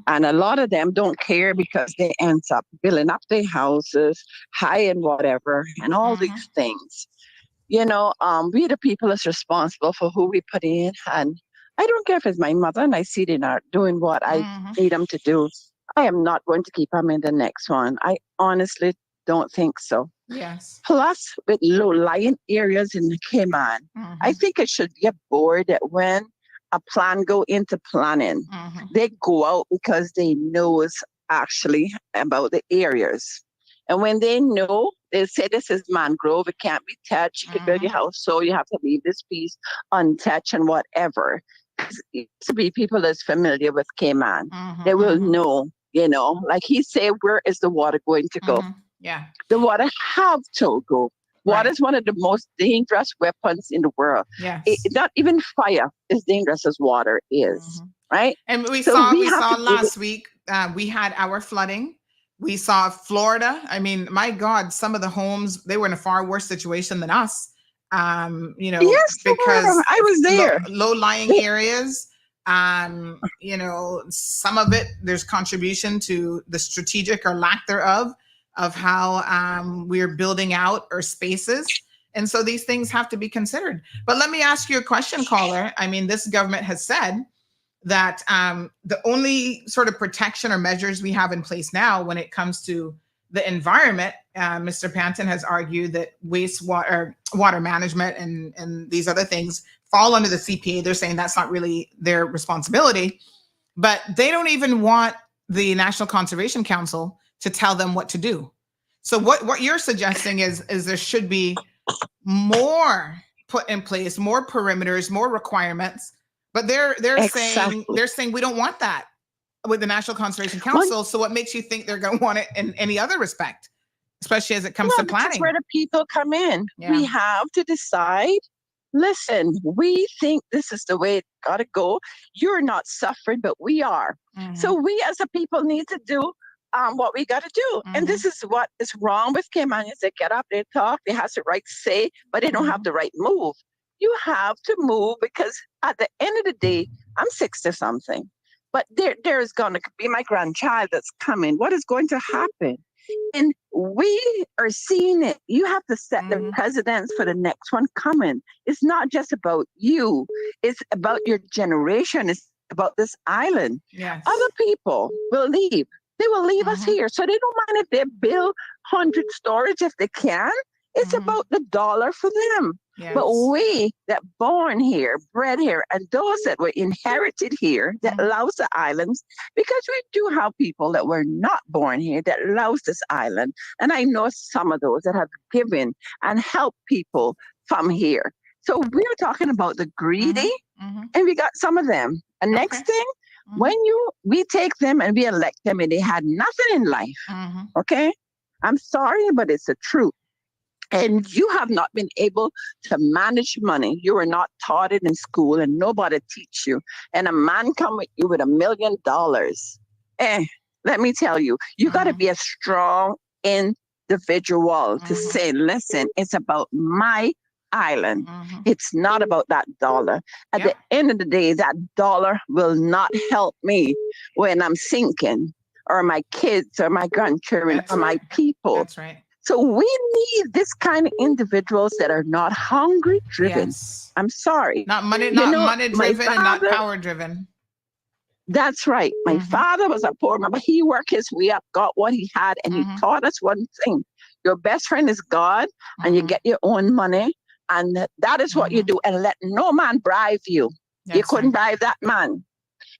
And a lot of them don't care because they end up building up their houses, high and whatever, and all these things. You know, we the people is responsible for who we put in. And I don't care if it's my mother and I see they're not doing what I need them to do. I am not going to keep them in the next one. I honestly don't think so. Yes. Plus, with low-lying areas in the Cayman, I think it should be a board that when a plan go into planning, they go out because they knows actually about the areas. And when they know, they say this is mangrove, it can't be touched, you can build your house, so you have to leave this piece untouched and whatever. It used to be people that's familiar with Cayman. They will know, you know, like he said, where is the water going to go? Yeah. The water have to go. Water is one of the most dangerous weapons in the world. Yes. Not even fire is dangerous as water is, right? And we So saw we have to last week, we had our flooding. We saw Florida. I mean, my God, some of the homes, they were in a far worse situation than us. You know, yes, because I was there. Low-lying areas. You know, some of it, there's contribution to the strategic or lack thereof of how we're building out our spaces. And so these things have to be considered. But let me ask you a question, caller. I mean, this government has said that the only sort of protection or measures we have in place now when it comes to the environment, Mr. Panton has argued that wastewater, water management and these other things fall under the CPA. They're saying that's not really their responsibility, but they don't even want the National Conservation Council to tell them what to do. So what you're suggesting is there should be more put in place, more perimeters, more requirements. But they're saying we don't want that with the National Conservation Council. So what makes you think they're going to want it in any other respect, especially as it comes to planning? That's where the people come in. Yeah. We have to decide. Listen, we think this is the way it got to go. You're not suffering, but we are. So we as a people need to do what we got to do. And this is what is wrong with Caymanians. They get up, they talk, they have the right to say, but they don't have the right move. You have to move because at the end of the day, I'm 60-something, but there is going to be my grandchild that's coming. What is going to happen? And we are seeing it. You have to set the precedents for the next one coming. It's not just about you. It's about your generation. It's about this island. Yes. Other people will leave. They will leave us here. So they don't mind if they build 100 storage if they can. It's about the dollar for them. Yes. But we that born here, bred here, and those that were inherited here that loves the islands, because we do have people that were not born here that loves this island. And I know some of those that have given and helped people from here. So we're talking about the greedy, and we got some of them. And next thing, when we take them and we elect them and they had nothing in life, okay? I'm sorry, but it's the truth. and you have not been able to manage money. You were not taught it in school and nobody teach you. And a man come with you with $1 million. Let me tell you, you got to be a strong individual to say, listen, it's about my island. It's not about that dollar. At the end of the day, that dollar will not help me when I'm sinking, or my kids, or my grandchildren, or my people. That's right. So we need this kind of individuals that are not hungry driven. Yes. I'm sorry. Not money driven and not power driven. That's right. My father was a poor man, but he worked his way up, got what he had, and he taught us one thing. Your best friend is God, and you get your own money, and that is what you do. And let no man bribe you. You couldn't bribe that man.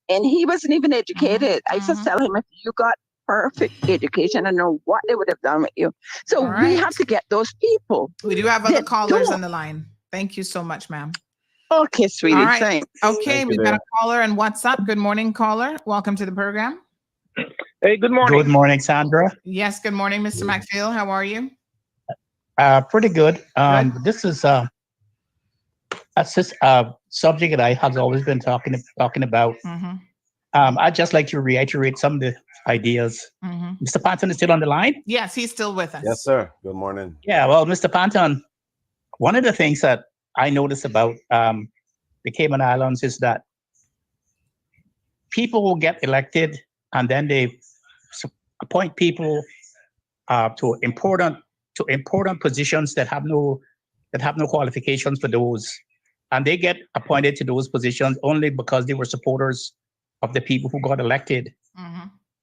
And he wasn't even educated. I used to tell him, if you got perfect education, I know what they would have done with you. So we have to get those people. We do have other callers on the line. Thank you so much, ma'am. Okay, sweetie. All right. Thanks. Okay, we've got a caller and what's up? Good morning, caller. Welcome to the program. Hey, good morning. Good morning, Sandra. Yes, good morning, Mr. McPhail. How are you? Pretty good. This is a subject that I have always been talking about. I'd just like to reiterate some of the ideas. Mr. Panton is still on the line? Yes, he's still with us. Yes, sir. Good morning. Yeah, well, Mr. Panton, one of the things that I noticed about the Cayman Islands is that people will get elected and then they appoint people to important positions that have no qualifications for those, and they get appointed to those positions only because they were supporters of the people who got elected.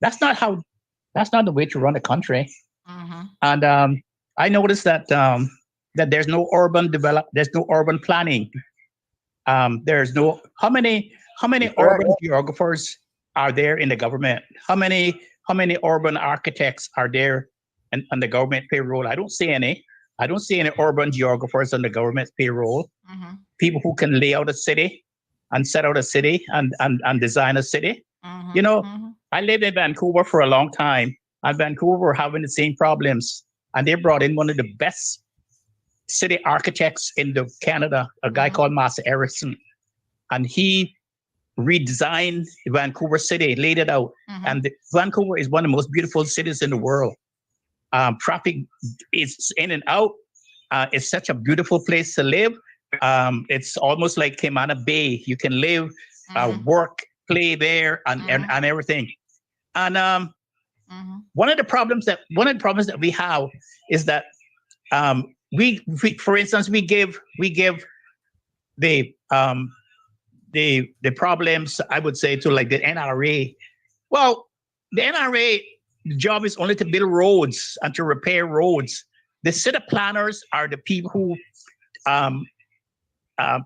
That's not the way to run a country. And I noticed that that there's no urban planning. There's no how many urban geographers are there in the government? How many urban architects are there on the government payroll? I don't see any. I don't see any urban geographers on the government payroll. People who can lay out a city and set out a city and design a city. You know, I lived in Vancouver for a long time, and Vancouver were having the same problems. And they brought in one of the best city architects in Canada, a guy called Master Erickson. And he redesigned the Vancouver city, laid it out. And Vancouver is one of the most beautiful cities in the world. Traffic is in and out. It's such a beautiful place to live. It's almost like Caymanian Bay. You can live, work, play there, and everything. And one of the problems that we have is that we for instance, we give the problems, I would say, to like the NRA. Well, the NRA job is only to build roads and to repair roads. The city planners are the people who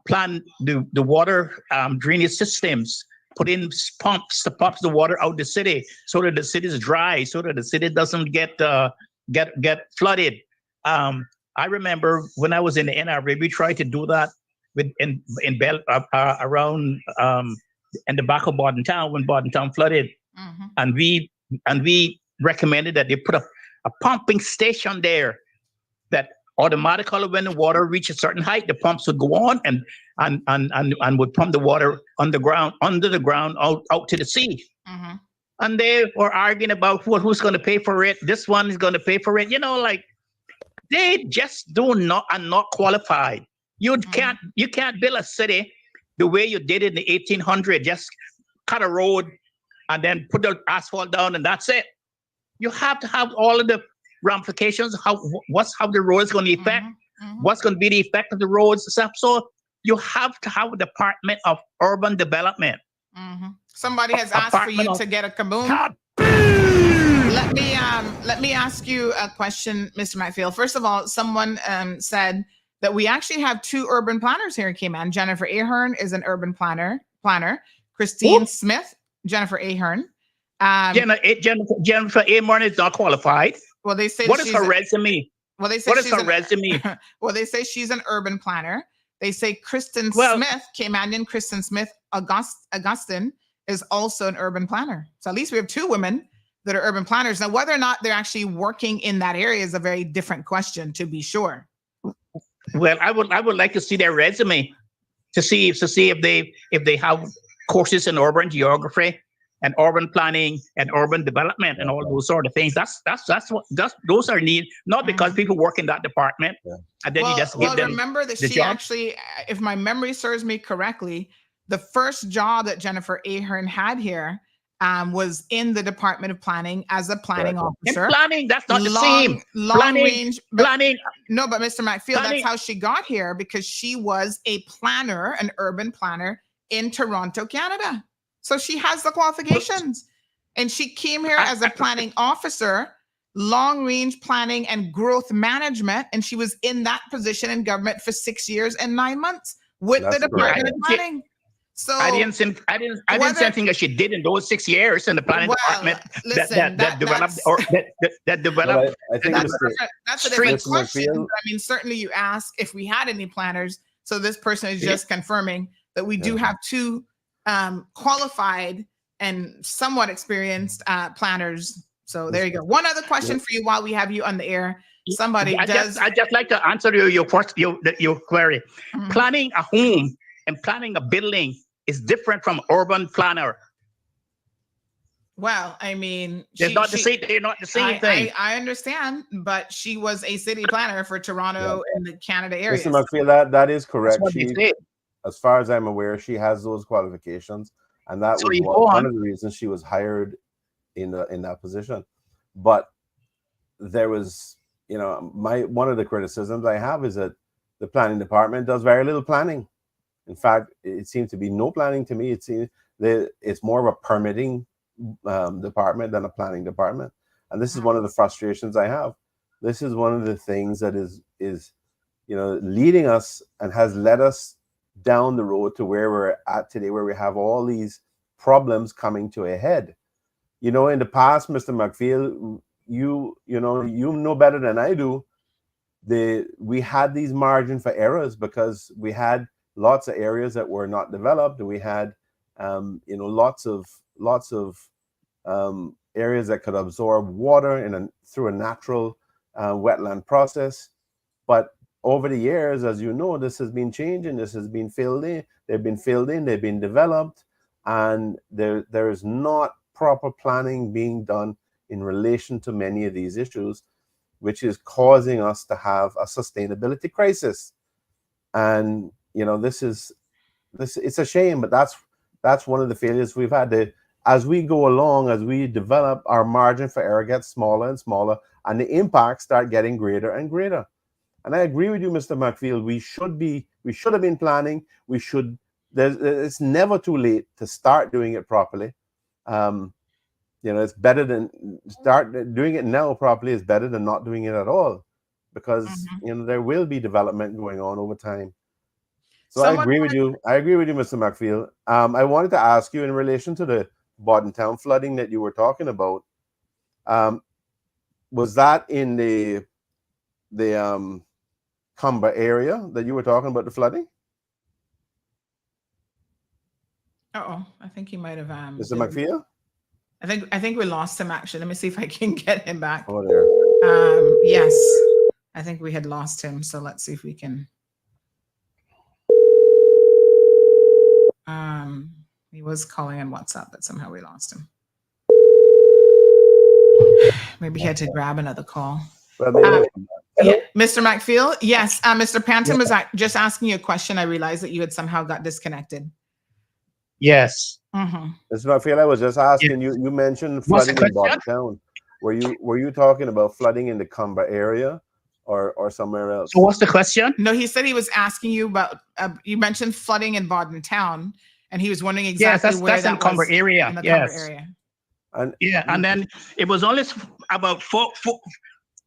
plan the water drainage systems, put in pumps to pump the water out the city so that the city is dry, so that the city doesn't get flooded. I remember when I was in the NRA, we tried to do that around in the back of Bordentown when Bordentown flooded, and we recommended that they put a pumping station there that automatically, when the water reached a certain height, the pumps would go on and would pump the water under the ground out to the sea. And they were arguing about who's going to pay for it. This one is going to pay for it. You know, like they just are not qualified. You can't build a city the way you did in the 1800s. Just cut a road and then put the asphalt down and that's it. You have to have all of the ramifications, how the road is going to affect, what's going to be the effect of the roads and stuff. So you have to have a Department of Urban Development. Somebody has asked for you to get a kaboom. Let me ask you a question, Mr. McPhail. First of all, someone said that we actually have two urban planners here in Cayman. Jennifer Ahern is an urban planner. Christine Smith, Jennifer Ahern. Jennifer Ahern is not qualified. Well, they say what is her resume? Well, they say what is her resume? Well, they say she's an urban planner. They say Kristen Smith, Caymanian Kristen Smith Augustine, is also an urban planner. So at least we have two women that are urban planners. Now, whether or not they're actually working in that area is a very different question, to be sure. Well, I would like to see their resume to see if they have courses in urban geography and urban planning and urban development and all those sort of things. Those are needed, not because people work in that department and then you just give them remember that the she job. actually, if my memory serves me correctly, the first job that Jennifer Ahern had here was in the Department of Planning as a planning officer. In planning, that's not the same. Long range planning. No, but Mr. McField, Planning. that's how she got here, because she was a planner, an urban planner in Toronto, Canada. So she has the qualifications. And she came here as a planning officer, long range planning and growth management. And she was in that position in government for 6 years and 9 months with the Department of Planning. So I didn't see anything that she did in those 6 years in the planning department that developed. I think that's a different question. I mean, certainly you ask if we had any planners. So this person is just confirming that we do have two qualified and somewhat experienced planners. So there you go. One other question for you while we have you on the air. I just like to answer your query. Planning a home and planning a building is different from urban planner. Well, I mean, they're not the same thing. I understand, but she was a city planner for Toronto and the Canada area. Mr. McField, that is correct. As far as I'm aware, she has those qualifications, and that was one of the reasons she was hired in that position. But there was, one of the criticisms I have is that the planning department does very little planning. In fact, it seems to be no planning to me. It's more of a permitting department than a planning department, and this is one of the frustrations I have. This is one of the things that is leading us and has led us down the road to where we're at today, where we have all these problems coming to a head. In the past, Mr. McField, you know better than I do. We had these margin for errors because we had lots of areas that were not developed. We had, lots of areas that could absorb water through a natural wetland process. But over the years, as you know, this has been changing. This has been filled in. They've been filled in. They've been developed, and there is not proper planning being done in relation to many of these issues, which is causing us to have a sustainability crisis. And it's a shame, but that's one of the failures we've had. As we go along, as we develop, our margin for error gets smaller and smaller, and the impacts start getting greater and greater. And I agree with you, Mr. McField. We should have been planning. It's never too late to start doing it properly. It's better than start doing it now properly is better than not doing it at all, because there will be development going on over time. So I agree with you. I agree with you, Mr. McField. I wanted to ask you in relation to the Bordentown flooding that you were talking about. Was that in the Cumber area that you were talking about, the flooding? I think he might have. Mr. McField? I think we lost him, actually. Let me see if I can get him back. Oh, there. Yes, I think we had lost him. So let's see if we can. He was calling on WhatsApp, but somehow we lost him. Maybe he had to grab another call. Mr. McField, yes. Mr. Panton was just asking you a question. I realized that you had somehow got disconnected. Yes. Mr. McField, I was just asking you. You mentioned flooding in Bordentown. Were you talking about flooding in the Cumber area or somewhere else? So what's the question? No, he said he was asking you about. You mentioned flooding in Bordentown, and he was wondering exactly where that in Cumber was area. in the Cumber area. And then it was only about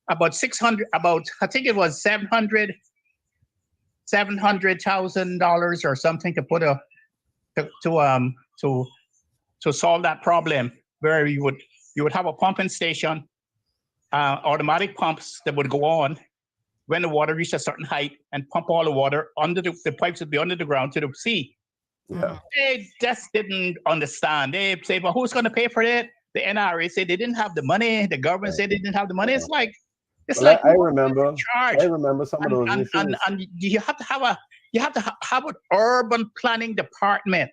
about 600. I think it was $700,000 or something to put to solve that problem, where you would have a pumping station, automatic pumps that would go on when the water reached a certain height and pump all the water under the pipes would be under the ground to the sea. Yeah. They just didn't understand. They say, "But who's going to pay for it? the NRA said they didn't have the money. The government said they didn't have the money. It's like I remember. I remember some of those issues. And you have to have an urban planning department,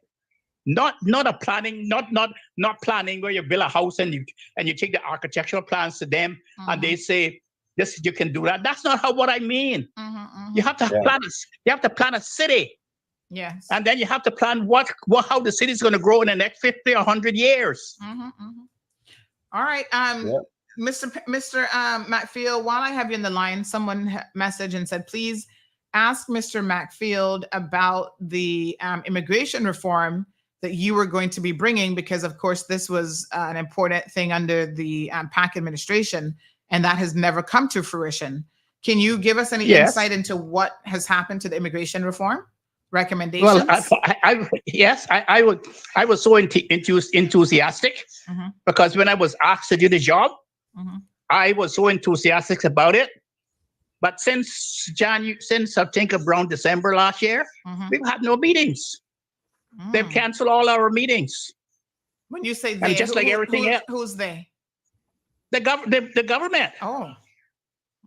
not a planning, not planning where you build a house and you take the architectural plans to them and they say this you can do that. That's not what I mean. You have to plan a city. Yes. And then you have to plan how the city is going to grow in the next 50 or 100 years. All right. Mr. Macfield, while I have you in the line, someone messaged and said, please ask Mr. Macfield about the immigration reform that you were going to be bringing, because of course this was an important thing under the PAC administration, and that has never come to fruition. Can you give us any insight into what has happened to the immigration reform recommendations? Well, I was so enthusiastic because when I was asked to do the job, I was so enthusiastic about it. But since I think around December last year, we've had no meetings. They've canceled all our meetings. When you say they, and just like everything else, who's they? The government. Oh,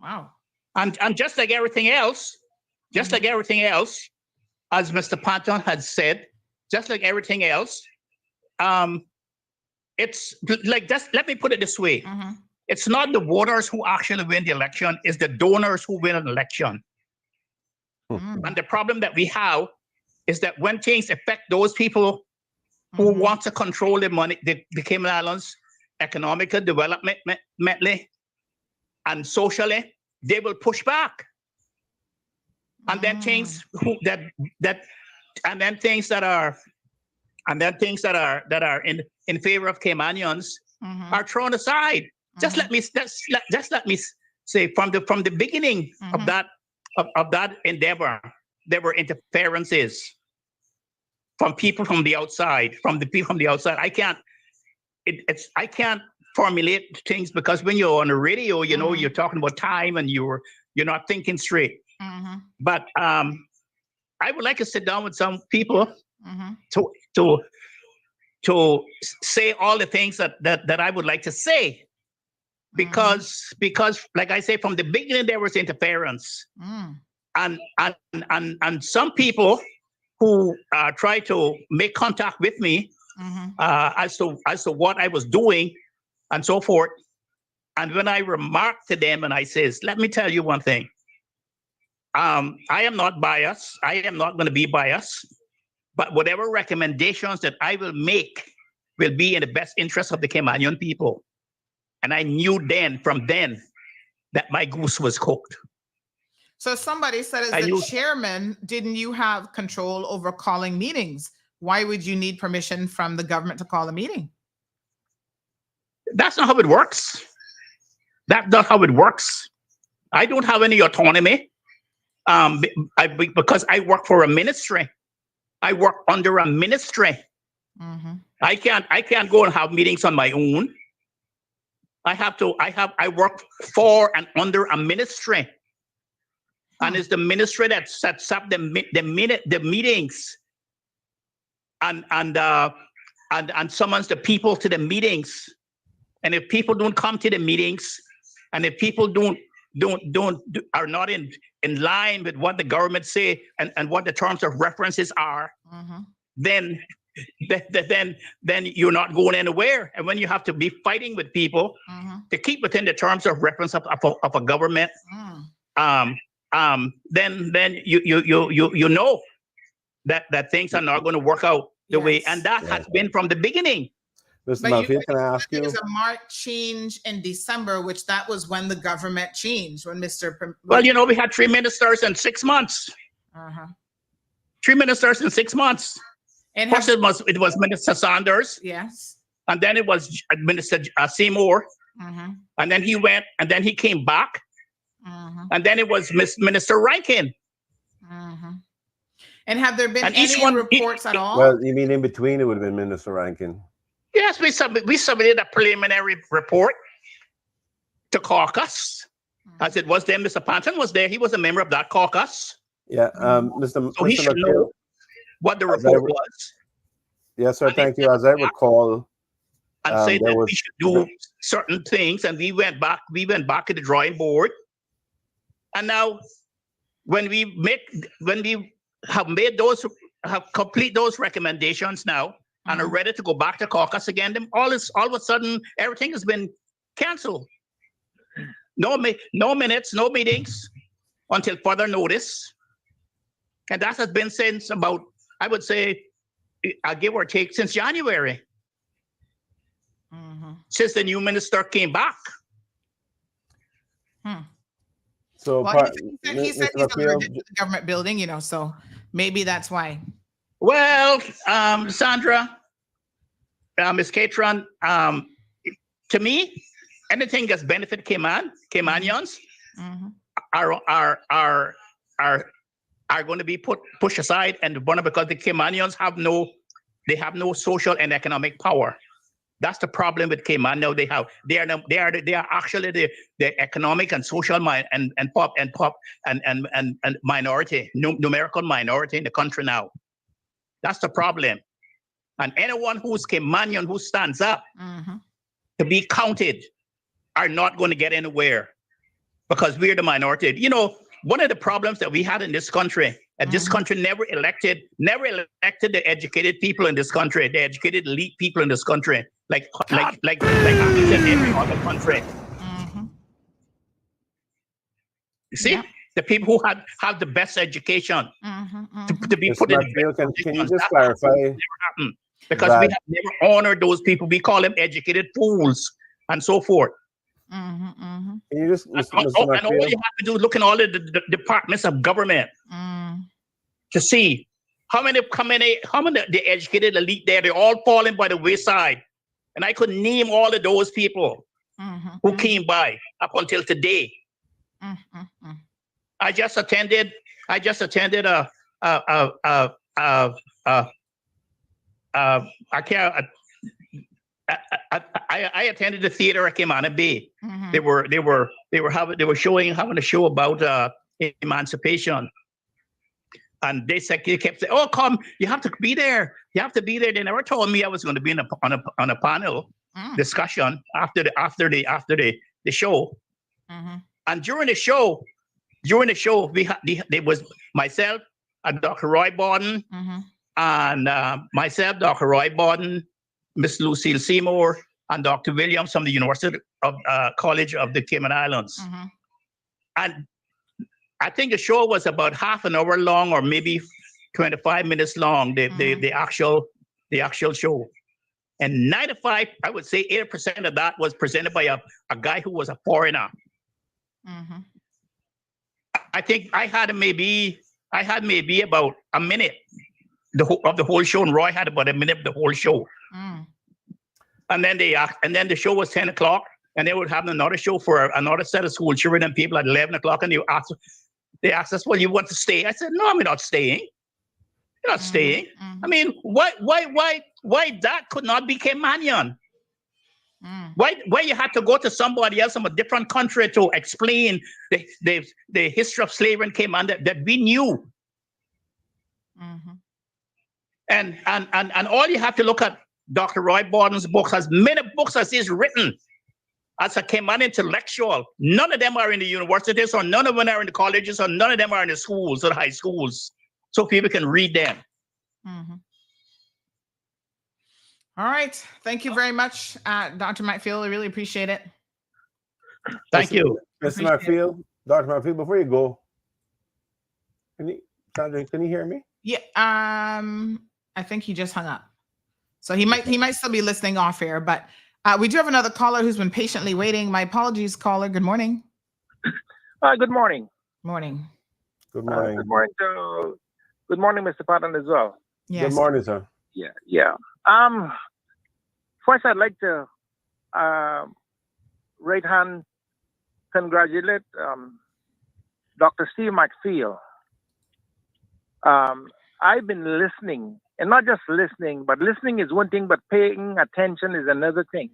wow. And just like everything else, as Mr. Panton had said, just like everything else, it's like this. Let me put it this way: it's not the voters who actually win the election; it's the donors who win an election. And the problem that we have is that when things affect those people who want to control the money, the Cayman Islands, economically, developmentally, and socially, they will push back. And then things that are in favor of Caymanians are thrown aside. Just let me say from the beginning of that endeavor, there were interferences from people from the outside. I can't formulate things because when you're on the radio, you're talking about time and you're not thinking straight. But I would like to sit down with some people to say all the things that I would like to say, because like I say, from the beginning there was interference, and some people who try to make contact with me as to what I was doing and so forth. And when I remarked to them and I says, let me tell you one thing. I am not biased. I am not going to be biased. But whatever recommendations that I will make will be in the best interest of the Caymanian people. And I knew from then, that my goose was cooked. So somebody said, as the chairman, didn't you have control over calling meetings? Why would you need permission from the government to call a meeting? That's not how it works. That's not how it works. I don't have any autonomy because I work for a ministry. I work under a ministry. I can't go and have meetings on my own. I work for and under a ministry. And it's the ministry that sets up the meetings and summons the people to the meetings. And if people don't come to the meetings, and if people are not in line with what the government say and what the terms of references are, then you're not going anywhere. And when you have to be fighting with people to keep within the terms of reference of a government, then you know that things are not going to work out the way, and that has been from the beginning. Mr. Murphy, can I ask you? There was a marked change in December, which that was when the government changed, when Mr. Well, we had 3 ministers in 6 months. 3 ministers in 6 months. And first it was Minister Sanders. Yes. And then it was Minister Seymour. And then he went, and then he came back. And then it was Minister Rankin. And have there been any reports at all? Well, you mean in between it would have been Minister Rankin? Yes, we submitted a preliminary report to caucus. As it was there, Mr. Panton was there. He was a member of that caucus. Yeah, Mr. So he should know what the report was. Yes, sir. Thank you. As I recall, and say that we should do certain things, and we went back to the drawing board. And now, when we have complete those recommendations now, and are ready to go back to caucus again, then all of a sudden everything has been canceled. No minutes, no meetings until further notice, and that has been since about, I would say, give or take, since January. Since the new minister came back. So he said he's allergic to the government building, so maybe that's why. Well, Sandra, Ms. Catron, to me, anything that's benefit Caymanians are going to be pushed aside and because the Caymanians have no social and economic power. That's the problem with Cayman. Now they are actually the economic and social minority, numerical minority in the country now. That's the problem. And anyone who's Caymanian who stands up to be counted are not going to get anywhere because we're the minority. One of the problems that we had in this country, this country never elected the educated people in this country, the educated elite people in this country, like happens in every other country. You see, the people who have the best education to be put in the best can you just clarify? Because we have never honored those people. We call them educated fools and so forth. Can you just, and all you have to do is look in all the departments of government to see how many the educated elite there. They're all falling by the wayside, and I could name all of those people who came by up until today. I just attended I attended the theater at Caymanian Bay. They were having a show about emancipation, and they kept saying, "Oh, come! You have to be there. You have to be there." They never told me I was going to be on a panel discussion after the show. And during the show, there was myself and Dr. Roy Borden, and myself, Dr. Roy Borden, Miss Lucille Seymour, and Dr. Williams from the University of College of the Cayman Islands. And I think the show was about half an hour long, or maybe 25 minutes long. The actual show, and 95, I would say 80% of that was presented by a guy who was a foreigner. I think I had maybe about a minute of the whole show, and Roy had about a minute of the whole show. And then the show was 10 o'clock, and they would have another show for another set of school children and people at 11 o'clock, and they asked us, "Well, you want to stay?" I said, "No, I'm not staying. You're not staying." I mean, why that could not be Caymanian? Why you had to go to somebody else from a different country to explain the history of slavery in Cayman that we knew? And all you have to look at Dr. Roy Borden's books, as many books as he's written as a Cayman intellectual. None of them are in the universities, or none of them are in the colleges, or none of them are in the schools or the high schools, so people can read them. All right. Thank you very much, Dr. Macfield. I really appreciate it. Thank you. Mr. Macfield, Dr. Macfield, before you go, Sandra, can you hear me? Yeah. I think he just hung up. So he might still be listening off air, but we do have another caller who's been patiently waiting. My apologies, caller. Good morning. Good morning. Morning. Good morning. Good morning, Mr. Patton, as well. Yes. Good morning, sir. Yeah. First, I'd like to right hand congratulate Dr. Steve Macfield. I've been listening, and not just listening, but listening is one thing, but paying attention is another thing.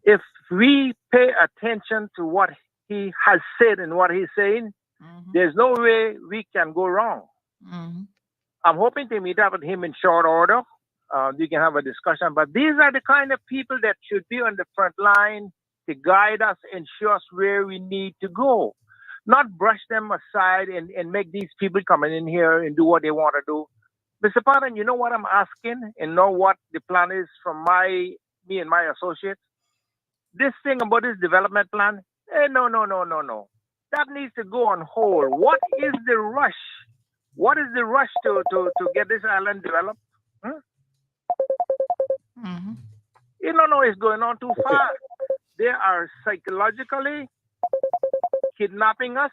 If we pay attention to what he has said and what he's saying, there's no way we can go wrong. I'm hoping to meet up with him in short order you can have a discussion. But these are the kind of people that should be on the front line to guide us and show us where we need to go. Not brush them aside and make these people coming in here and do what they want to do. Mr. Patton, you know what I'm asking and know what the plan is from me and my associates? This thing about this development plan, no. That needs to go on hold. What is the rush? What is the rush to get this island developed? It's going on too far. They are psychologically kidnapping us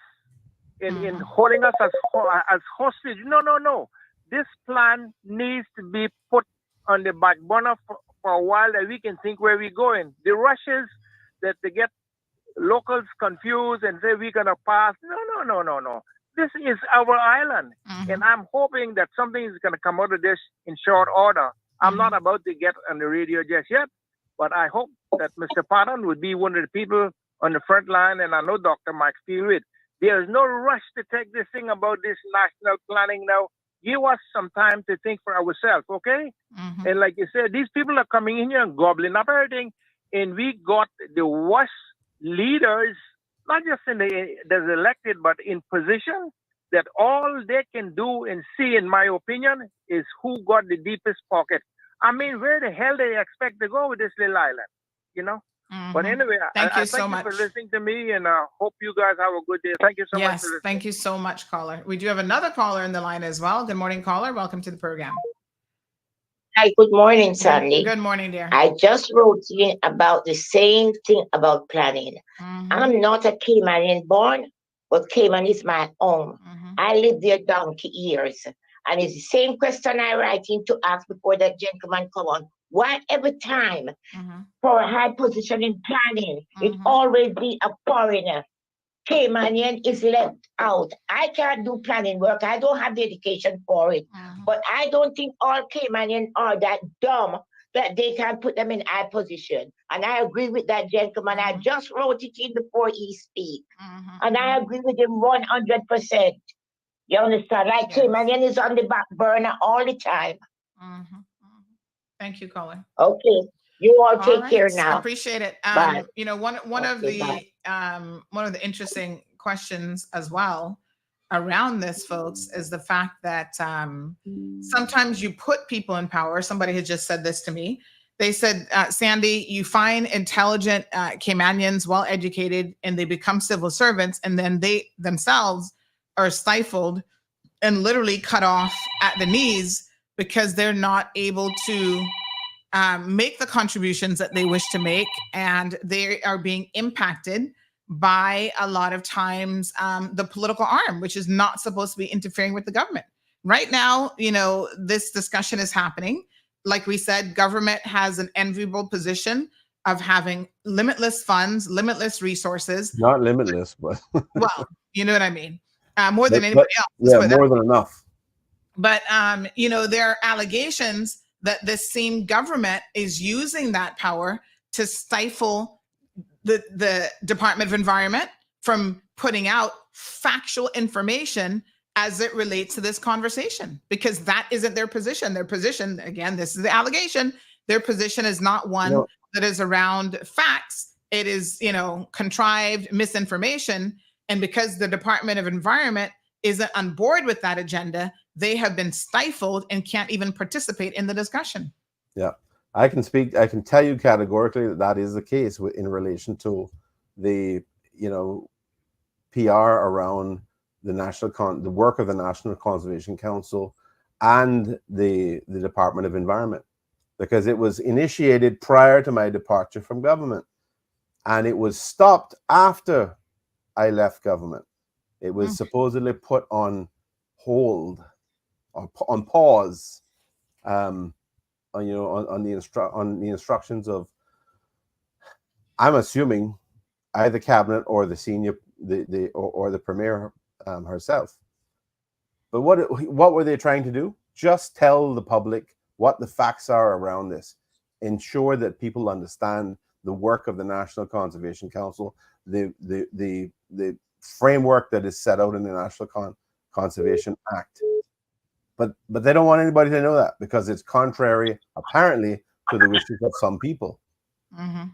and holding us as hostage. No. This plan needs to be put on the back burner for a while that we can think where we're going. The rushes that they get locals confused and say we're going to pass. No. This is our island. And I'm hoping that something is going to come out of this in short order. I'm not about to get on the radio just yet, but I hope that Mr. Patton would be one of the people on the front line, and I know Dr. Mike feel it. There's no rush to take this thing about this national planning now. Give us some time to think for ourselves, okay? And like you said, these people are coming in here and gobbling up everything, and we got the worst leaders, not just that's elected, but in position, that all they can do and see, in my opinion, is who got the deepest pocket. I mean, where the hell they expect to go with this little island, But anyway, thank you so much for listening to me, and I hope you guys have a good day. Thank you so much. Yes, thank you so much, caller. We do have another caller in the line as well. Good morning, caller. Welcome to the program. Hi, good morning, Sandy. Good morning, dear. I just wrote in about the same thing about planning. I'm not a Caymanian born, but Cayman is my home. I lived there donkey years. And it's the same question I write in to ask before that gentleman come on. Why every time for a high position in planning, it always be a foreigner? Caymanian is left out. I can't do planning work. I don't have the education for it. But I don't think all Caymanian are that dumb that they can put them in high position. And I agree with that gentleman. I just wrote it in before he speak. And I agree with him 100%. You understand? Like Caymanian is on the back burner all the time. Thank you, caller. Okay. You all take care now. Appreciate it. Bye. One of the interesting questions as well around this, folks, is the fact that sometimes you put people in power. Somebody had just said this to me. They said, Sandy, you find intelligent Caymanians, well-educated, and they become civil servants, and then they themselves are stifled and literally cut off at the knees because they're not able to make the contributions that they wish to make, and they are being impacted by a lot of times the political arm, which is not supposed to be interfering with the government. Right now, this discussion is happening. Like we said, government has an enviable position of having limitless funds, limitless resources. Not limitless, but well, you know what I mean. More than anybody else. Yeah, more than enough. But there are allegations that this same government is using that power to stifle the Department of Environment from putting out factual information as it relates to this conversation, because that isn't their position. Their position, again, this is the allegation, their position is not one that is around facts. It is, contrived misinformation. And because the Department of Environment isn't on board with that agenda, they have been stifled and can't even participate in the discussion. Yeah, I can tell you categorically that is the case in relation to the, PR around the work of the National Conservation Council and the Department of Environment, because it was initiated prior to my departure from government, and it was stopped after I left government. It was supposedly put on hold or on pause, on the instructions of, I'm assuming, either cabinet or the senior, or the premier herself. But what were they trying to do? Just tell the public what the facts are around this. Ensure that people understand the work of the National Conservation Council, the framework that is set out in the National Conservation Act. but they don't want anybody to know that because it's contrary, apparently, to the wishes of some people. Mm-hmm.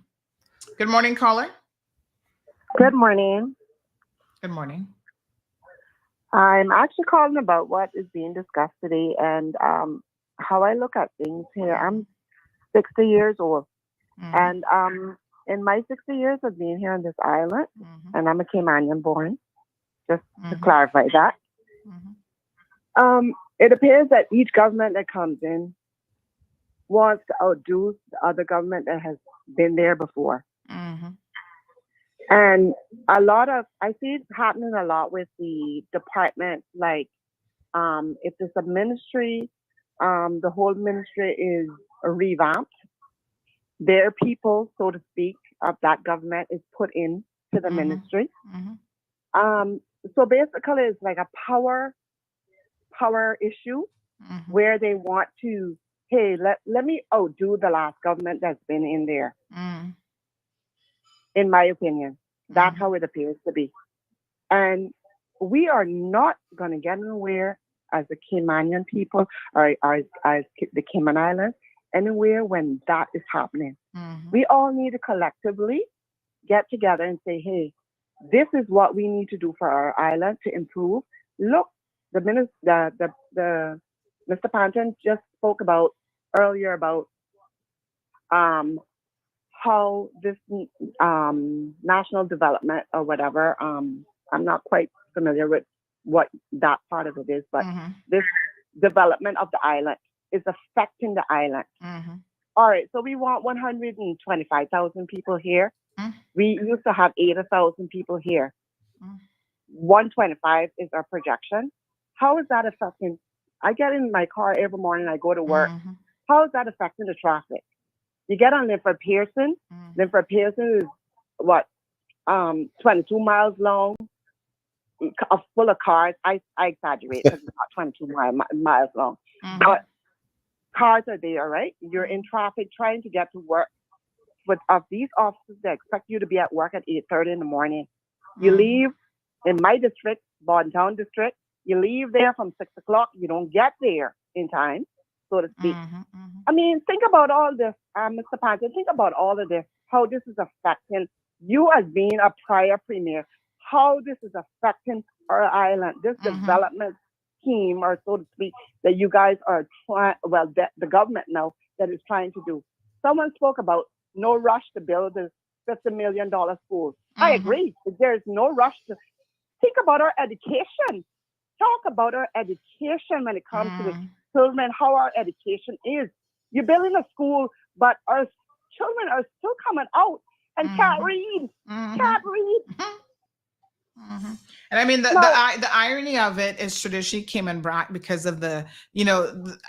Good morning, caller. Good morning. Good morning. I'm actually calling about what is being discussed today and how I look at things here. I'm 60 years old, and in my 60 years of being here on this island, and I'm a Caymanian born, just to clarify that, it appears that each government that comes in wants to outdo the other government that has been there before. And I see it happening a lot with the department, like if it's a ministry, the whole ministry is revamped. Their people, so to speak, of that government is put into the ministry. So basically it's like a power issue where they want to, hey, let me outdo the last government that's been in there. In my opinion, that's how it appears to be. And we are not going to get anywhere as the Caymanian people or as the Cayman Islands, anywhere when that is happening. We all need to collectively get together and say, hey, this is what we need to do for our island to improve. Look, the Mr. Panton just spoke about earlier about how this national development or whatever, I'm not quite familiar with what that part of it is, but this development of the island is affecting the island. All right, so we want 125,000 people here. We used to have 80,000 people here. 125 is our projection. How is that affecting? I get in my car every morning, I go to work. How is that affecting the traffic? You get on Linford Pearson. Linford Pearson is what, 22 miles long, full of cars. I exaggerate because it's not 22 miles long, but cars are there, right? You're in traffic trying to get to work. But of these officers, they expect you to be at work at 8:30 in the morning. You leave in my district, Bontown district. You leave there from 6 o'clock. You don't get there in time, so to speak. I mean, think about all this, Mr. Panton. Think about all of this, how this is affecting you as being a prior premier, how this is affecting our island, this development scheme, or so to speak, that you guys are trying, well, the government now that is trying to do. Someone spoke about no rush to build a $50 million school. I agree. There's no rush to think about our education. Talk about our education when it comes to the children, how our education is. You're building a school, but our children are still coming out and can't read. Can't read. And I mean, the irony of it is traditionally Cayman Brac because of the,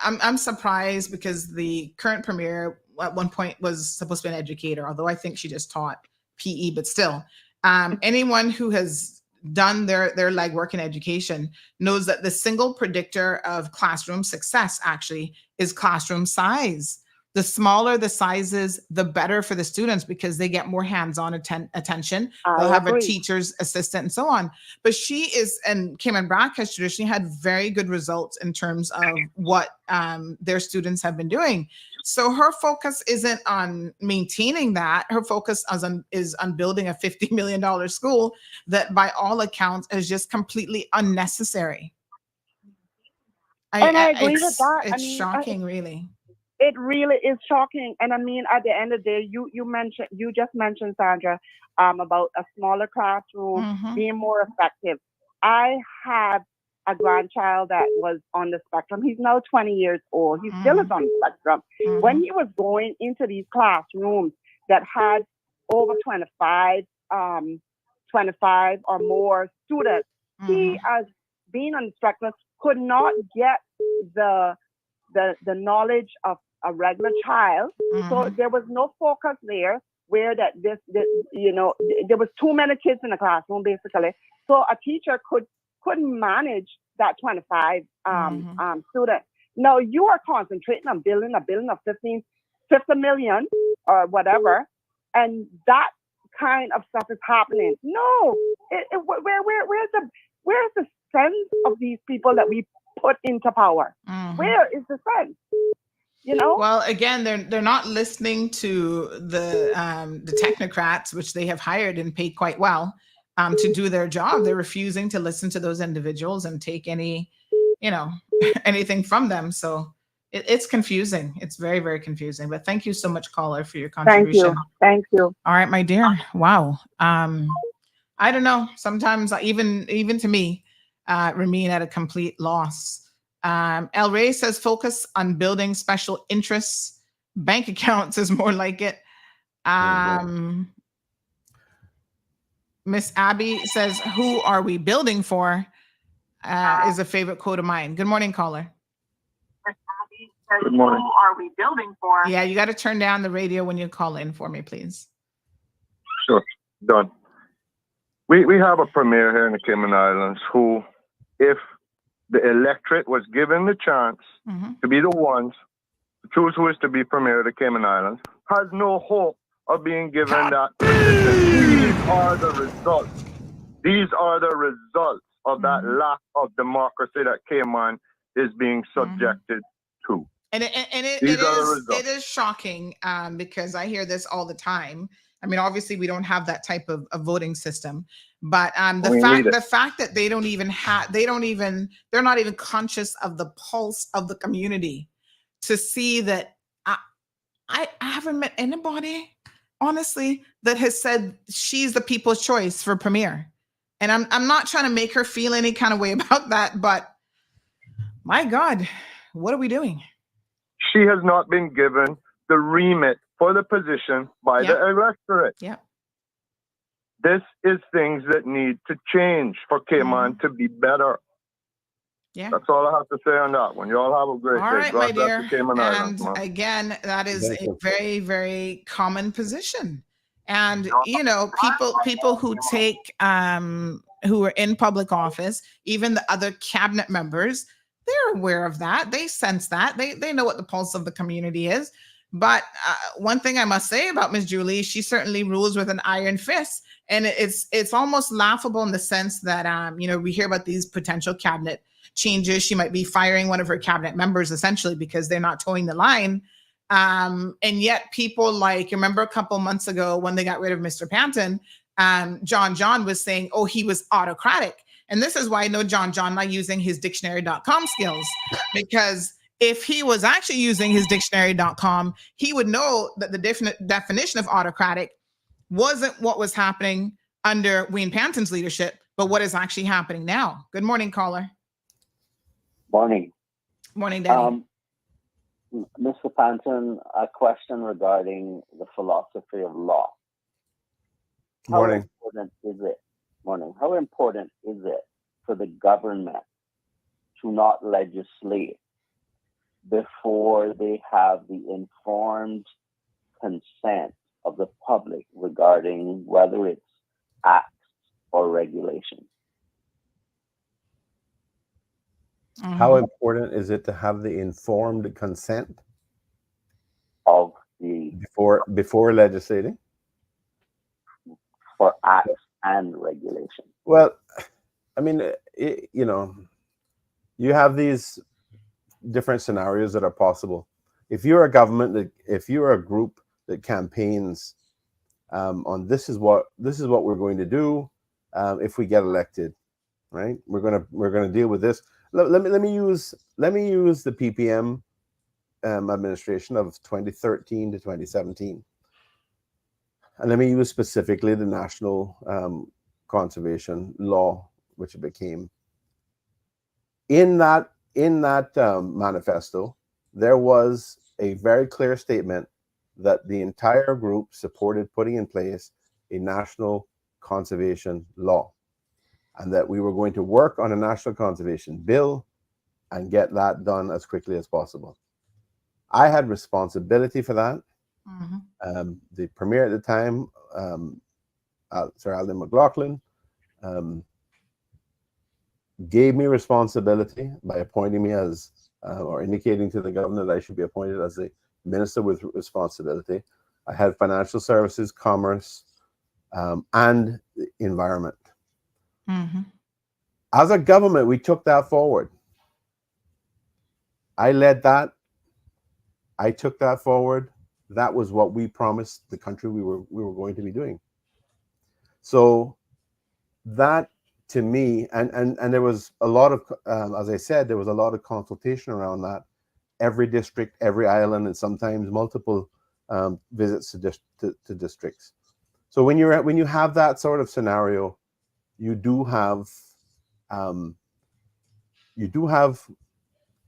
I'm surprised because the current premier at one point was supposed to be an educator, although I think she just taught PE, but still, anyone who has done their legwork in education knows that the single predictor of classroom success actually is classroom size. The smaller the sizes, the better for the students because they get more hands-on attention. They'll have a teacher's assistant and so on. But and Cayman Brac has traditionally had very good results in terms of what their students have been doing. So her focus isn't on maintaining that. Her focus is on building a $50 million school that by all accounts is just completely unnecessary. And I agree with that. It's shocking, really. It really is shocking. And I mean, at the end of the day, you just mentioned, Sandra, about a smaller classroom being more effective. I have a grandchild that was on the spectrum. He's now 20 years old. He still is on the spectrum. When he was going into these classrooms that had over 25 or more students, he, as being on the spectrum, could not get the knowledge of a regular child. So there was no focus there where there was too many kids in the classroom, basically. So a teacher couldn't manage that 25 students. Now you are concentrating on building a building of 50 million or whatever, and that kind of stuff is happening. No, where's the sense of these people that we put into power. Where is the sense? You know? Well, again, they're not listening to the technocrats, which they have hired and paid quite well to do their job. They're refusing to listen to those individuals and take any, anything from them. So it's confusing. It's very, very confusing. But thank you so much, caller, for your contribution. Thank you. All right, my dear. Wow. I don't know. Sometimes even to me, remain at a complete loss. El Rey says focus on building special interests. Bank accounts is more like it. Miss Abby says, who are we building for? Is a favorite quote of mine. Good morning, caller. Miss Abby says, Good morning. who are we building for? Yeah, you got to turn down the radio when you call in for me, please. Sure, done. We have a premier here in the Cayman Islands who, if the electorate was given the chance to be the ones to choose who is to be premier of the Cayman Islands, has no hope of being given that position. These are the results. These are the results of that lack of democracy that Cayman is being subjected to. And it is shocking because I hear this all the time. I mean, obviously, we don't have that type of voting system, but the fact that they don't even have, they're not even conscious of the pulse of the community to see that I haven't met anybody, honestly, that has said she's the people's choice for premier. And I'm not trying to make her feel any kind of way about that, but my God, what are we doing? She has not been given the remit for the position by the electorate. Yeah. This is things that need to change for Cayman to be better. Yeah. That's all I have to say on that one. You all have a great day. All right, my dear. Cayman Islands, And again, that is a very, very common position. And, people who take, who are in public office, even the other cabinet members, they're aware of that. They sense that. They know what the pulse of the community is. But one thing I must say about Ms. Julie, she certainly rules with an iron fist. And it's almost laughable in the sense that, we hear about these potential cabinet changes. She might be firing one of her cabinet members, essentially, because they're not towing the line. And yet people remember a couple months ago when they got rid of Mr. Panton, John was saying, oh, he was autocratic. And this is why I know John not using his dictionary.com skills, because if he was actually using his dictionary.com, he would know that the definition of autocratic wasn't what was happening under Wayne Panton's leadership, but what is actually happening now. Good morning, caller. Morning. Morning, Daddy. Mr. Panton, a question regarding the philosophy of law. Morning. How important is it for the government to not legislate before they have the informed consent of the public regarding whether it's acts or regulations? How important is it to have the informed consent of the before legislating for acts and regulations? Well, I mean, you have these different scenarios that are possible. If you're a government, if you're a group that campaigns on this is what we're going to do if we get elected, right? We're gonna deal with this. Let me use the PPM administration of 2013 to 2017, and let me use specifically the National Conservation Law, which it became. In that manifesto, there was a very clear statement that the entire group supported putting in place a national conservation law, and that we were going to work on a national conservation bill and get that done as quickly as possible. I had responsibility for that. The premier at the time, Sir Alden McLaughlin, gave me responsibility by appointing me as, or indicating to the governor that I should be appointed as a minister with responsibility. I had financial services, commerce, and environment. As a government, we took that forward. I led that. I took that forward. That was what we promised the country we were going to be doing. So that, to me, and there was a lot of, as I said, there was a lot of consultation around that. Every district, every island, and sometimes multiple visits to districts. So when you have that sort of scenario, you do have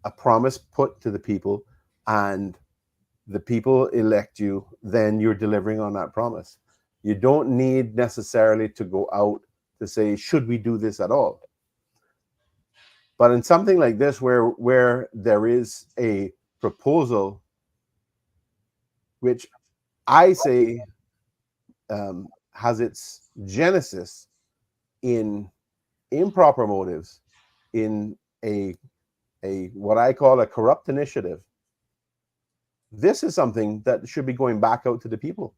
a promise put to the people, and the people elect you. Then you're delivering on that promise. You don't need necessarily to go out to say, should we do this at all? But in something like this, where there is a proposal, which I say has its genesis in improper motives, in a what I call a corrupt initiative, this is something that should be going back out to the people,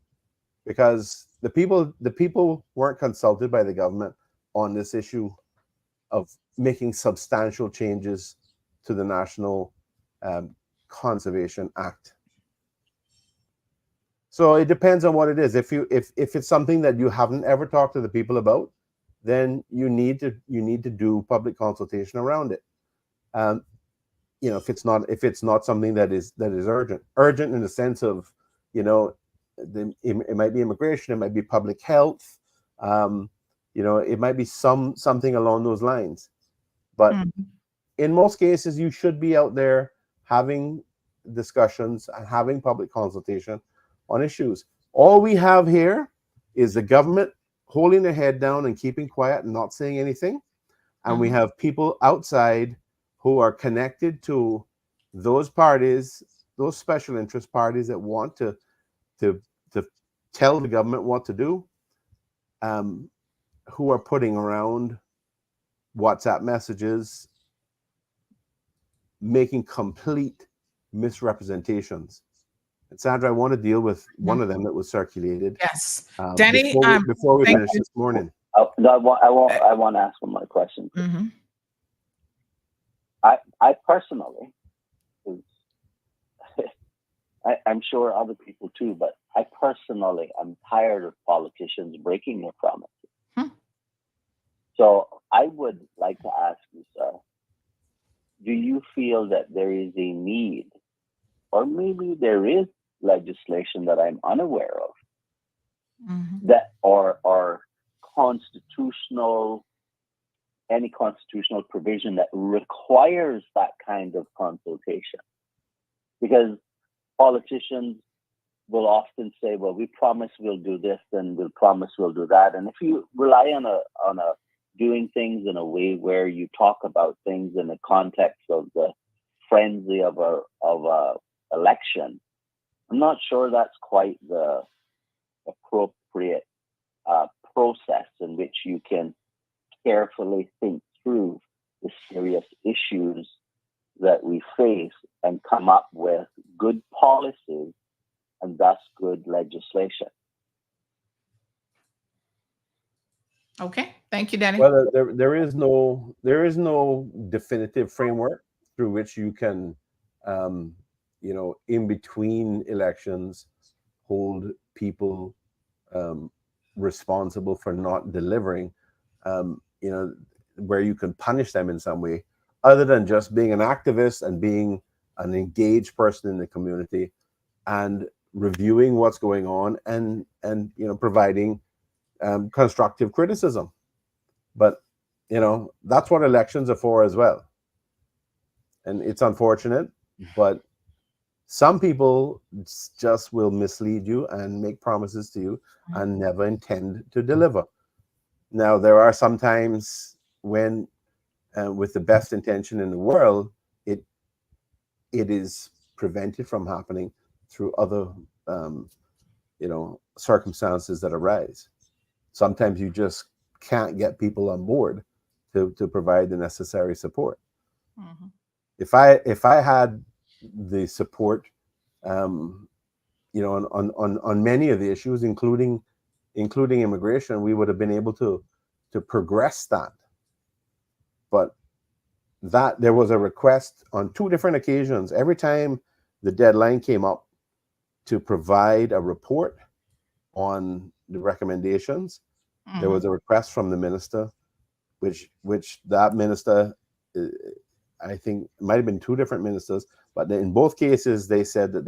because the people weren't consulted by the government on this issue of making substantial changes to the National Conservation Act. So it depends on what it is. If it's something that you haven't ever talked to the people about, then you need to do public consultation around it. If it's not something that is urgent in the sense of, it might be immigration, it might be public health, it might be something along those lines. But in most cases, you should be out there having discussions and having public consultation on issues. All we have here is the government holding their head down and keeping quiet and not saying anything. And we have people outside who are connected to those parties, those special interest parties that want to tell the government what to do, who are putting around WhatsApp messages, making complete misrepresentations. And Sandra, I want to deal with one of them that was circulated. Yes, Danny. Before we finish this morning, I want to ask one more question. Mm-hmm. I personally, I'm sure other people too, but I personally am tired of politicians breaking their promises. So I would like to ask you, sir, do you feel that there is a need, or maybe there is legislation that I'm unaware of, that or any constitutional provision that requires that kind of consultation? Because politicians will often say, well, we promise we'll do this and we'll promise we'll do that. And if you rely on a doing things in a way where you talk about things in the context of the frenzy of a election, I'm not sure that's quite the appropriate process in which you can carefully think through the serious issues that we face and come up with good policies and thus good legislation. Okay, thank you, Danny. Well, there is no definitive framework through which you can, in between elections, hold people responsible for not delivering, where you can punish them in some way, other than just being an activist and being an engaged person in the community and reviewing what's going on and providing constructive criticism. But that's what elections are for as well. And it's unfortunate, but some people just will mislead you and make promises to you and never intend to deliver. Now, there are some times when, with the best intention in the world, it is prevented from happening through other circumstances that arise. Sometimes you just can't get people on board to provide the necessary support. If I had the support, on many of the issues, including immigration, we would have been able to progress that. But that there was a request on 2 different occasions. Every time the deadline came up to provide a report on the recommendations, there was a request from the minister, which that minister, I think it might have been 2 different ministers, but in both cases they said that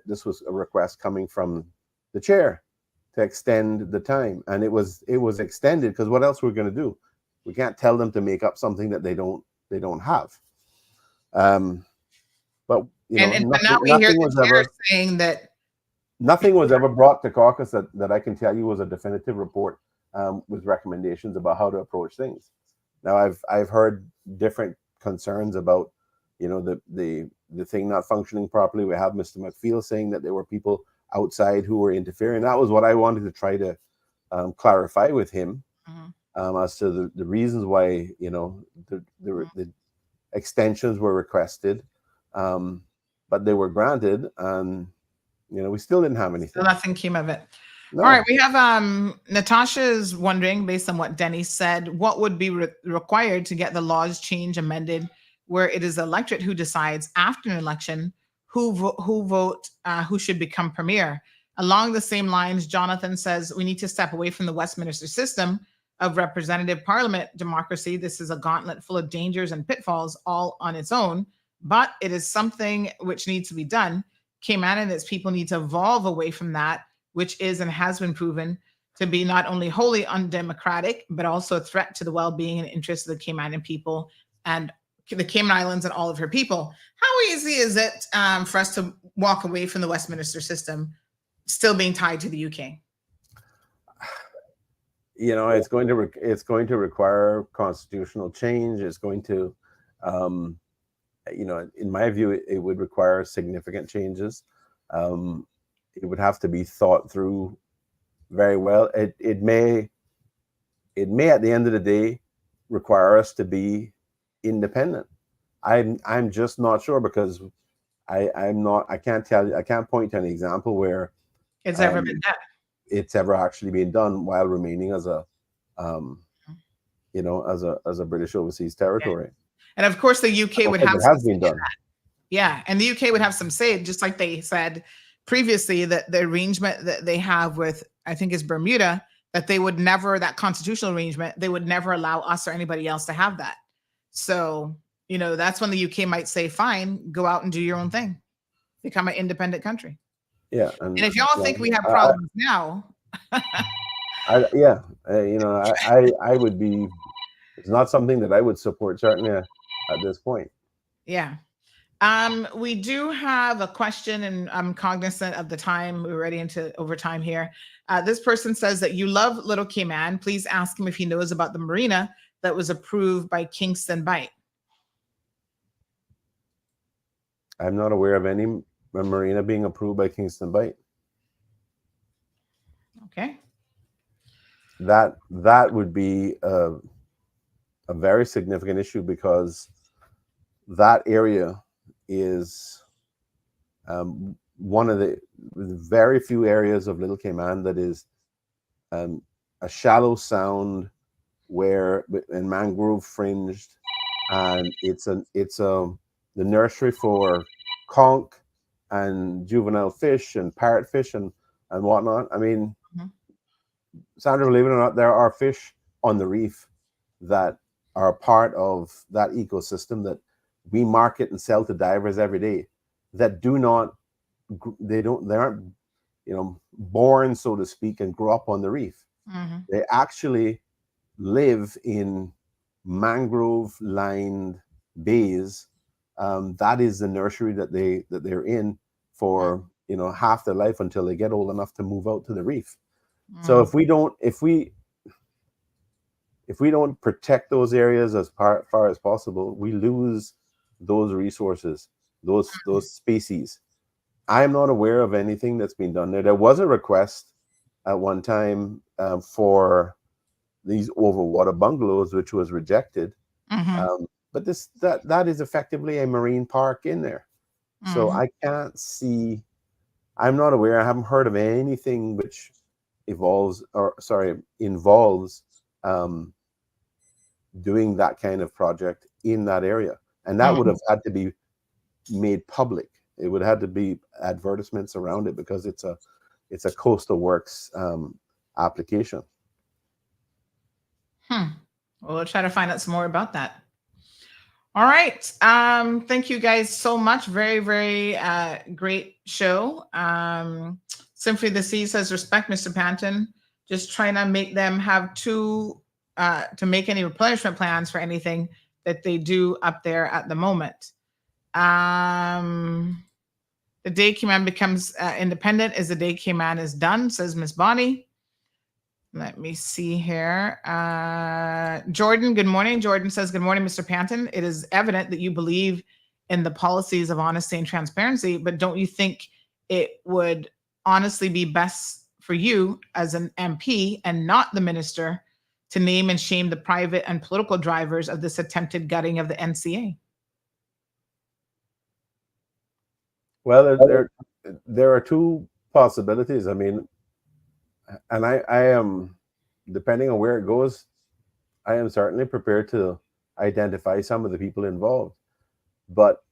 this was a request coming from the chair to extend the time, and it was extended because what else we're going to do? We can't tell them to make up something that they don't have. But you know, but now we hear the chair saying that nothing was ever brought to caucus that I can tell you was a definitive report with recommendations about how to approach things. Now I've heard different concerns about, you know, the thing not functioning properly. We have Mr. McFeel saying that there were people outside who were interfering. That was what I wanted to try to clarify with him as to the reasons why, you know, the extensions were requested, but they were granted, and you know, we still didn't have anything. So nothing came of it. No. All right, we have Natasha is wondering, based on what Denny said, what would be required to get the laws changed, amended, where it is the electorate who decides after an election who should become premier. Along the same lines, Jonathan says we need to step away from the Westminster system of representative parliament democracy. This is a gauntlet full of dangers and pitfalls all on its own, but it is something which needs to be done. Cayman and its people need to evolve away from that, which is and has been proven to be not only wholly undemocratic, but also a threat to the well-being and interests of the Caymanian people and the Cayman Islands and all of her people. How easy is it for us to walk away from the Westminster system, still being tied to the UK? You know, it's going to require constitutional change. It's going to, you know, in my view, it would require significant changes. It would have to be thought through very well. It may at the end of the day require us to be independent. I'm just not sure, because I can't point to an example where it's ever been done. It's ever actually been done while remaining as a you know, as a British overseas territory. Yeah. And of course the UK would have it has been done. Yeah, and the UK would have some say, just like they said previously that the arrangement that they have with, I think is Bermuda, that they would never, that constitutional arrangement, they would never allow us or anybody else to have that. So, you know, that's when the UK might say, fine, go out and do your own thing, become an independent country. Yeah. And if y'all think we have problems now. You know, I would be, it's not something that I would support, certainly at this point. Yeah. We do have a question, and I'm cognizant of the time. We're already into overtime here. This person says that you love Little Cayman. Please ask him if he knows about the marina that was approved by Kingston Bight. I'm not aware of any marina being approved by Kingston Bight. Okay. That would be a very significant issue, because that area is one of the very few areas of Little Cayman that is a shallow sound and mangrove fringed, and it's the nursery for conch and juvenile fish and parrotfish and whatnot. I mean, Sandra, believe it or not, there are fish on the reef that are part of that ecosystem that we market and sell to divers every day, that they aren't, you know, born, so to speak, and grow up on the reef. They actually live in mangrove lined bays. That is the nursery that they're in for, you know, half their life until they get old enough to move out to the reef. So if we don't protect those areas as far as possible, we lose those resources, those species. I'm not aware of anything that's been done there. There was a request at one time for these overwater bungalows, which was rejected. But that is effectively a marine park in there. So I can't see. I'm not aware. I haven't heard of anything which involves doing that kind of project in that area, and that would have had to be made public. It would have to be advertisements around it because it's a coastal works application. Well, we'll try to find out some more about that. All right. Thank you guys so much. Very, very great show. Symphony of the Sea says, respect, Mr. Panton. Just trying to make them have to make any replenishment plans for anything that they do up there at the moment. The day Cayman becomes independent is the day Cayman is done, says Miss Bonnie. Let me see here. Jordan, good morning. Jordan says, good morning, Mr. Panton. It is evident that you believe in the policies of honesty and transparency, but don't you think it would honestly be best for you as an MP and not the minister to name and shame the private and political drivers of this attempted gutting of the NCA? Well, there are two possibilities. I mean, and I am, depending on where it goes, I am certainly prepared to identify some of the people involved. But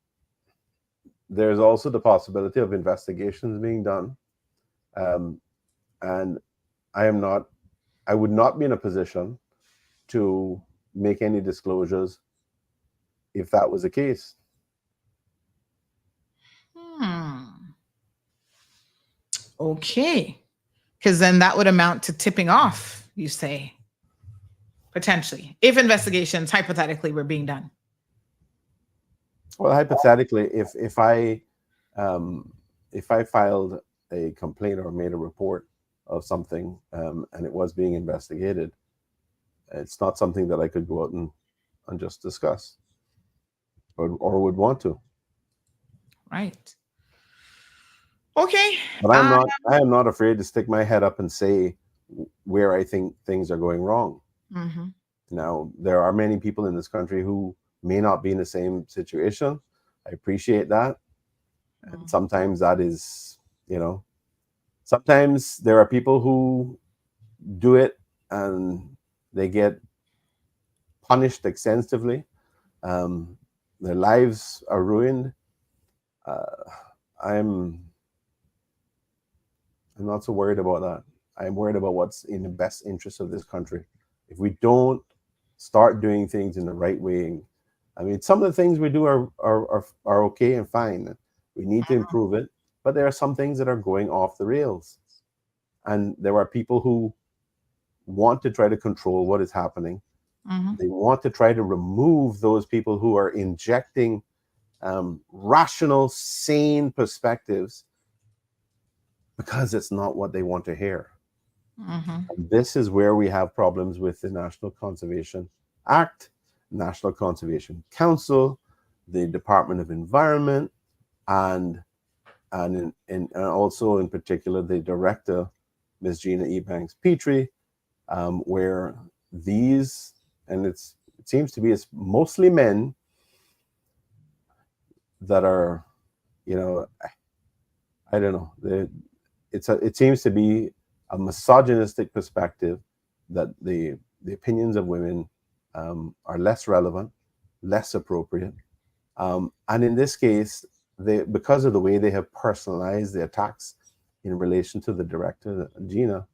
there's also the possibility of investigations being done. And I would not be in a position to make any disclosures if that was the case. Okay. Because then that would amount to tipping off, you say, potentially, if investigations hypothetically were being done. Well, hypothetically, if I filed a complaint or made a report of something and it was being investigated, it's not something that I could go out and just discuss or would want to. Right. Okay. But I am not afraid to stick my head up and say where I think things are going wrong. Mm-hmm. Now, there are many people in this country who may not be in the same situation. I appreciate that. And sometimes that is, sometimes there are people who do it and they get punished extensively. Their lives are ruined. I'm not so worried about that. I'm worried about what's in the best interest of this country. If we don't start doing things in the right way, I mean, some of the things we do are okay and fine. We need to improve it, but there are some things that are going off the rails. And there are people who want to try to control what is happening. Mm-hmm. They want to try to remove those people who are injecting rational, sane perspectives because it's not what they want to hear. Mm-hmm. And this is where we have problems with the National Conservation Act, National Conservation Council, the Department of Environment, and also in particular the director, Ms. Gina Ebanks-Petrie, where these, and it seems to be it's mostly men that are, I don't know, it seems to be a misogynistic perspective that the opinions of women are less relevant, less appropriate. And in this case, because of the way they have personalized the attacks in relation to the director, Gina,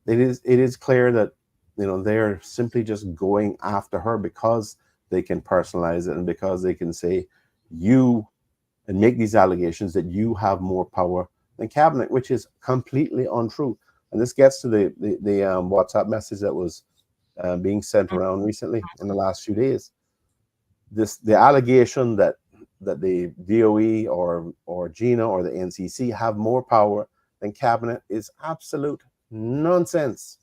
it is clear that they're simply just going after her because they can personalize it and because they can say you and make these allegations that you have more power than cabinet, which is completely untrue. And this gets to the WhatsApp message that was being sent around recently in the last few days. The allegation that the DOE or Gina or the NCC have more power than cabinet is absolute nonsense.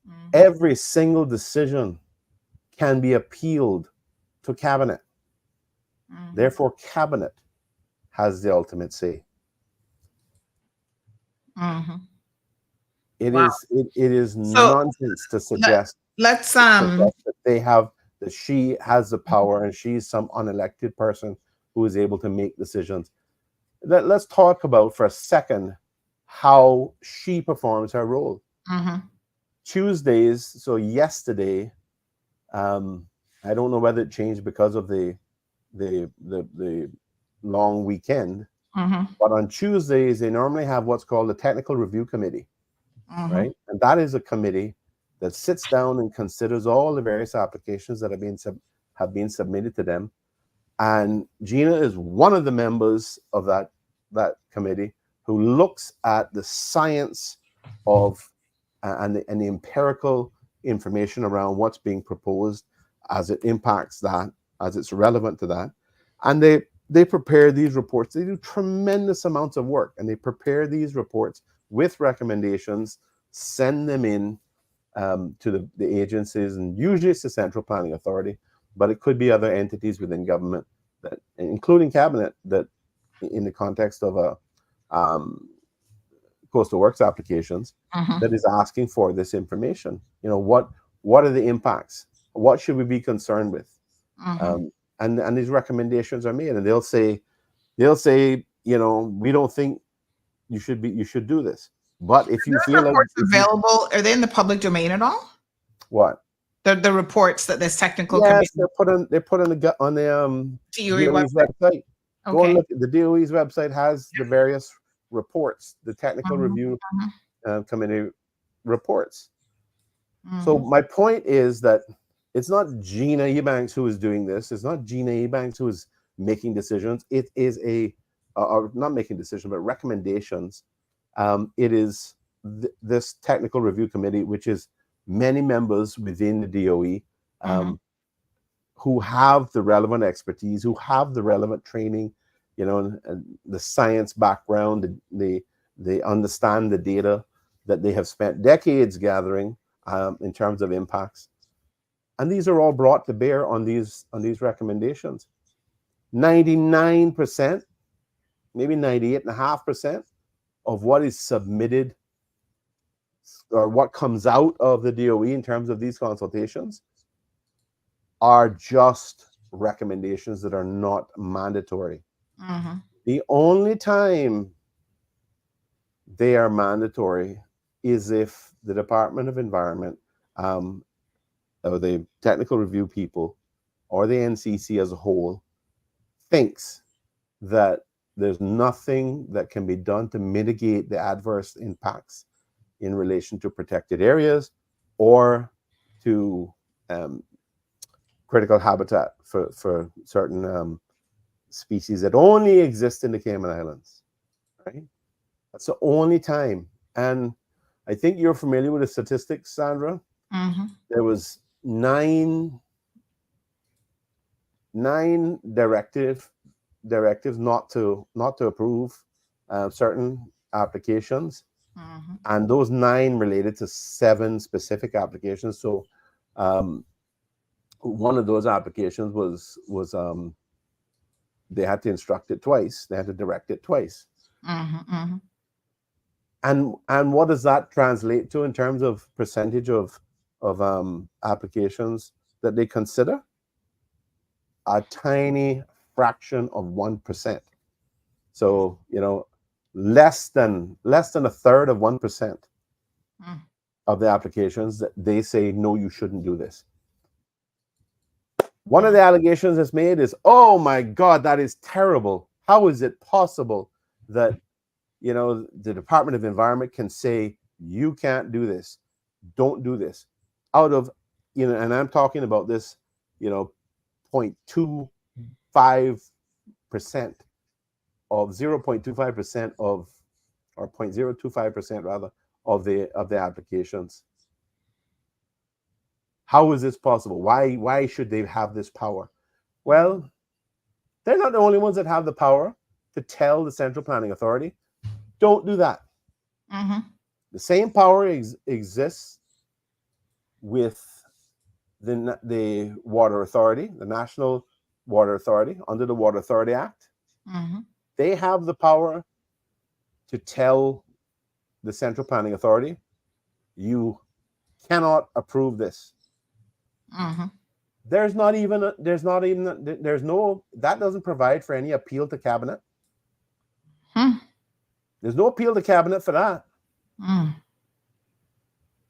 Mm-hmm. Every single decision can be appealed to cabinet. Mm-hmm. Therefore, cabinet has the ultimate say. Mm-hmm. It is nonsense to suggest that she has the power and she's some unelected person who is able to make decisions. Let's talk about for a second how she performs her role. Mm-hmm. Tuesdays, so yesterday, I don't know whether it changed because of the long weekend, but on Tuesdays they normally have what's called the Technical Review Committee, right? And that is a committee that sits down and considers all the various applications that have been submitted to them. And Gina is one of the members of that committee who looks at the science of and the empirical information around what's being proposed as it impacts that, as it's relevant to that. And they prepare these reports. They do tremendous amounts of work, and they prepare these reports with recommendations, send them in to the agencies, and usually it's the Central Planning Authority, but it could be other entities within government, that, including cabinet, that in the context of a coastal works applications, that is asking for this information. You know, what are the impacts? What should we be concerned with? And these recommendations are made, and they'll say, you know, we don't think you should do this. But if you feel like available, are they in the public domain at all? What? The reports that this technical yes, committee they're put on the DOE's website. Okay. Go and look at the DOE's website. Has the various reports, the technical review committee reports. So my point is that it's not Gina Ebanks who is doing this. It's not Gina Ebanks who is making decisions. It is or not making decisions, but recommendations. It is this technical review committee, which is many members within the DOE who have the relevant expertise, who have the relevant training, you know, and the science background. They understand the data that they have spent decades gathering in terms of impacts. And these are all brought to bear on these recommendations. 99%, maybe 98.5% of what is submitted or what comes out of the DOE in terms of these consultations are just recommendations that are not mandatory. The only time they are mandatory is if the Department of Environment or the technical review people or the NCC as a whole thinks that there's nothing that can be done to mitigate the adverse impacts in relation to protected areas or to critical habitat for certain species that only exist in the Cayman Islands, right? That's the only time. And I think you're familiar with the statistics, Sandra. There was nine directives not to approve certain applications, and those 9 related to 7 specific applications. So one of those applications was they had to instruct it twice, they had to direct it twice. And what does that translate to in terms of percentage of applications that they consider? A tiny fraction of 1%. So, you know, less than a third of 1% of the applications that they say, no, you shouldn't do this. One of the allegations that's made is, oh my God, that is terrible. How is it possible that, you know, the Department of Environment can say, you can't do this, don't do this, out of, you know, and I'm talking about this, you know, 0.25% of 0.25% of, or 0.025% rather, of the applications. How is this possible? Why should they have this power? Well, they're not the only ones that have the power to tell the Central Planning Authority, don't do that. The same power exists with the Water Authority, the National Water Authority, under the Water Authority Act. They have the power to tell the Central Planning Authority, you cannot approve this. That doesn't provide for any appeal to cabinet. There's no appeal to cabinet for that.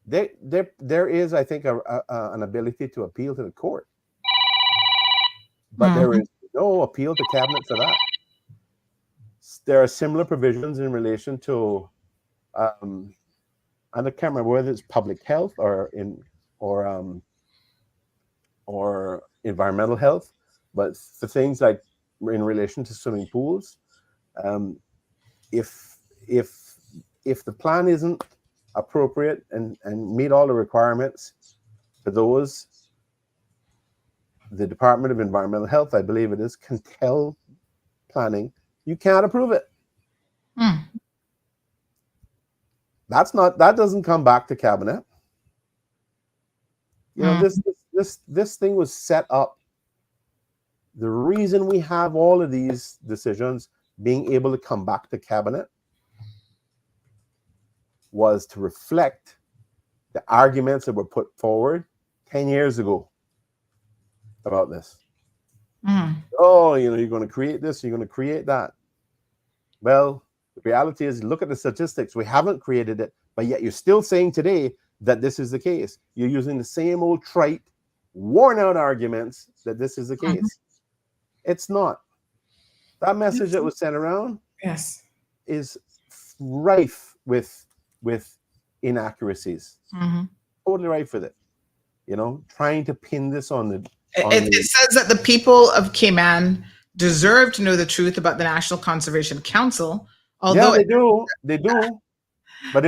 there is, I think, an ability to appeal to the court, but there is no appeal to cabinet for that. There are similar provisions in relation to, I can't remember whether it's public health or environmental health, but for things like in relation to swimming pools, if the plan isn't appropriate and meet all the requirements for those, the Department of Environmental Health, I believe it is, can tell planning, you can't approve it. That doesn't come back to cabinet. You know, this thing was set up. The reason we have all of these decisions being able to come back to cabinet was to reflect the arguments that were put forward 10 years ago about this. Oh, you know, you're going to create this, you're going to create that. Well, the reality is, look at the statistics. We haven't created it, but yet you're still saying today that this is the case. You're using the same old trite, worn out arguments that this is the case. It's not. That message that was sent around is rife with inaccuracies. Totally rife with it. You know, trying to pin this on the... It says that the people of Cayman deserve to know the truth about the National Conservation Council. Although they do. But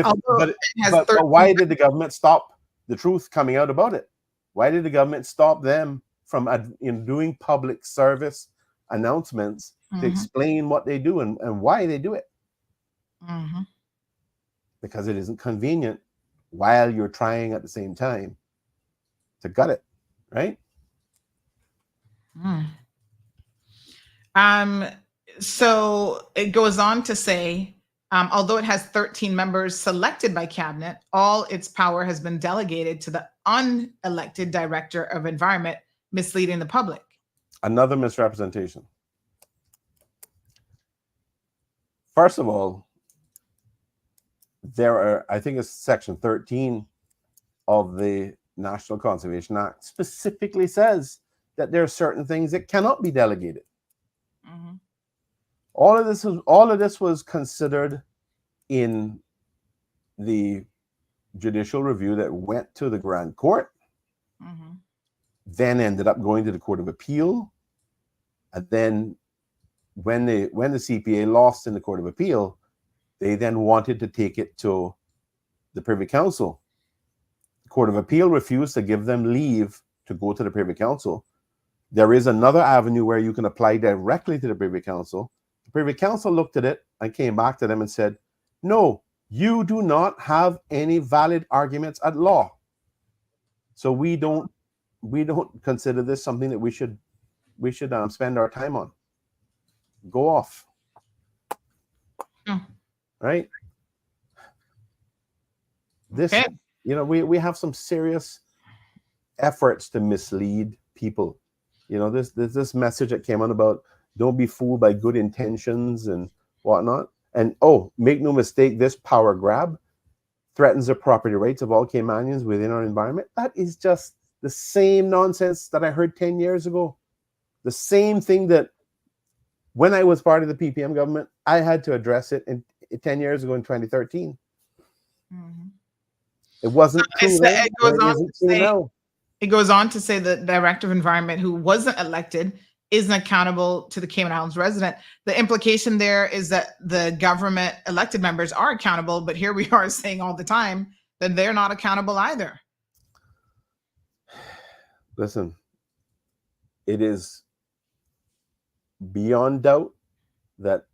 why did the government stop the truth coming out about it? Why did the government stop them from doing public service announcements to explain what they do and why they do it? Because it isn't convenient while you're trying at the same time to gut it, right? So it goes on to say, although it has 13 members selected by cabinet, all its power has been delegated to the unelected director of environment, misleading the public. Another misrepresentation. First of all, there are, I think it's section 13 of the National Conservation Act specifically says that there are certain things that cannot be delegated. All of this was considered in the judicial review that went to the Grand Court, then ended up going to the Court of Appeal, and then when the CPA lost in the Court of Appeal, they then wanted to take it to the Privy Council. The Court of Appeal refused to give them leave to go to the Privy Council. There is another avenue where you can apply directly to the Privy Council. The Privy Council looked at it and came back to them and said, no, you do not have any valid arguments at law. So we don't consider this something that we should spend our time on. Go off. Right? This, you know, we have some serious efforts to mislead people. You know, this message that came on about don't be fooled by good intentions and whatnot. And make no mistake, this power grab threatens the property rights of all Caymanians within our environment. That is just the same nonsense that I heard 10 years ago. The same thing that when I was part of the PPM government, I had to address it 10 years ago in 2013. It wasn't true then. It goes on to say the Director of Environment who wasn't elected isn't accountable to the Cayman Islands resident. The implication there is that the government elected members are accountable, but here we are saying all the time that they're not accountable either. Listen, it is beyond doubt that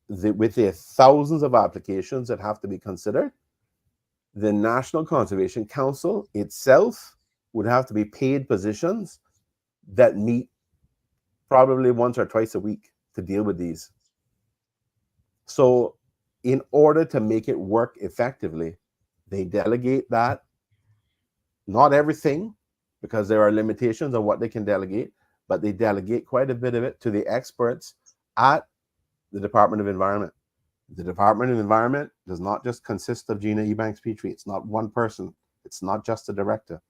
with the thousands of applications that have to be considered, the National Conservation Council itself would have to be paid positions that meet probably once or twice a week to deal with these. So in order to make it work effectively, they delegate that. Not everything, because there are limitations on what they can delegate, but they delegate quite a bit of it to the experts at the Department of Environment. The Department of Environment does not just consist of Gina Ebanks Petrie. It's not one person. It's not just a director.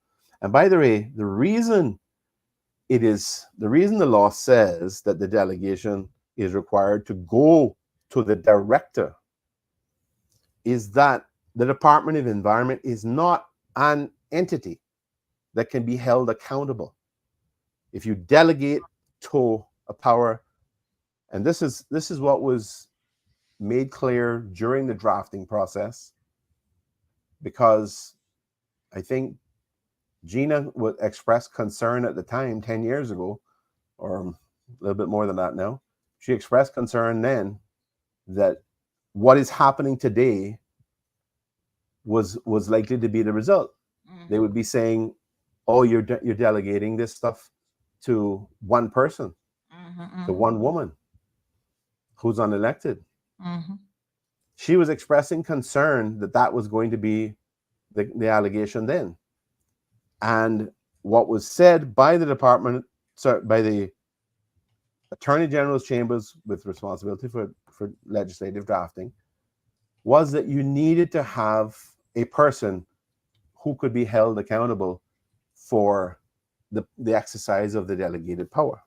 And by the way, the reason the law says that the delegation is required to go to the director is that the Department of Environment is not an entity that can be held accountable. If you delegate to a power, and this is what was made clear during the drafting process, because I think Gina would express concern at the time, 10 years ago, or a little bit more than that now. She expressed concern then that what is happening today was likely to be the result. They would be saying, oh, you're delegating this stuff to one person, to one woman who's unelected. She was expressing concern that was going to be the allegation then. And what was said by the department, by the Attorney General's chambers with responsibility for legislative drafting, was that you needed to have a person who could be held accountable for the exercise of the delegated power.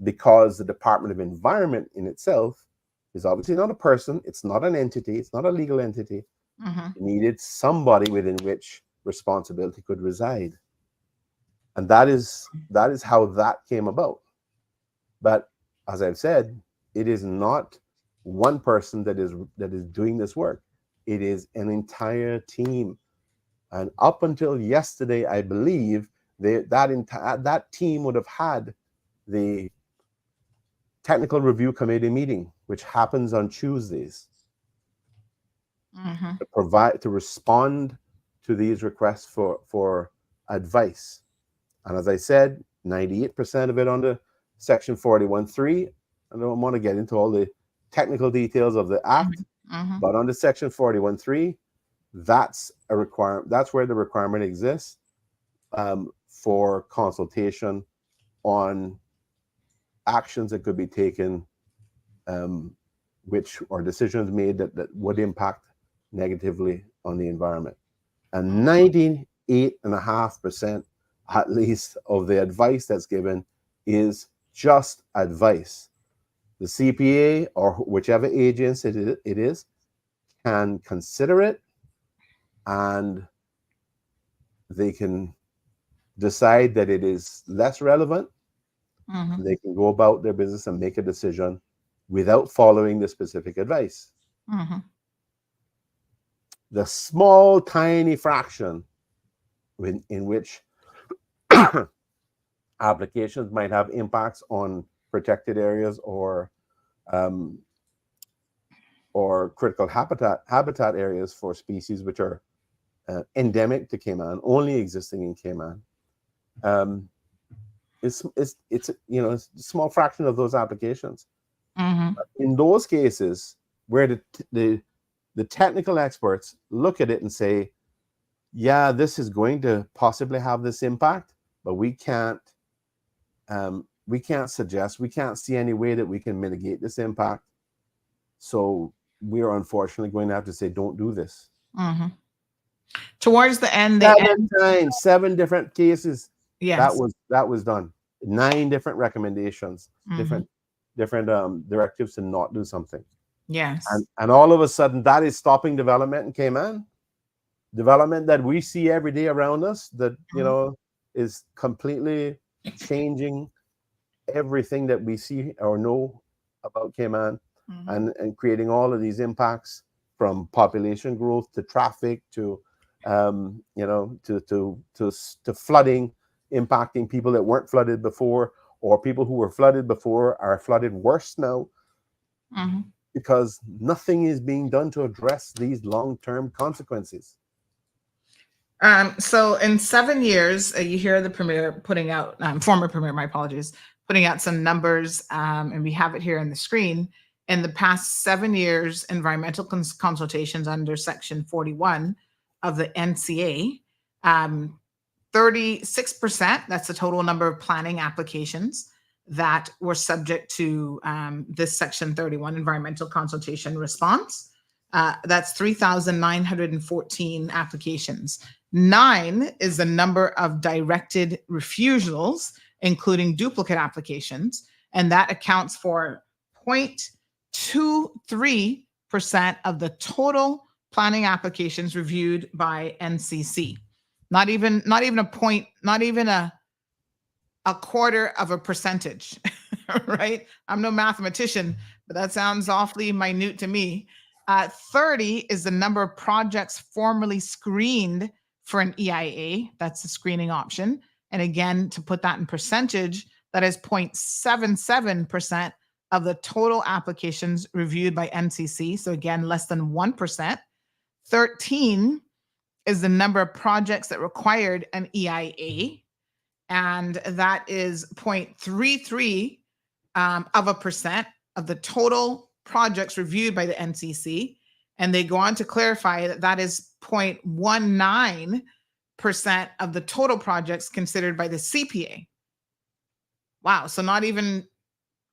Because the Department of Environment in itself is obviously not a person, it's not an entity, it's not a legal entity. It needed somebody within which responsibility could reside. And that is how that came about. But as I've said, it is not one person that is doing this work. It is an entire team. And up until yesterday, I believe that team would have had the technical review committee meeting, which happens on Tuesdays, to respond to these requests for advice. And as I said, 98% of it under Section 41.3. I don't want to get into all the technical details of the act, but under Section 41.3, that's a requirement. That's where the requirement exists for consultation on actions that could be taken, or decisions made that would impact negatively on the environment. And 98.5%, at least, of the advice that's given is just advice. The CPA or whichever agency it is can consider it, and they can decide that it is less relevant. They can go about their business and make a decision without following the specific advice. The small, tiny fraction in which applications might have impacts on protected areas or critical habitat areas for species which are endemic to Cayman, only existing in Cayman. It's a small fraction of those applications. In those cases where the technical experts look at it and say, yeah, this is going to possibly have this impact, but we can't suggest, we can't see any way that we can mitigate this impact. So we are unfortunately going to have to say, don't do this. Towards the end, 7 different cases. Yes. That was done. 9 different recommendations, different directives to not do something. Yes. And all of a sudden that is stopping development in Cayman. Development that we see every day around us that, is completely changing everything that we see or know about Cayman, and creating all of these impacts from population growth to traffic to flooding, impacting people that weren't flooded before, or people who were flooded before are flooded worse now, because nothing is being done to address these long-term consequences. So in 7 years, you hear the premier putting out, former premier, my apologies, putting out some numbers, and we have it here on the screen. In the past 7 years, environmental consultations under Section 41 of the NCA, 36%, that's the total number of planning applications, that were subject to this Section 31 environmental consultation response. That's 3,914 applications. 9 is the number of directed refusals, including duplicate applications, and that accounts for 0.23% of the total planning applications reviewed by NCC. Not even a point, not even a quarter of a percentage, right? I'm no mathematician, but that sounds awfully minute to me. 30 is the number of projects formally screened for an EIA. That's the screening option. And again, to put that in percentage, that is 0.77% of the total applications reviewed by NCC. So again, less than 1%. 13 is the number of projects that required an EIA. And that is 0.33% of the total projects reviewed by the NCC. And they go on to clarify that that is 0.19% of the total projects considered by the CPA. Wow, so not even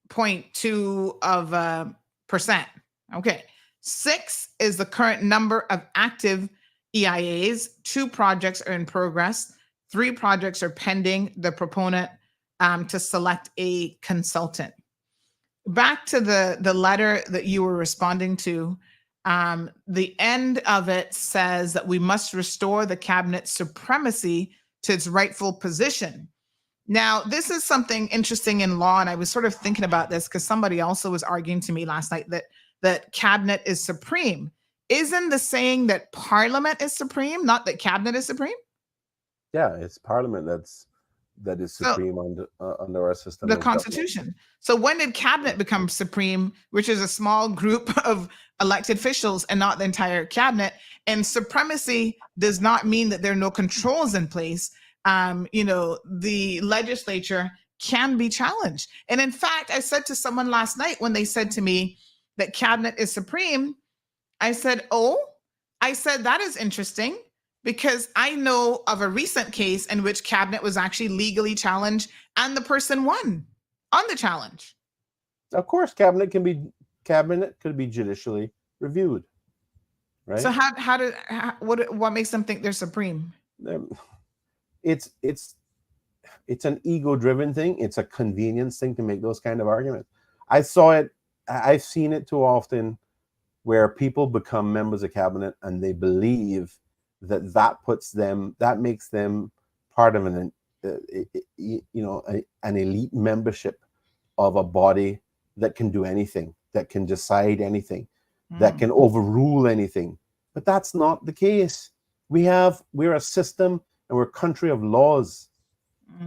0.2 of a percent. Okay. 6 is the current number of active EIAs. 2 projects are in progress. 3 projects are pending the proponent to select a consultant. Back to the letter that you were responding to, the end of it says that we must restore the cabinet's supremacy to its rightful position. Now, this is something interesting in law, and I was sort of thinking about this because somebody also was arguing to me last night that cabinet is supreme. Isn't the saying that parliament is supreme, not that cabinet is supreme? Yeah, it's parliament that is supreme under our system. The Constitution. So when did cabinet become supreme, which is a small group of elected officials and not the entire cabinet? And supremacy does not mean that there are no controls in place. The legislature can be challenged. And in fact, I said to someone last night when they said to me that cabinet is supreme, I said, that is interesting, because I know of a recent case in which cabinet was actually legally challenged and the person won on the challenge. Of course, cabinet could be judicially reviewed, right? So what makes them think they're supreme? It's an ego-driven thing. It's a convenience thing to make those kind of arguments. I've seen it too often where people become members of cabinet and they believe that makes them part of an elite membership of a body that can do anything, that can decide anything, that can overrule anything. But that's not the case. We're a system and we're a country of laws.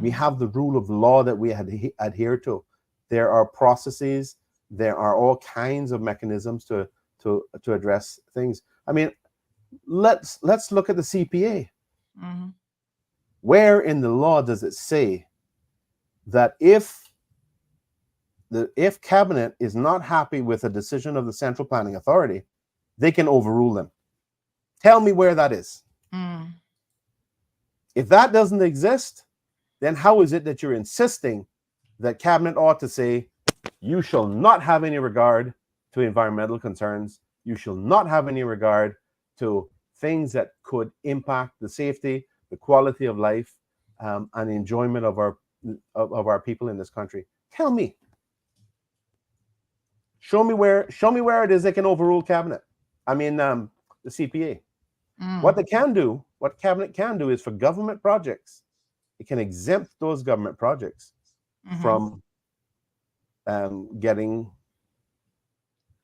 We have the rule of law that we adhere to. There are processes, there are all kinds of mechanisms to address things. I mean, let's look at the CPA. Where in the law does it say that if cabinet is not happy with a decision of the Central Planning Authority, they can overrule them? Tell me where that is. If that doesn't exist, then how is it that you're insisting that cabinet ought to say, you shall not have any regard to environmental concerns, you shall not have any regard to things that could impact the safety, the quality of life, and the enjoyment of our people in this country? Tell me. Show me where it is they can overrule cabinet. I mean, the CPA. What cabinet can do is for government projects, it can exempt those government projects from getting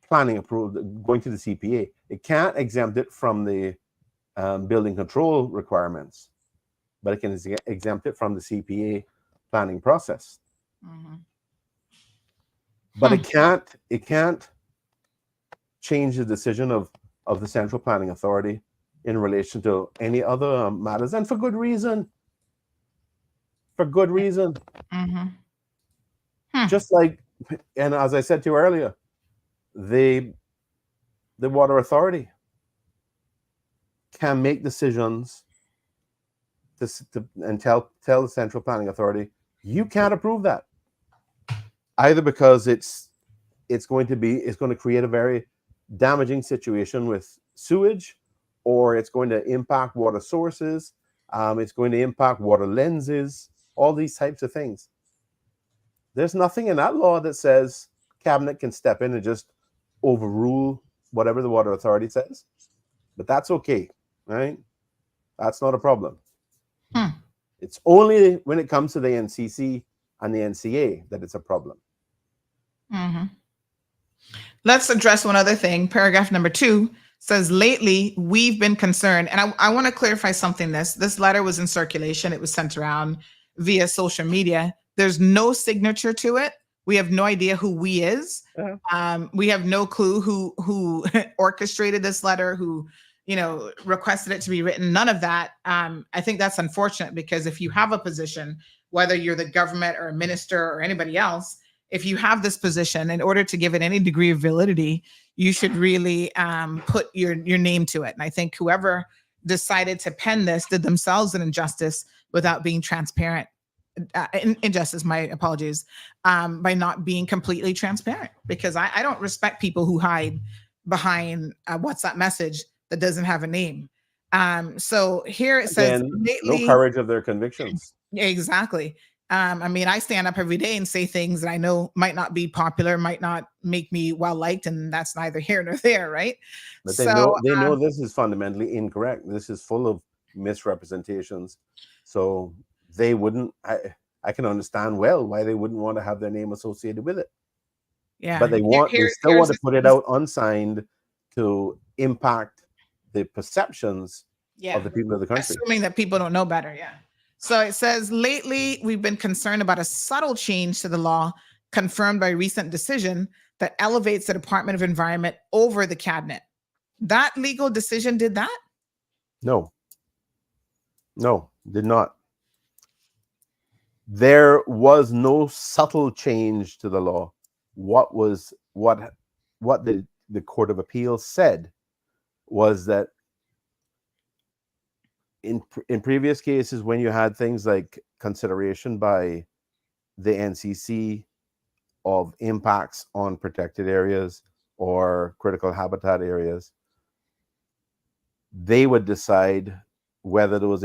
planning approved, going to the CPA. It can't exempt it from the building control requirements, but it can exempt it from the CPA planning process. But it can't change the decision of the Central Planning Authority in relation to any other matters, and for good reason. Just like, and as I said to you earlier, the Water Authority can make decisions and tell the Central Planning Authority, you can't approve that. either because it's going to create a very damaging situation with sewage, or it's going to impact water sources. It's going to impact water lenses, all these types of things. There's nothing in that law that says cabinet can step in and just overrule whatever the water authority says. But that's okay, right? That's not a problem. It's only when it comes to the NCC and the NCA that it's a problem. Let's address one other thing. Paragraph number 2 says, lately, we've been concerned. And I want to clarify something. This letter was in circulation. It was sent around via social media. There's no signature to it. We have no idea who we is. We have no clue who orchestrated this letter, who requested it to be written. None of that. I think that's unfortunate, because if you have a position, whether you're the government or a minister or anybody else, if you have this position, in order to give it any degree of validity, you should really put your name to it. And I think whoever decided to pen this did themselves an injustice without being transparent. Injustice, my apologies, by not being completely transparent, because I don't respect people who hide behind a WhatsApp message that doesn't have a name. So here it says, no courage of their convictions. Exactly. I stand up every day and say things that I know might not be popular, might not make me well liked, and that's neither here nor there, right? But they know this is fundamentally incorrect. This is full of misrepresentations. So they wouldn't. I can understand well why they wouldn't want to have their name associated with it. Yeah, but they still want to put it out unsigned to impact the perceptions of the people of the country. Assuming that people don't know better, yeah. So it says, lately, we've been concerned about a subtle change to the law confirmed by a recent decision that elevates the Department of Environment over the cabinet. That legal decision did that? No, did not. There was no subtle change to the law. What the Court of Appeal said was that in previous cases, when you had things like consideration by the NCC of impacts on protected areas or critical habitat areas, they would decide whether those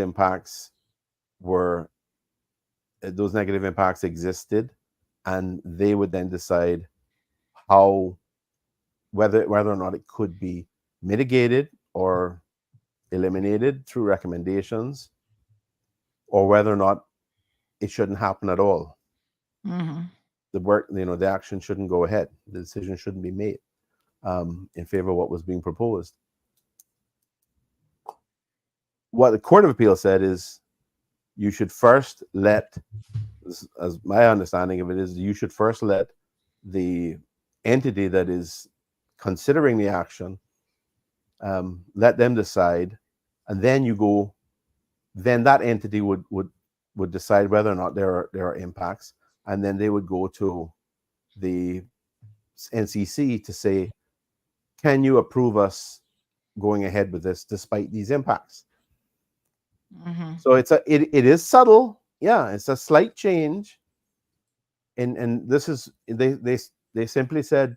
negative impacts existed, and they would then decide whether or not it could be mitigated or eliminated through recommendations, or whether or not it shouldn't happen at all. The action shouldn't go ahead. The decision shouldn't be made in favor of what was being proposed. What the Court of Appeal said is, you should first let, as my understanding of it is, you should first let the entity that is considering the action, let them decide, and then then that entity would decide whether or not there are impacts, and then they would go to the NCC to say, can you approve us going ahead with this despite these impacts? So it is subtle, yeah. It's a slight change, and this is they simply said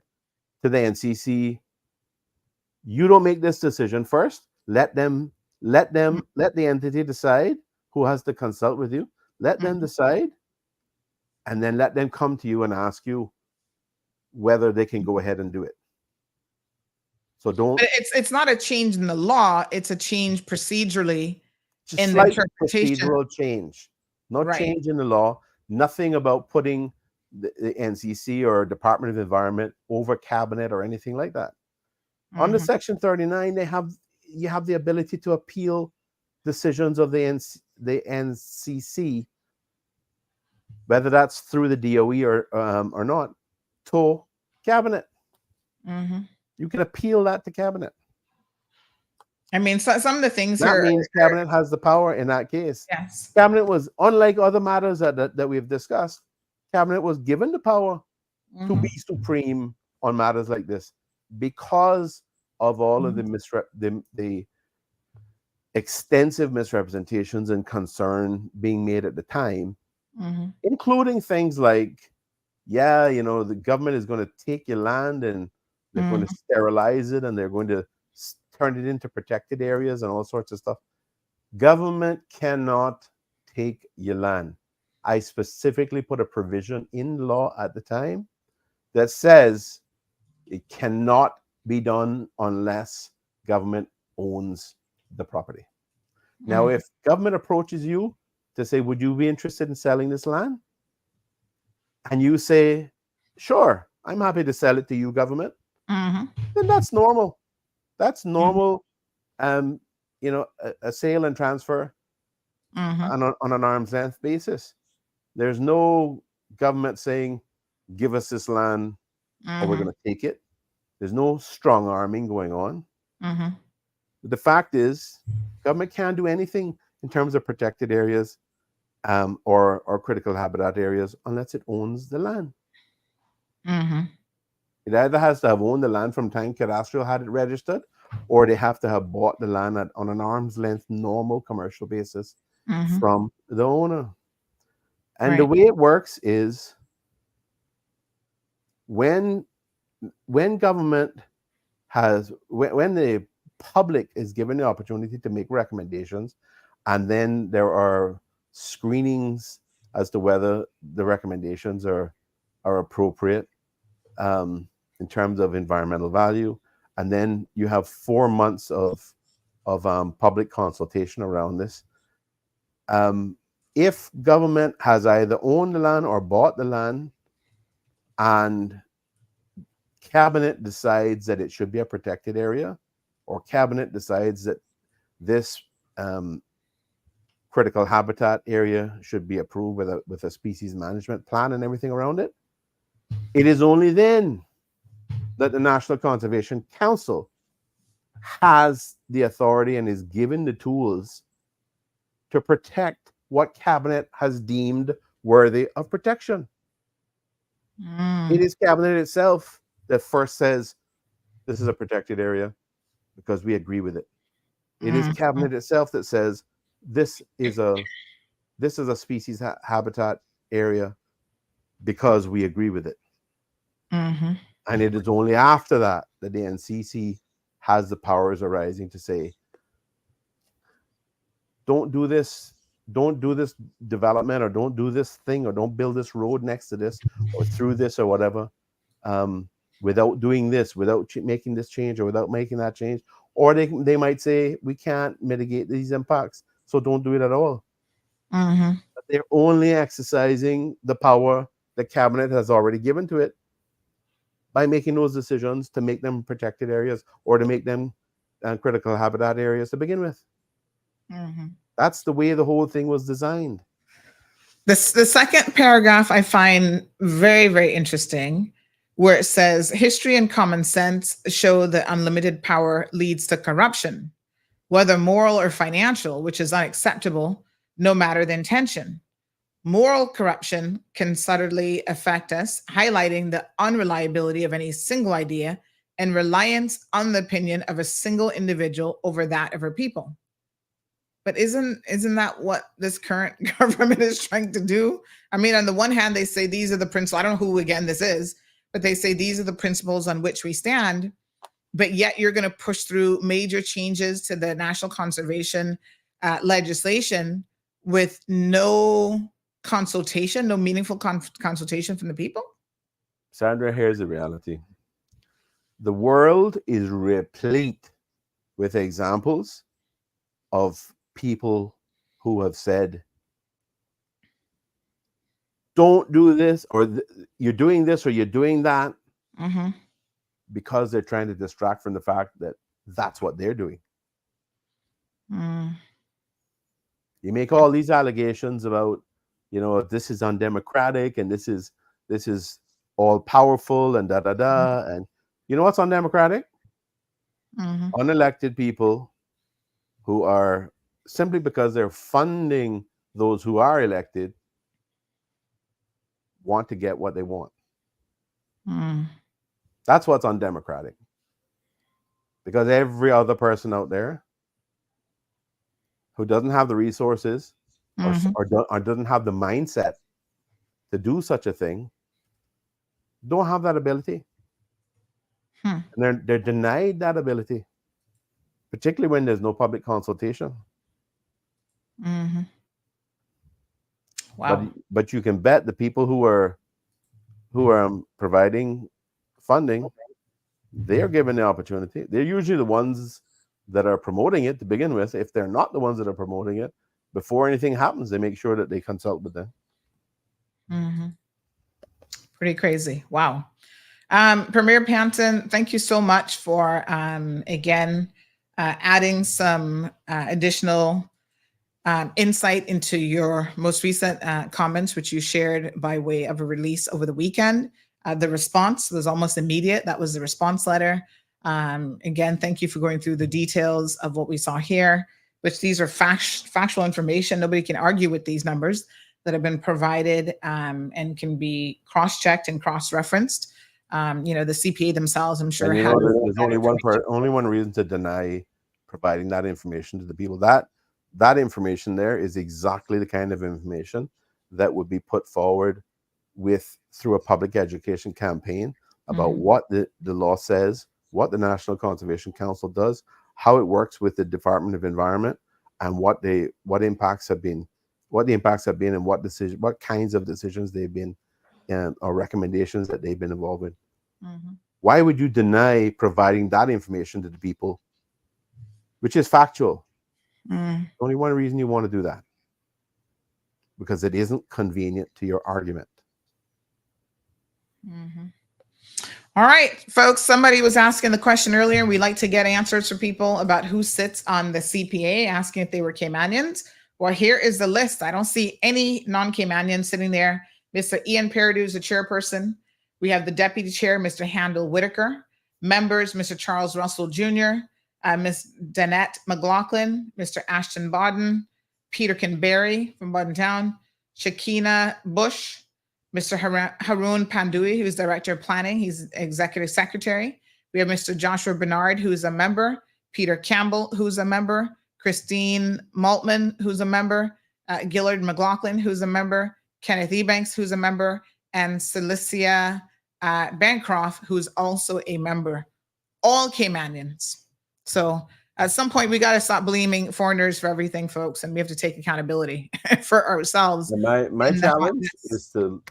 to the NCC, you don't make this decision first. Let the entity decide who has to consult with you. Let them decide, and then let them come to you and ask you whether they can go ahead and do it. So don't. But it's not a change in the law. It's a change procedurally. Just slight procedural change, not change in the law. Nothing about putting the NCC or Department of Environment over cabinet or anything like that. Under Section 39, you have the ability to appeal decisions of the NCC, whether that's through the DOE or not, to cabinet. You can appeal that to cabinet. I mean, some of the things that means cabinet has the power in that case. Yes, cabinet was, unlike other matters that we've discussed, cabinet was given the power to be supreme on matters like this because of all of the extensive misrepresentations and concern being made at the time, including things like yeah, the government is going to take your land and they're going to sterilize it and they're going to turn it into protected areas and all sorts of stuff. Government cannot take your land. I specifically put a provision in law at the time that says it cannot be done unless government owns the property. Now, if government approaches you to say, would you be interested in selling this land? And you say, sure, I'm happy to sell it to you, government. Then that's normal. That's normal. A sale and transfer on an arm's length basis. There's no government saying, give us this land or we're going to take it. There's no strong arming going on. But the fact is, government can't do anything in terms of protected areas or critical habitat areas unless it owns the land. It either has to have owned the land from time cadastral had it registered, or they have to have bought the land on an arm's length normal commercial basis from the owner. And the way it works is when government when the public is given the opportunity to make recommendations, and then there are screenings as to whether the recommendations are appropriate in terms of environmental value, and then you have 4 months of public consultation around this. If government has either owned the land or bought the land, and cabinet decides that it should be a protected area, or cabinet decides that this critical habitat area should be approved with a species management plan and everything around it, it is only then that the National Conservation Council has the authority and is given the tools to protect what cabinet has deemed worthy of protection. It is cabinet itself that first says this is a protected area because we agree with it. It is cabinet itself that says this is a species habitat area because we agree with it. And it is only after that the NCC has the powers arising to say, don't do this development, or don't do this thing, or don't build this road next to this or through this or whatever, without doing this, without making this change or without making that change. Or they might say, we can't mitigate these impacts, so don't do it at all. But they're only exercising the power the cabinet has already given to it by making those decisions to make them protected areas or to make them critical habitat areas to begin with. That's the way the whole thing was designed. The second paragraph I find very, very interesting, where it says, history and common sense show that unlimited power leads to corruption, whether moral or financial, which is unacceptable, no matter the intention. Moral corruption can subtly affect us, highlighting the unreliability of any single idea and reliance on the opinion of a single individual over that of her people. But isn't that what this current government is trying to do? I mean, on the one hand, they say these are the principles. I don't know who, again, this is, but they say these are the principles on which we stand. But yet you're going to push through major changes to the national conservation legislation with no consultation, no meaningful consultation from the people? Sandra, here's the reality. The world is replete with examples of people who have said, don't do this, or you're doing this, or you're doing that, because they're trying to distract from the fact that that's what they're doing. You make all these allegations about, this is undemocratic and this is all powerful and and you know what's undemocratic? Unelected people who are, simply because they're funding those who are elected, want to get what they want. That's what's undemocratic. Because every other person out there who doesn't have the resources or doesn't have the mindset to do such a thing don't have that ability. And they're denied that ability, particularly when there's no public consultation. Wow. But you can bet the people who are providing funding, they're given the opportunity. They're usually the ones that are promoting it to begin with. If they're not the ones that are promoting it, before anything happens, they make sure that they consult with them. Pretty crazy. Wow. Premier Panton, thank you so much for, again, adding some additional insight into your most recent comments, which you shared by way of a release over the weekend. The response was almost immediate. That was the response letter. Again, thank you for going through the details of what we saw here, which these are factual information. Nobody can argue with these numbers that have been provided and can be cross-checked and cross-referenced. The CPA themselves, I'm sure, have there's only one reason to deny providing that information to the people. That information there is exactly the kind of information that would be put forward through a public education campaign about what the law says, what the National Conservation Council does, how it works with the Department of Environment, and what the impacts have been, and what kinds of decisions they've been, or recommendations that they've been involved in. Why would you deny providing that information to the people, which is factual? Only one reason you want to do that, because it isn't convenient to your argument. All right, folks, somebody was asking the question earlier. We like to get answers from people about who sits on the CPA, asking if they were Caymanians. Well, here is the list. I don't see any non-Caymanians sitting there. Mr. Ian Perdue is the chairperson. We have the deputy chair, Mr. Handel Whitaker. Members, Mr. Charles Russell Jr., Ms. Danette McLaughlin, Mr. Ashton Bodden, Peter Canberry from Bodden Town, Shakina Bush, Mr. Haroon Pandui, who's Director of Planning. He's Executive Secretary. We have Mr. Joshua Bernard, who's a member, Peter Campbell, who's a member, Christine Maltman, who's a member, Gillard McLaughlin, who's a member, Kenneth Ebanks, who's a member, and Celicia Bancroft, who's also a member. All Caymanians. So at some point, we got to stop blaming foreigners for everything, folks, and we have to take accountability for ourselves. And my challenge is to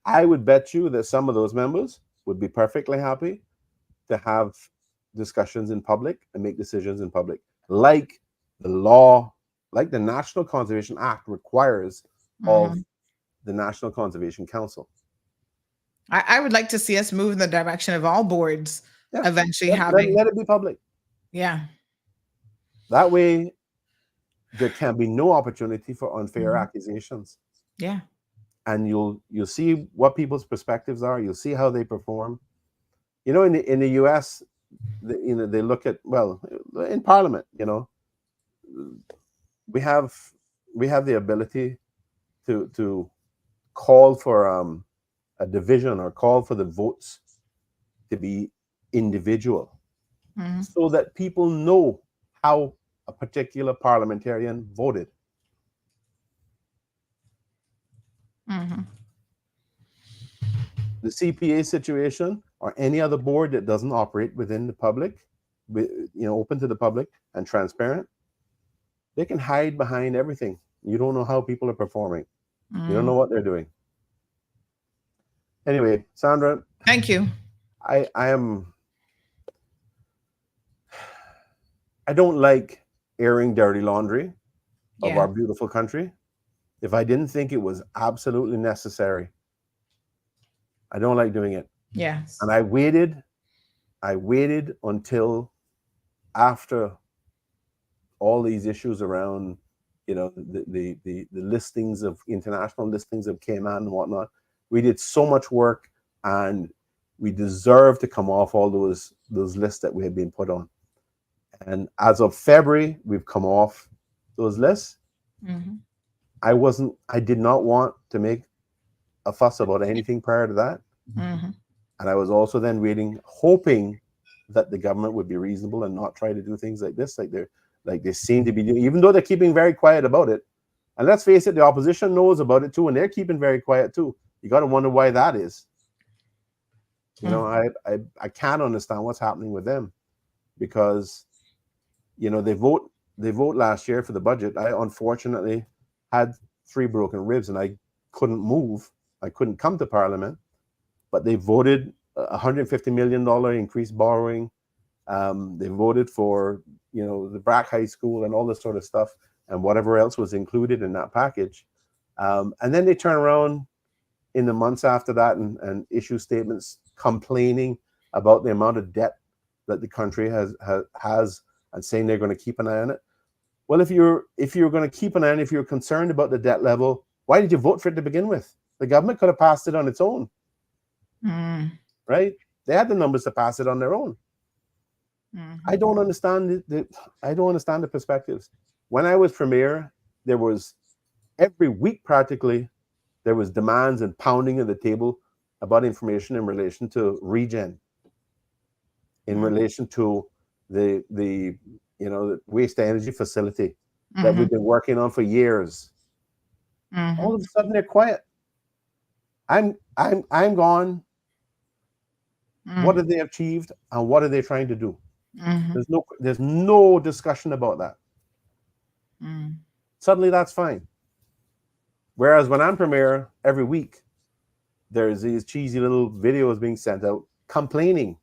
I would bet you that some of those members would be perfectly happy to have discussions in public and make decisions in public, like the law, like the National Conservation Act requires of the National Conservation Council. I would like to see us move in the direction of all boards eventually having. Let it be public. Yeah. That way, there can be no opportunity for unfair accusations. Yeah. And you'll see what people's perspectives are. You'll see how they perform. In the U.S., they look at, well, in Parliament, we have the ability to call for a division or call for the votes to be individual, so that people know how a particular parliamentarian voted. The CPA situation or any other board that doesn't operate within the public, open to the public and transparent, they can hide behind everything. You don't know how people are performing. You don't know what they're doing. Anyway, Sandra. Thank you. I don't like airing dirty laundry of our beautiful country if I didn't think it was absolutely necessary. I don't like doing it. Yes. And I waited until after all these issues around, the listings of international listings of Cayman and whatnot. We did so much work, and we deserve to come off all those lists that we had been put on. And as of February, we've come off those lists. I did not want to make a fuss about anything prior to that. And I was also then waiting, hoping that the government would be reasonable and not try to do things like this, like they seem to be doing, even though they're keeping very quiet about it. And let's face it, the opposition knows about it too, and they're keeping very quiet too. You got to wonder why that is. You know, I can't understand what's happening with them, because, you know, they vote last year for the budget. I unfortunately had 3 broken ribs and I couldn't move. I couldn't come to Parliament, but they voted $150 million increased borrowing. They voted for, you know, the Brack High School and all this sort of stuff and whatever else was included in that package. And then they turn around in the months after that and issue statements complaining about the amount of debt that the country has and saying they're going to keep an eye on it. Well, if you're going to keep an eye on it, if you're concerned about the debt level, why did you vote for it to begin with? The government could have passed it on its own. Right? They had the numbers to pass it on their own. I don't understand the perspectives. When I was premier, there was every week practically there was demands and pounding at the table about information in relation to regen, in relation to the the waste energy facility that we've been working on for years. All of a sudden they're quiet. I'm gone. What have they achieved and what are they trying to do? There's no discussion about that. Suddenly that's fine. Whereas when I'm premier, every week there's these cheesy little videos being sent out complaining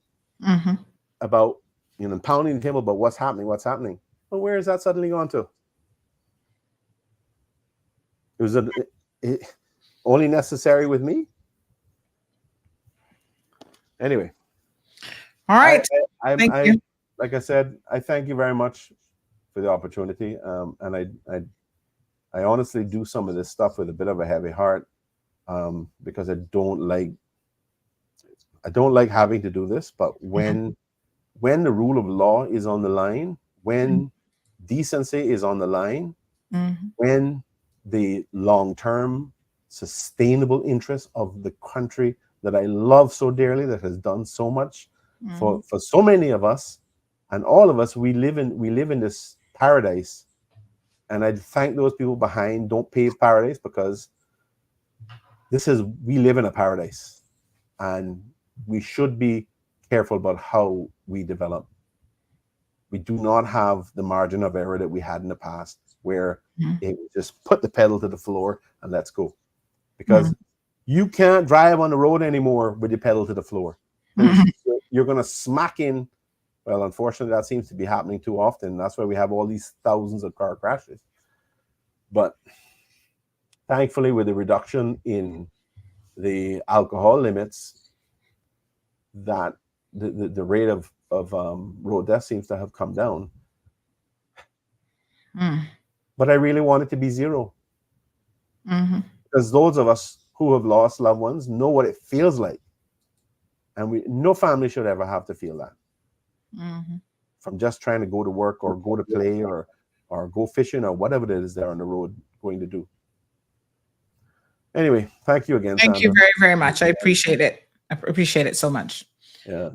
about, you know, pounding the table about what's happening. Well, where is that suddenly gone to? It was only necessary with me. Anyway. All right. Thank you. Like I said, I thank you very much for the opportunity. And I honestly do some of this stuff with a bit of a heavy heart, because I don't like having to do this. But when the rule of law is on the line, when decency is on the line, when the long-term sustainable interest of the country that I love so dearly, that has done so much for so many of us, and all of us, we live in this paradise. And I thank those people behind Don't Pave Paradise, because we live in a paradise, and we should be careful about how we develop. We do not have the margin of error that we had in the past, where it just put the pedal to the floor and let's go. Because you can't drive on the road anymore with your pedal to the floor. You're going to smack in. Well, unfortunately, that seems to be happening too often. That's why we have all these thousands of car crashes. But thankfully, with the reduction in the alcohol limits, that the rate of road death seems to have come down. But I really want it to be zero. Because those of us who have lost loved ones know what it feels like. And no family should ever have to feel that. From just trying to go to work or go to play or go fishing or whatever it is they're on the road going to do. Anyway, thank you again. Thank you very, very much. I appreciate it. I appreciate it so much. Yeah.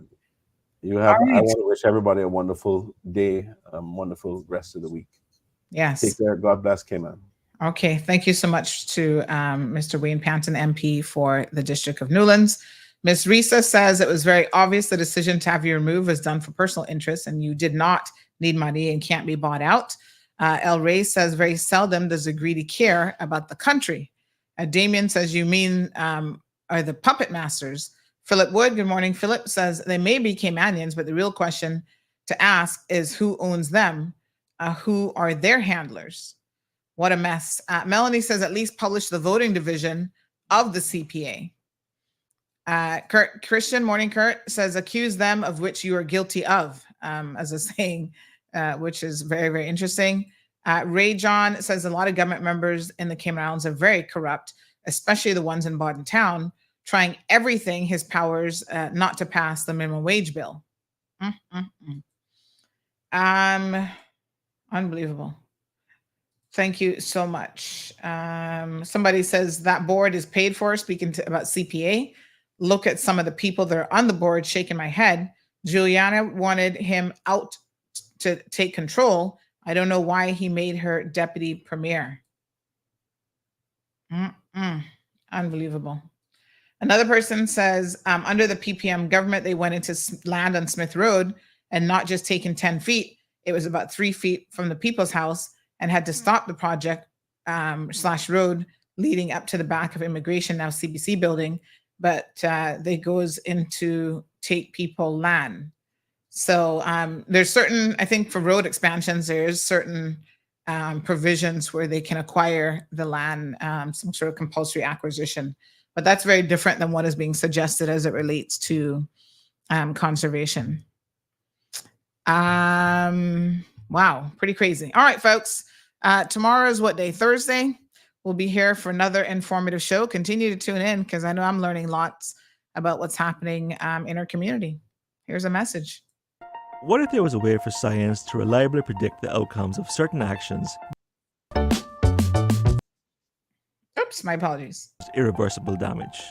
You have. Right. I want to wish everybody a wonderful day, wonderful rest of the week. Yes. Take care. God bless, Cayman. Okay. Thank you so much to Mr. Wayne Panton, MP for the District of Newlands. Ms. Risa says it was very obvious the decision to have you removed was done for personal interest and you did not need money and can't be bought out. El Rey says very seldom does a greedy care about the country. Damien says you mean are the puppet masters. Philip Wood, good morning. Philip says they may be Caymanians, but the real question to ask is who owns them? Who are their handlers? What a mess. Melanie says at least publish the voting division of the CPA. Christian, morning, Kurt, says accuse them of which you are guilty of, as a saying, which is very, very interesting. Ray John says a lot of government members in the Cayman Islands are very corrupt, especially the ones in Bodden Town, trying everything his powers not to pass the minimum wage bill. Unbelievable. Thank you so much. Somebody says that board is paid for, speaking about CPA. Look at some of the people that are on the board, shaking my head. Juliana wanted him out to take control. I don't know why he made her deputy premier. Unbelievable. Another person says, under the PPM government, they went into land on Smith Road and not just taken 10 feet. It was about 3 feet from the people's house and had to stop the project / road leading up to the back of immigration, now CBC building. But they goes into take people land. So there's certain, I think for road expansions, there's certain provisions where they can acquire the land, some sort of compulsory acquisition. But that's very different than what is being suggested as it relates to conservation. Wow, pretty crazy. All right, folks. Tomorrow is what day? Thursday. We'll be here for another informative show. Continue to tune in because I know I'm learning lots about what's happening in our community. Here's a message. What if there was a way for science to reliably predict the outcomes of certain actions? Oops, my apologies. Irreversible damage.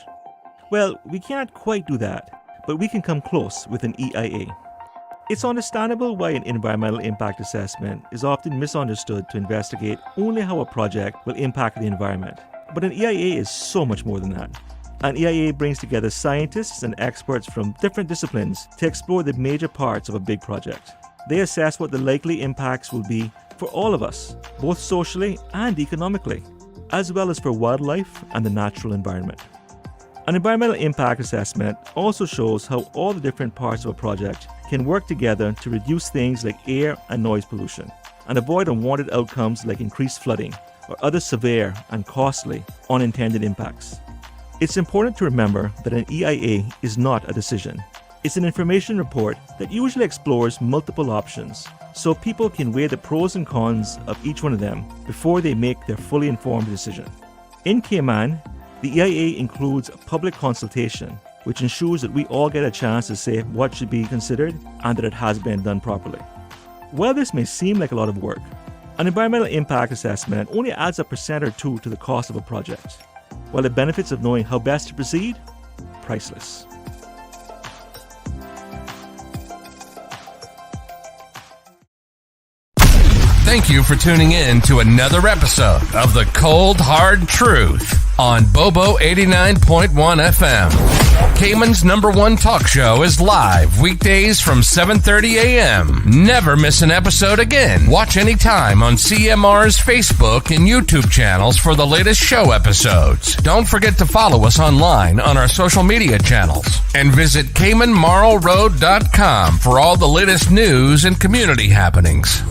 Well, we can't quite do that, but we can come close with an EIA. It's understandable why an environmental impact assessment is often misunderstood to investigate only how a project will impact the environment. But an EIA is so much more than that. An EIA brings together scientists and experts from different disciplines to explore the major parts of a big project. They assess what the likely impacts will be for all of us, both socially and economically, as well as for wildlife and the natural environment. An environmental impact assessment also shows how all the different parts of a project can work together to reduce things like air and noise pollution and avoid unwanted outcomes like increased flooding or other severe and costly unintended impacts. It's important to remember that an EIA is not a decision. It's an information report that usually explores multiple options so people can weigh the pros and cons of each one of them before they make their fully informed decision. In Cayman, the EIA includes a public consultation, which ensures that we all get a chance to say what should be considered and that it has been done properly. While this may seem like a lot of work, an environmental impact assessment only adds a % or 2 to the cost of a project, while the benefits of knowing how best to proceed, priceless. Thank you for tuning in to another episode of The Cold Hard Truth on Bobo 89.1 FM. Cayman's #1 talk show is live weekdays from 7:30 a.m. Never miss an episode again. Watch anytime on CMR's Facebook and YouTube channels for the latest show episodes. Don't forget to follow us online on our social media channels and visit CaymanMarlRoad.com for all the latest news and community happenings.